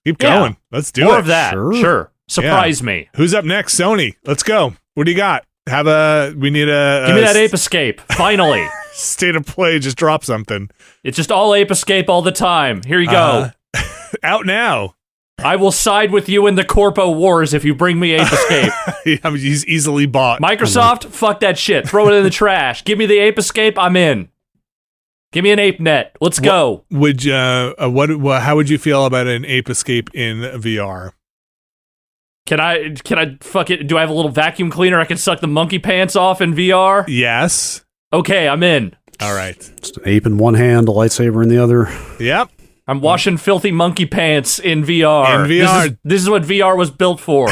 Keep going. Yeah. Let's do more it. of that. Sure. Surprise me. Who's up next? Sony. Let's go. What do you got? Give me that Ape Escape. Finally. State of Play. Just drop something. It's just all Ape Escape all the time. Here you go. Out now. I will side with you in the Corpo Wars if you bring me Ape Escape. He's easily bought. Microsoft, fuck that shit. Throw it in the trash. Give me the Ape Escape. I'm in. Give me an Ape Net. Let's go. How would you feel about an Ape Escape in VR? Can I fuck it? Do I have a little vacuum cleaner I can suck the monkey pants off in VR? Yes. Okay, I'm in. All right. Just an ape in one hand, a lightsaber in the other. Yep. I'm washing filthy monkey pants in VR. In VR. This is what VR was built for.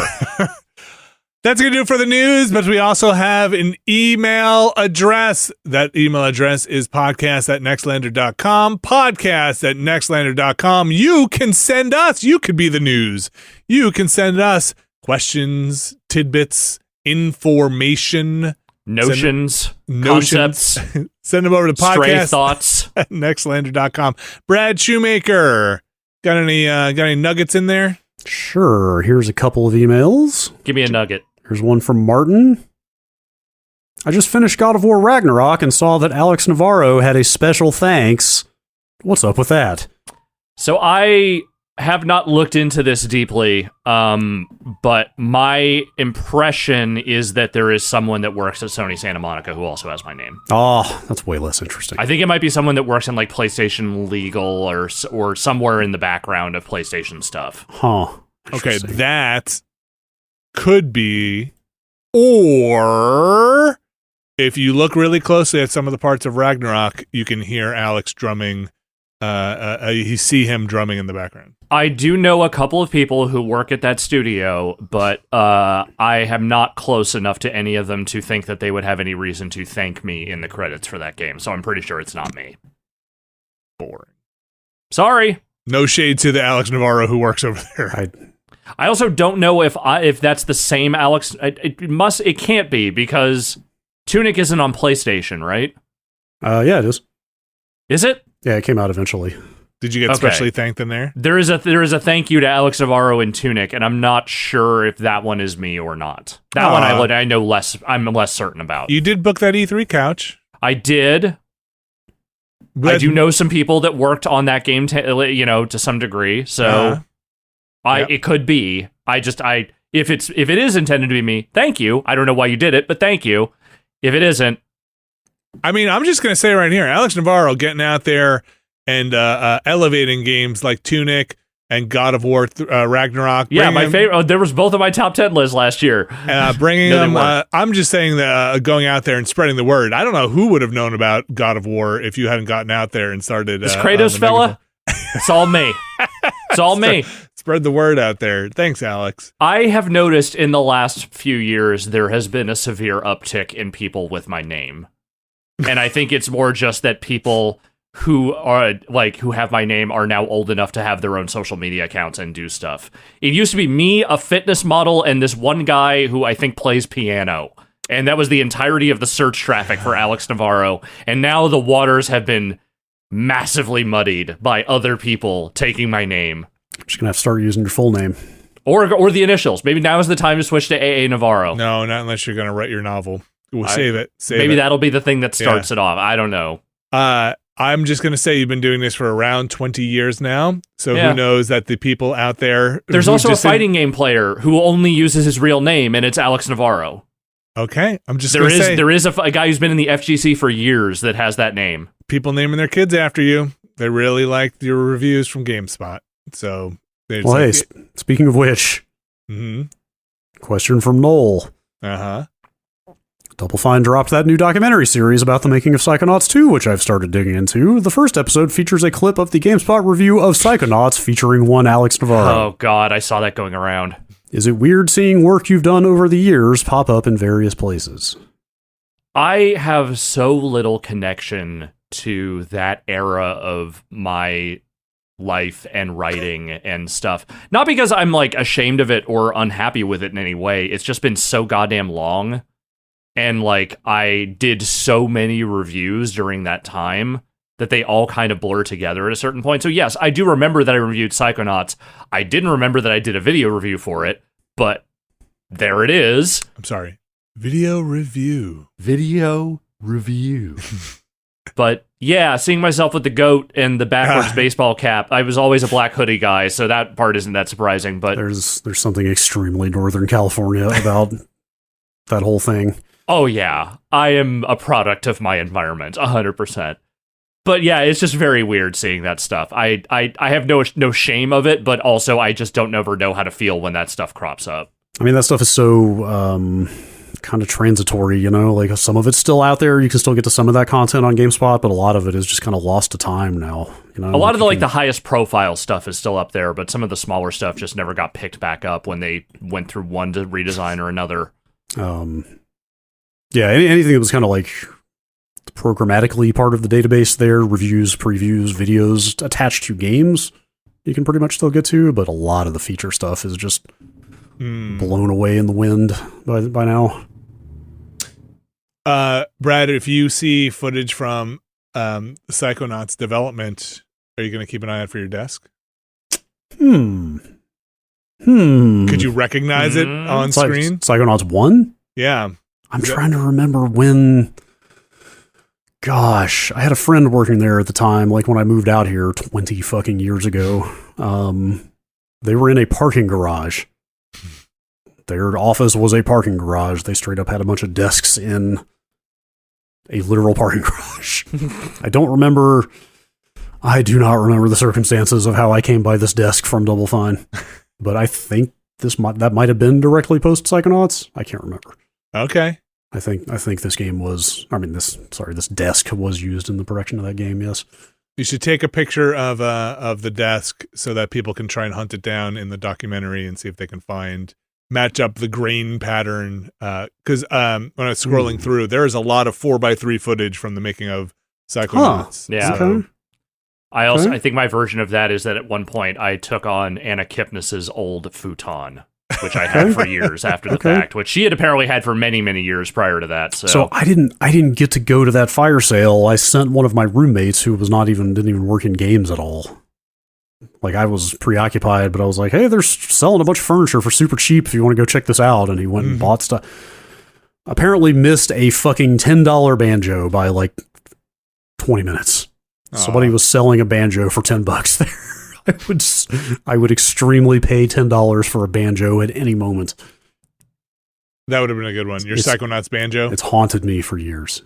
That's going to do it for the news, but we also have an email address. That email address is podcast@nextlander.com, podcast@nextlander.com. You can send us, you could be the news. You can send us questions, tidbits, information, notions, concepts, send them over to stray podcast thoughts at nextlander.com. Brad Shoemaker, got any nuggets in there? Sure. Here's a couple of emails. Give me a nugget. Here's one from Martin. I just finished God of War Ragnarok and saw that Alex Navarro had a special thanks. What's up with that? So I have not looked into this deeply, but my impression is that there is someone that works at Sony Santa Monica who also has my name. Oh, that's way less interesting. I think it might be someone that works in like PlayStation Legal or somewhere in the background of PlayStation stuff. Huh. Okay, that could be, or if you look really closely at some of the parts of Ragnarok, you can hear Alex drumming. You see him drumming in the background. I do know a couple of people who work at that studio, but I am not close enough to any of them to think that they would have any reason to thank me in the credits for that game, so I'm pretty sure it's not me. Boring. Sorry. No shade to the Alex Navarro who works over there. I also don't know if that's the same Alex. It can't be, because Tunic isn't on PlayStation, right? Yeah, it is. Is it? Yeah, it came out eventually. Did you get specially thanked in there? There is a thank you to Alex Navarro in Tunic, and I'm not sure if that one is me or not. That one I know less. I'm less certain about. You did book that E3 couch. I did. But I do know some people that worked on that game, to some degree. So, it could be. If it is intended to be me, thank you. I don't know why you did it, but thank you. If it isn't, I mean, I'm just gonna say right here, Alex Navarro getting out there and elevating games like Tunic and God of War Ragnarok. Yeah, my favorite. There was both of my top 10 lists last year. Bringing them. I'm just saying that going out there and spreading the word. I don't know who would have known about God of War if you hadn't gotten out there and started. This Kratos fella. It's all me. It's all me. Spread the word out there. Thanks, Alex. I have noticed in the last few years there has been a severe uptick in people with my name, and I think it's more just that people who have my name are now old enough to have their own social media accounts and do stuff. It used to be me, a fitness model, and this one guy who I think plays piano. And that was the entirety of the search traffic for Alex Navarro. And now the waters have been massively muddied by other people taking my name. I'm just going to have to start using your full name. Or the initials. Maybe now is the time to switch to AA Navarro. No, not unless you're going to write your novel. We'll save it. Maybe that'll be the thing that starts it off. I don't know. I'm just going to say you've been doing this for around 20 years now. So who knows that the people out there... There's also a fighting game player who only uses his real name, and it's Alex Navarro. Okay, I'm just going to say... There is a guy who's been in the FGC for years that has that name. People naming their kids after you. They really liked your reviews from GameSpot. So... Well, hey, speaking of which... Question from Noel. Uh-huh. Double Fine dropped that new documentary series about the making of Psychonauts 2, which I've started digging into. The first episode features a clip of the GameSpot review of Psychonauts featuring one Alex Navarro. Oh, God, I saw that going around. Is it weird seeing work you've done over the years pop up in various places? I have so little connection to that era of my life and writing and stuff. Not because I'm, like, ashamed of it or unhappy with it in any way. It's just been so goddamn long. And, like, I did so many reviews during that time that they all kind of blur together at a certain point. So, yes, I do remember that I reviewed Psychonauts. I didn't remember that I did a video review for it, but there it is. I'm sorry. Video review. But, yeah, seeing myself with the goat and the backwards baseball cap, I was always a black hoodie guy, so that part isn't that surprising. But there's something extremely Northern California about that whole thing. Oh, yeah. I am a product of my environment, 100%. But yeah, it's just very weird seeing that stuff. I have no shame of it, but also I just don't ever know how to feel when that stuff crops up. I mean, that stuff is so kind of transitory, you know, like some of it's still out there. You can still get to some of that content on GameSpot, but a lot of it is just kind of lost to time now. You know, a lot of the highest profile stuff is still up there, but some of the smaller stuff just never got picked back up when they went through one redesign or another. Yeah, anything that was kind of like programmatically part of the database there, reviews, previews, videos attached to games, you can pretty much still get to, but a lot of the feature stuff is just blown away in the wind by now. Brad, if you see footage from Psychonauts development, are you going to keep an eye out for your desk? Could you recognize it on screen? Psychonauts 1? Yeah. I'm trying to remember when... Gosh, I had a friend working there at the time, like when I moved out here 20 fucking years ago. They were in a parking garage. Their office was a parking garage. They straight up had a bunch of desks in a literal parking garage. I do not remember the circumstances of how I came by this desk from Double Fine, but I think that might have been directly post Psychonauts. I can't remember. Okay. I think this game was, this desk was used in the production of that game, yes. You should take a picture of the desk so that people can try and hunt it down in the documentary and see if they can match up the grain pattern. Because when I was scrolling through, there is a lot of 4x3 footage from the making of Psychonauts. Yeah. Okay. I think my version of that is that at one point I took on Anna Kipnis's old futon, which I had for years after the fact, which she had apparently had for many, many years prior to that. So I didn't get to go to that fire sale. I sent one of my roommates who didn't even work in games at all. Like, I was preoccupied, but I was like, hey, they're selling a bunch of furniture for super cheap if you want to go check this out. And he went and bought stuff. Apparently missed a fucking $10 banjo by like 20 minutes. Somebody was selling a banjo for $10 there. I would extremely pay $10 for a banjo at any moment. That would have been a good one. Your Psychonauts banjo? It's haunted me for years.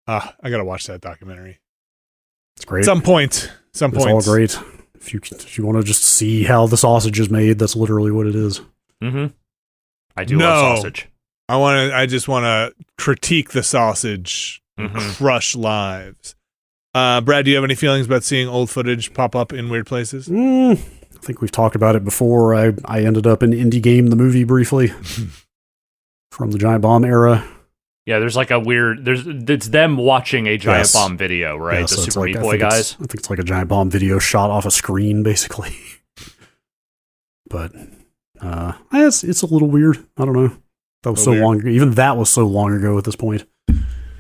I got to watch that documentary. It's great. Some point. It's all great. If you want to just see how the sausage is made, that's literally what it is. Mm-hmm. I do love sausage. I just want to critique the sausage and crush lives. Brad, do you have any feelings about seeing old footage pop up in weird places? I think we've talked about it before. I ended up in Indie Game, the movie, briefly. From the Giant Bomb era. Yeah, there's like it's them watching a Giant Bomb video, right? Yeah, the so Super Meat Boy guys. I think it's like a Giant Bomb video shot off a screen, basically. But it's a little weird. I don't know. That was so long. Even that was so long ago at this point.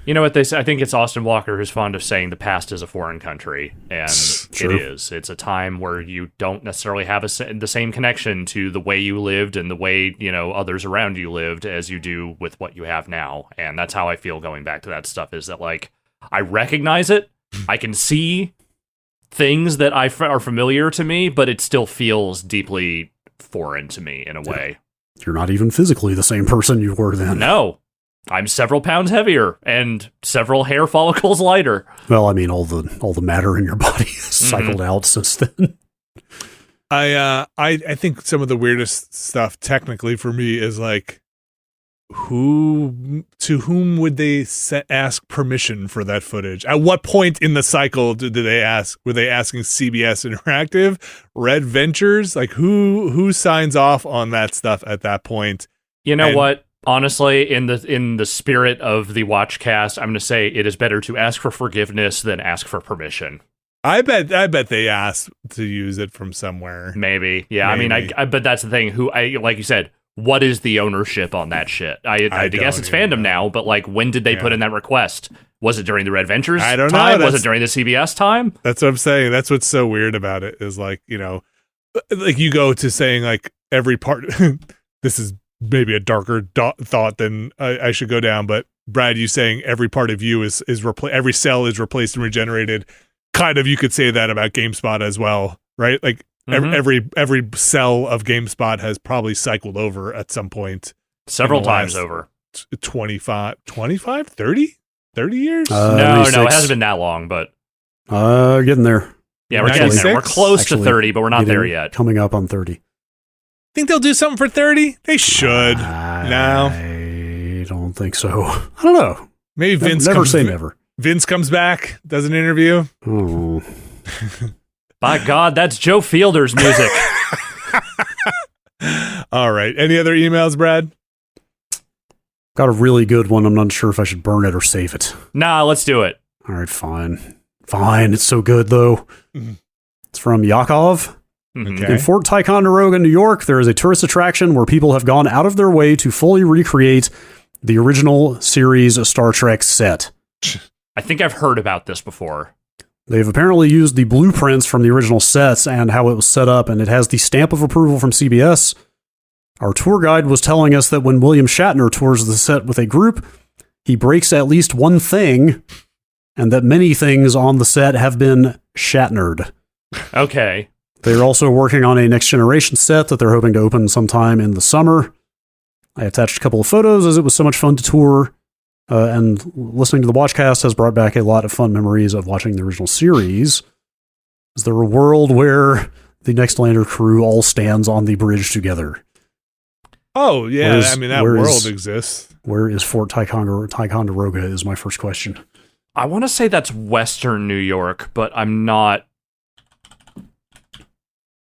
You know what they say? I think it's Austin Walker who's fond of saying the past is a foreign country, and Sure. It is. It's a time where you don't necessarily have the same connection to the way you lived and the way others around you lived as you do with what you have now. And that's how I feel going back to that stuff. Is that like I recognize it, I can see things that are familiar to me, but it still feels deeply foreign to me in a way. You're not even physically the same person you were then. No. I'm several pounds heavier and several hair follicles lighter. Well, I mean, all the matter in your body has cycled out since then. I think some of the weirdest stuff technically for me is like, to whom would they ask permission for that footage? At what point in the cycle did they ask? Were they asking CBS Interactive, Red Ventures? Like who signs off on that stuff at that point? You know what? Honestly, in the spirit of the Watchcast, I'm going to say it is better to ask for forgiveness than ask for permission. I bet they asked to use it from somewhere. Maybe, yeah. Maybe. I mean, but that's the thing. Like you said, what is the ownership on that shit? I guess it's fandom now, but like, when did they put in that request? Was it during the Red Ventures I don't time? know. Was it during the CBS time? That's what I'm saying. That's what's so weird about it is like, like you go to saying like every part. This is maybe a darker thought than I should go down, but Brad, you saying every part of you is every cell is replaced and regenerated. Kind of, you could say that about GameSpot as well, right? Like every cell of GameSpot has probably cycled over at some point. Several times over. 25, 30 years? No, it hasn't been that long, but getting there. Yeah, we're getting there. We're close to 30, but we're not there yet. Coming up on 30. Think they'll do something for 30? They should. No. don't think so. I don't know. Maybe Vince Never say never. Vince comes back, does an interview. Oh. By God, that's Joe Fielder's music. All right. Any other emails, Brad? Got a really good one. I'm not sure if I should burn it or save it. Nah, let's do it. All right, fine. Fine. It's so good, though. Mhm. It's from Yakov. Okay. In Fort Ticonderoga, New York, there is a tourist attraction where people have gone out of their way to fully recreate the original series Star Trek set. I think I've heard about this before. They've apparently used the blueprints from the original sets and how it was set up, and it has the stamp of approval from CBS. Our tour guide was telling us that when William Shatner tours the set with a group, he breaks at least one thing, and that many things on the set have been Shatnered. Okay. They're also working on a next generation set that they're hoping to open sometime in the summer. I attached a couple of photos as it was so much fun to tour. And listening to the Watchcast has brought back a lot of fun memories of watching the original series. Is there a world where the Nextlander crew all stands on the bridge together? Oh, yeah. I mean, that world exists. Where is Fort Ticonderoga is my first question. I want to say that's Western New York, but I'm not.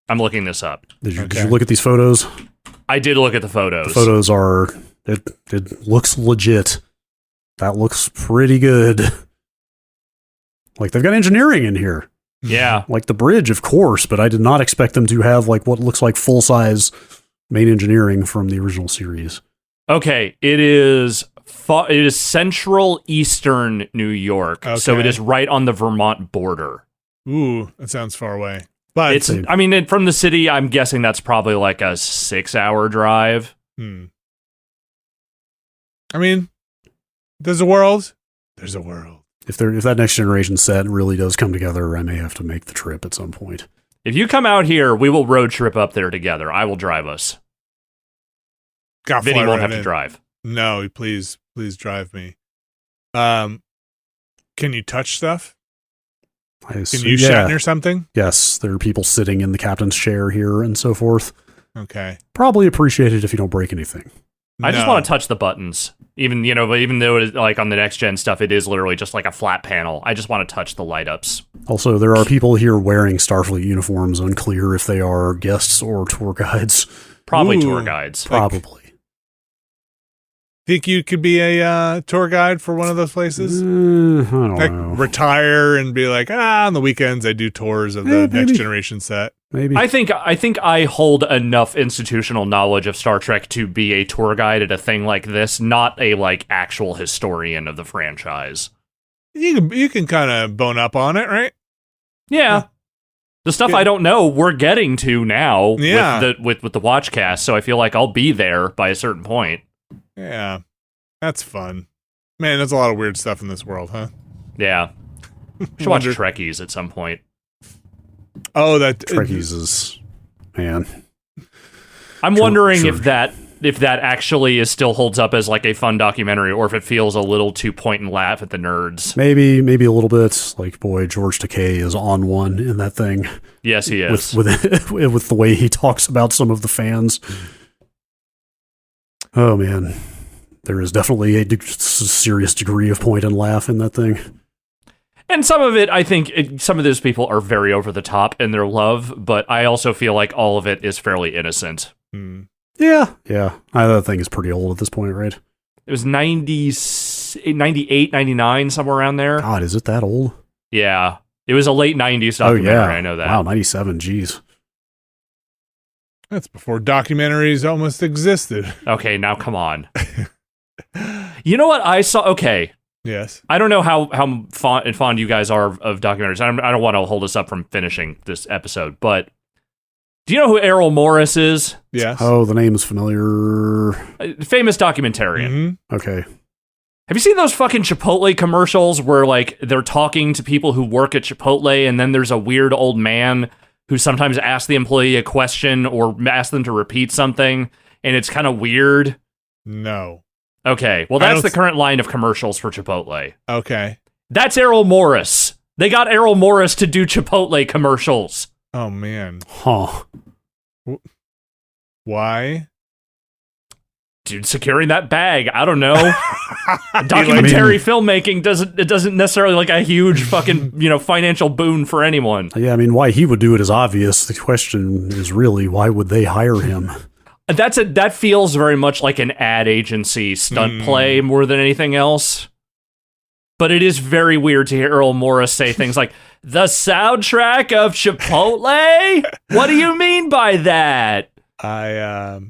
I'm looking this up. Did you look at these photos? I did look at the photos. The photos are... It looks legit. That looks pretty good. Like, they've got engineering in here. Yeah. Like the bridge, of course, but I did not expect them to have, like, what looks like full-size main engineering from the original series. Okay, it is central eastern New York, so it is right on the Vermont border. Ooh, that sounds far away. But it's, I mean, from the city, I'm guessing that's probably like a 6-hour drive. I mean, there's a world. There's a world. If that next generation set really does come together, I may have to make the trip at some point. If you come out here, we will road trip up there together. I will drive us. Vinny won't have to drive. No, please drive me. Can you touch stuff? Can you Shatner something? Yes, there are people sitting in the captain's chair here and so forth. Okay. Probably appreciate it if you don't break anything. I just want to touch the buttons. Even though it is, like on the next gen stuff, it is literally just like a flat panel. I just want to touch the light ups. Also, there are people here wearing Starfleet uniforms, unclear if they are guests or tour guides. Probably tour guides. Probably. Think you could be a tour guide for one of those places? I don't know. Retire and be like, on the weekends I do tours of the next generation set. Maybe. I think I hold enough institutional knowledge of Star Trek to be a tour guide at a thing like this, not a like actual historian of the franchise. You can kind of bone up on it, right? Yeah. The stuff I don't know, we're getting to now with the Watchcast, so I feel like I'll be there by a certain point. Yeah, that's fun. Man, there's a lot of weird stuff in this world, huh? Yeah. We should watch Trekkies at some point. Oh, that Trekkies is, man. I'm wondering if that actually still holds up as like a fun documentary, or if it feels a little too point and laugh at the nerds. Maybe a little bit. Like, boy, George Takei is on one in that thing. Yes, he is. With the way he talks about some of the fans. Oh, man. There is definitely a serious degree of point and laugh in that thing. And some of it, I think, some of those people are very over the top in their love, but I also feel like all of it is fairly innocent. Yeah. That thing is pretty old at this point, right? It was 98, 99, somewhere around there. God, is it that old? Yeah. It was a late 90s documentary, I know that. Wow, 97, geez. That's before documentaries almost existed. Okay, now come on. You know what I saw? Okay. Yes. I don't know how fond you guys are of documentaries. I don't want to hold us up from finishing this episode, but do you know who Errol Morris is? Yes. Oh, the name is familiar. Famous documentarian. Mm-hmm. Okay. Have you seen those fucking Chipotle commercials where like they're talking to people who work at Chipotle, and then there's a weird old man who sometimes asks the employee a question or asks them to repeat something, and it's kind of weird? No. Okay, well, that's the current line of commercials for Chipotle. Okay. That's Errol Morris. They got Errol Morris to do Chipotle commercials. Oh, man. Huh. Why? dude, securing that bag. I don't know. Documentary filmmaking doesn't necessarily like a huge fucking, financial boon for anyone. Yeah, I mean, why he would do it is obvious. The question is really, why would they hire him? That feels very much like an ad agency stunt play more than anything else. But it is very weird to hear Errol Morris say things like, the soundtrack of Chipotle? What do you mean by that? I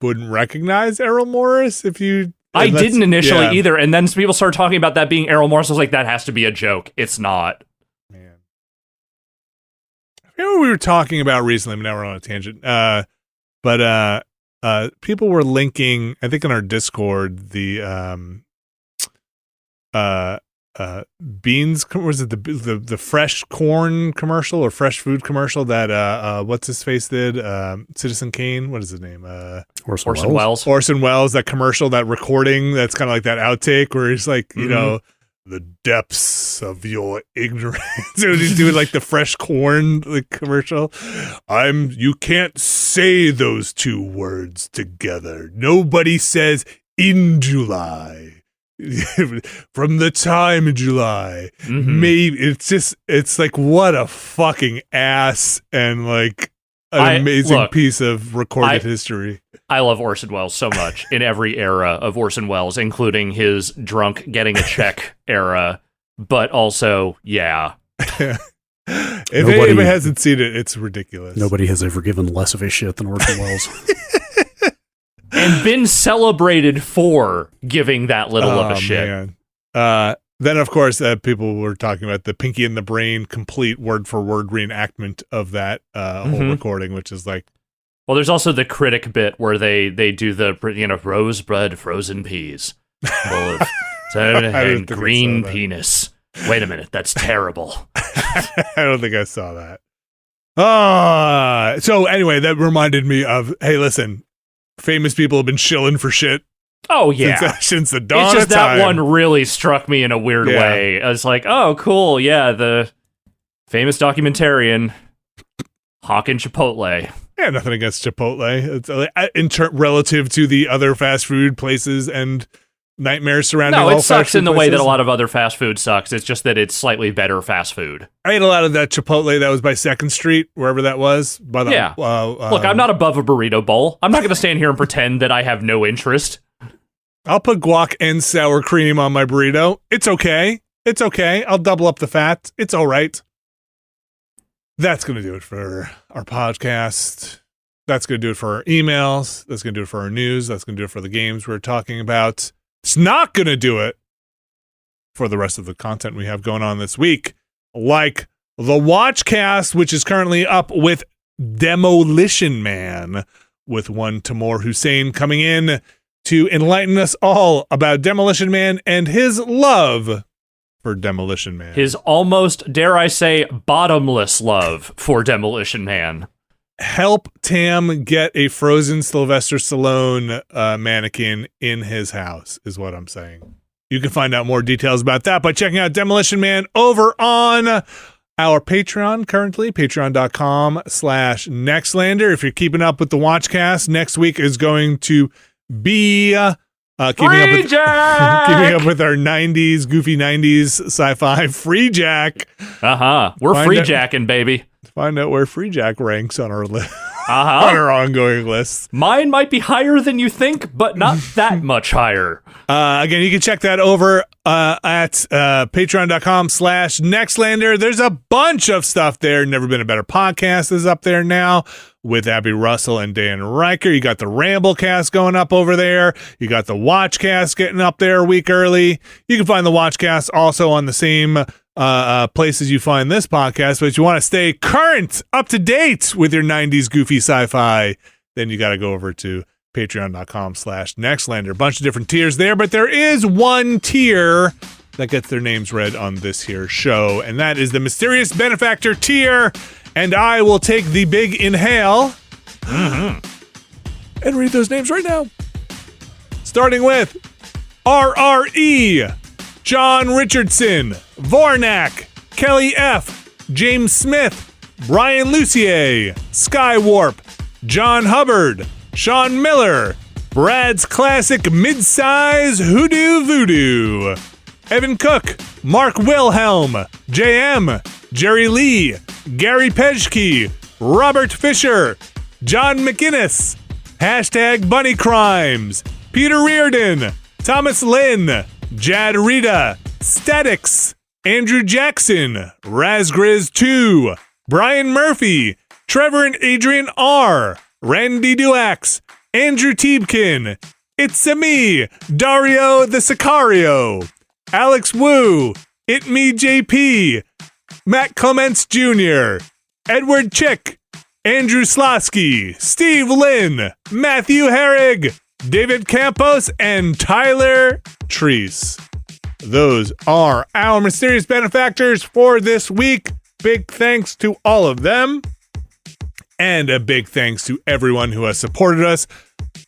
wouldn't recognize Errol Morris if you... I didn't initially either, and then people started talking about that being Errol Morris. I was like, that has to be a joke. It's not. Man. I forget what we were talking about recently, but now we're on a tangent. But people were linking, I think in our Discord, the beans, was it the fresh corn commercial or fresh food commercial that what's his face did, Citizen Kane, what is his name, Orson Welles, that commercial, that recording that's kind of like that outtake where he's like, the depths of your ignorance. So he's doing like the fresh corn commercial. You can't say those two words together. Nobody says in July. From the time in July. Maybe it's like, what a fucking ass and like an amazing piece of recorded history. I love Orson Welles so much in every era of Orson Welles, including his drunk getting a check era, but also, yeah. If anybody hasn't seen it, it's ridiculous. Nobody has ever given less of a shit than Orson Welles. And been celebrated for giving that little of a shit. Man. Then, of course, people were talking about the Pinky and the Brain complete word-for-word reenactment of that whole recording, which is like... Well, there's also the critic bit where they do the, rosebud frozen peas full of and green penis. Wait a minute, that's terrible. I don't think I saw that. So anyway, that reminded me of, hey, listen, famous people have been shilling for shit. Oh, yeah. Since the dawn of time. It's just that one really struck me in a weird way. I was like, oh, cool, yeah, the famous documentarian hawking Chipotle. Yeah, nothing against Chipotle. It's relative to the other fast food places and nightmares surrounding all fast food places. No, it sucks in the way that a lot of other fast food sucks. It's just that it's slightly better fast food. I ate a lot of that Chipotle that was by 2nd Street, wherever that was. Look, I'm not above a burrito bowl. I'm not going to stand here and pretend that I have no interest. I'll put guac and sour cream on my burrito. It's okay. It's okay. I'll double up the fat. It's all right. That's going to do it for our podcast. That's going to do it for our emails. That's going to do it for our news. That's going to do it for the games we're talking about. It's not going to do it for the rest of the content we have going on this week, like the Watchcast, which is currently up with Demolition Man, with one Timur Hussein coming in to enlighten us all about Demolition Man and his love for Demolition Man. His almost, dare I say, bottomless love for Demolition Man. Help Tam get a frozen Sylvester Stallone mannequin in his house, is what I'm saying. You can find out more details about that by checking out Demolition Man over on our Patreon currently, patreon.com/Nextlander. If you're keeping up with the Watchcast, next week is going to be keeping up with our 90s, goofy 90s sci-fi Free Jack. We're free jacking, baby. Find out where Free Jack ranks on our list. On our ongoing list. Mine might be higher than you think, but not that much higher. Again, you can check that over at patreon.com/Nextlander. There's a bunch of stuff there. Never Been a Better Podcast is up there now with Abby Russell and Dan Riker. You got the Ramblecast going up over there. You got the Watchcast getting up there a week early. You can find the Watchcast also on the same places you find this podcast, but if you want to stay current, up to date with your 90s goofy sci-fi, then you got to go over to patreon.com/Nextlander. A bunch of different tiers there, but there is one tier that gets their names read on this here show, and that is the Mysterious Benefactor tier, and I will take the big inhale and read those names right now. Starting with RRE, John Richardson, Vornak, Kelly F., James Smith, Brian Lucier, Skywarp, John Hubbard, Sean Miller, Brad's Classic Mid-Size Hoodoo Voodoo, Evan Cook, Mark Wilhelm, JM, Jerry Lee, Gary Pejke, Robert Fisher, John McInnes, Hashtag Bunny Crimes, Peter Reardon, Thomas Lynn, Jad Rita, Statics, Andrew Jackson, Razgriz2, Brian Murphy, Trevor and Adrian R, Randy Duax, Andrew Tiebkin, It's-a Me, Dario the Sicario, Alex Wu, It Me JP, Matt Clements Jr., Edward Chick, Andrew Slosky, Steve Lynn, Matthew Herrig, David Campos, and Tyler Treese. Those are our mysterious benefactors for this week. Big thanks to all of them. And a big thanks to everyone who has supported us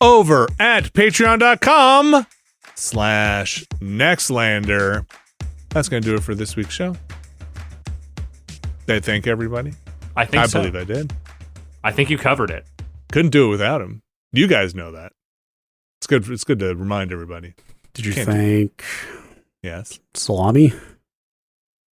over at patreon.com/Nextlander. That's going to do it for this week's show. Did I thank everybody? I think so. I believe I did. I think you covered it. Couldn't do it without him. You guys know that. It's good. It's good to remind everybody. Did you thank Yes. Salami?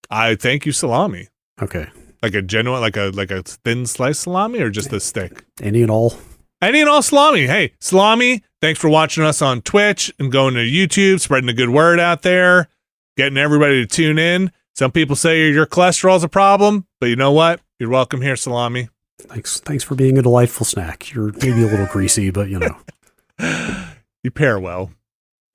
I thank you, salami. Okay. Like a genuine, like a thin sliced salami, or just a stick? Any and all? Any and all salami. Hey, salami, thanks for watching us on Twitch and going to YouTube, spreading the good word out there, getting everybody to tune in. Some people say your cholesterol's a problem, but you know what? You're welcome here, salami. Thanks for being a delightful snack. You're maybe a little greasy, but you know. You pair well.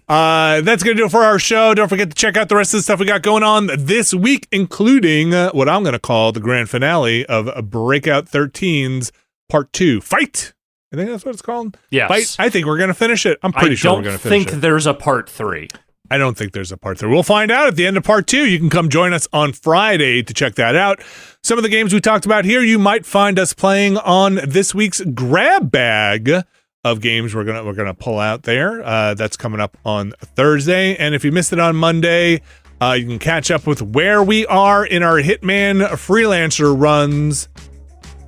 That's going to do it for our show. Don't forget to check out the rest of the stuff we got going on this week, including what I'm going to call the grand finale of Breakout 13's Part 2. Fight! I think that's what it's called. Yes. Fight. I think we're going to finish it. I'm pretty sure we're going to finish it. I don't think there's a Part 3. I don't think there's a Part 3. We'll find out at the end of Part 2. You can come join us on Friday to check that out. Some of the games we talked about here, you might find us playing on this week's grab bag of games we're gonna pull out there. That's coming up on Thursday. And if you missed it on Monday, you can catch up with where we are in our Hitman freelancer runs.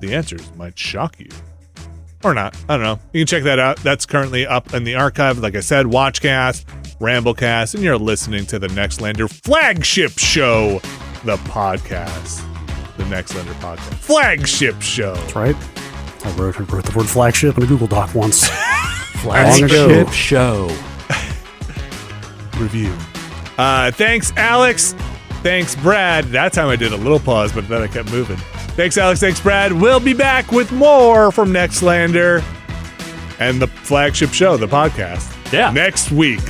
The answers might shock you. Or not. I don't know. You can check that out. That's currently up in the archive. Like I said, Watchcast, Ramblecast, and you're listening to the Nextlander flagship show, the podcast. The Nextlander podcast. Flagship show. That's right. I wrote the word flagship in a Google Doc once. Flagship show. Review. Thanks, Alex. Thanks, Brad. That time I did a little pause, but then I kept moving. Thanks, Alex. Thanks, Brad. We'll be back with more from Nextlander and the flagship show, the podcast. Yeah. Next week.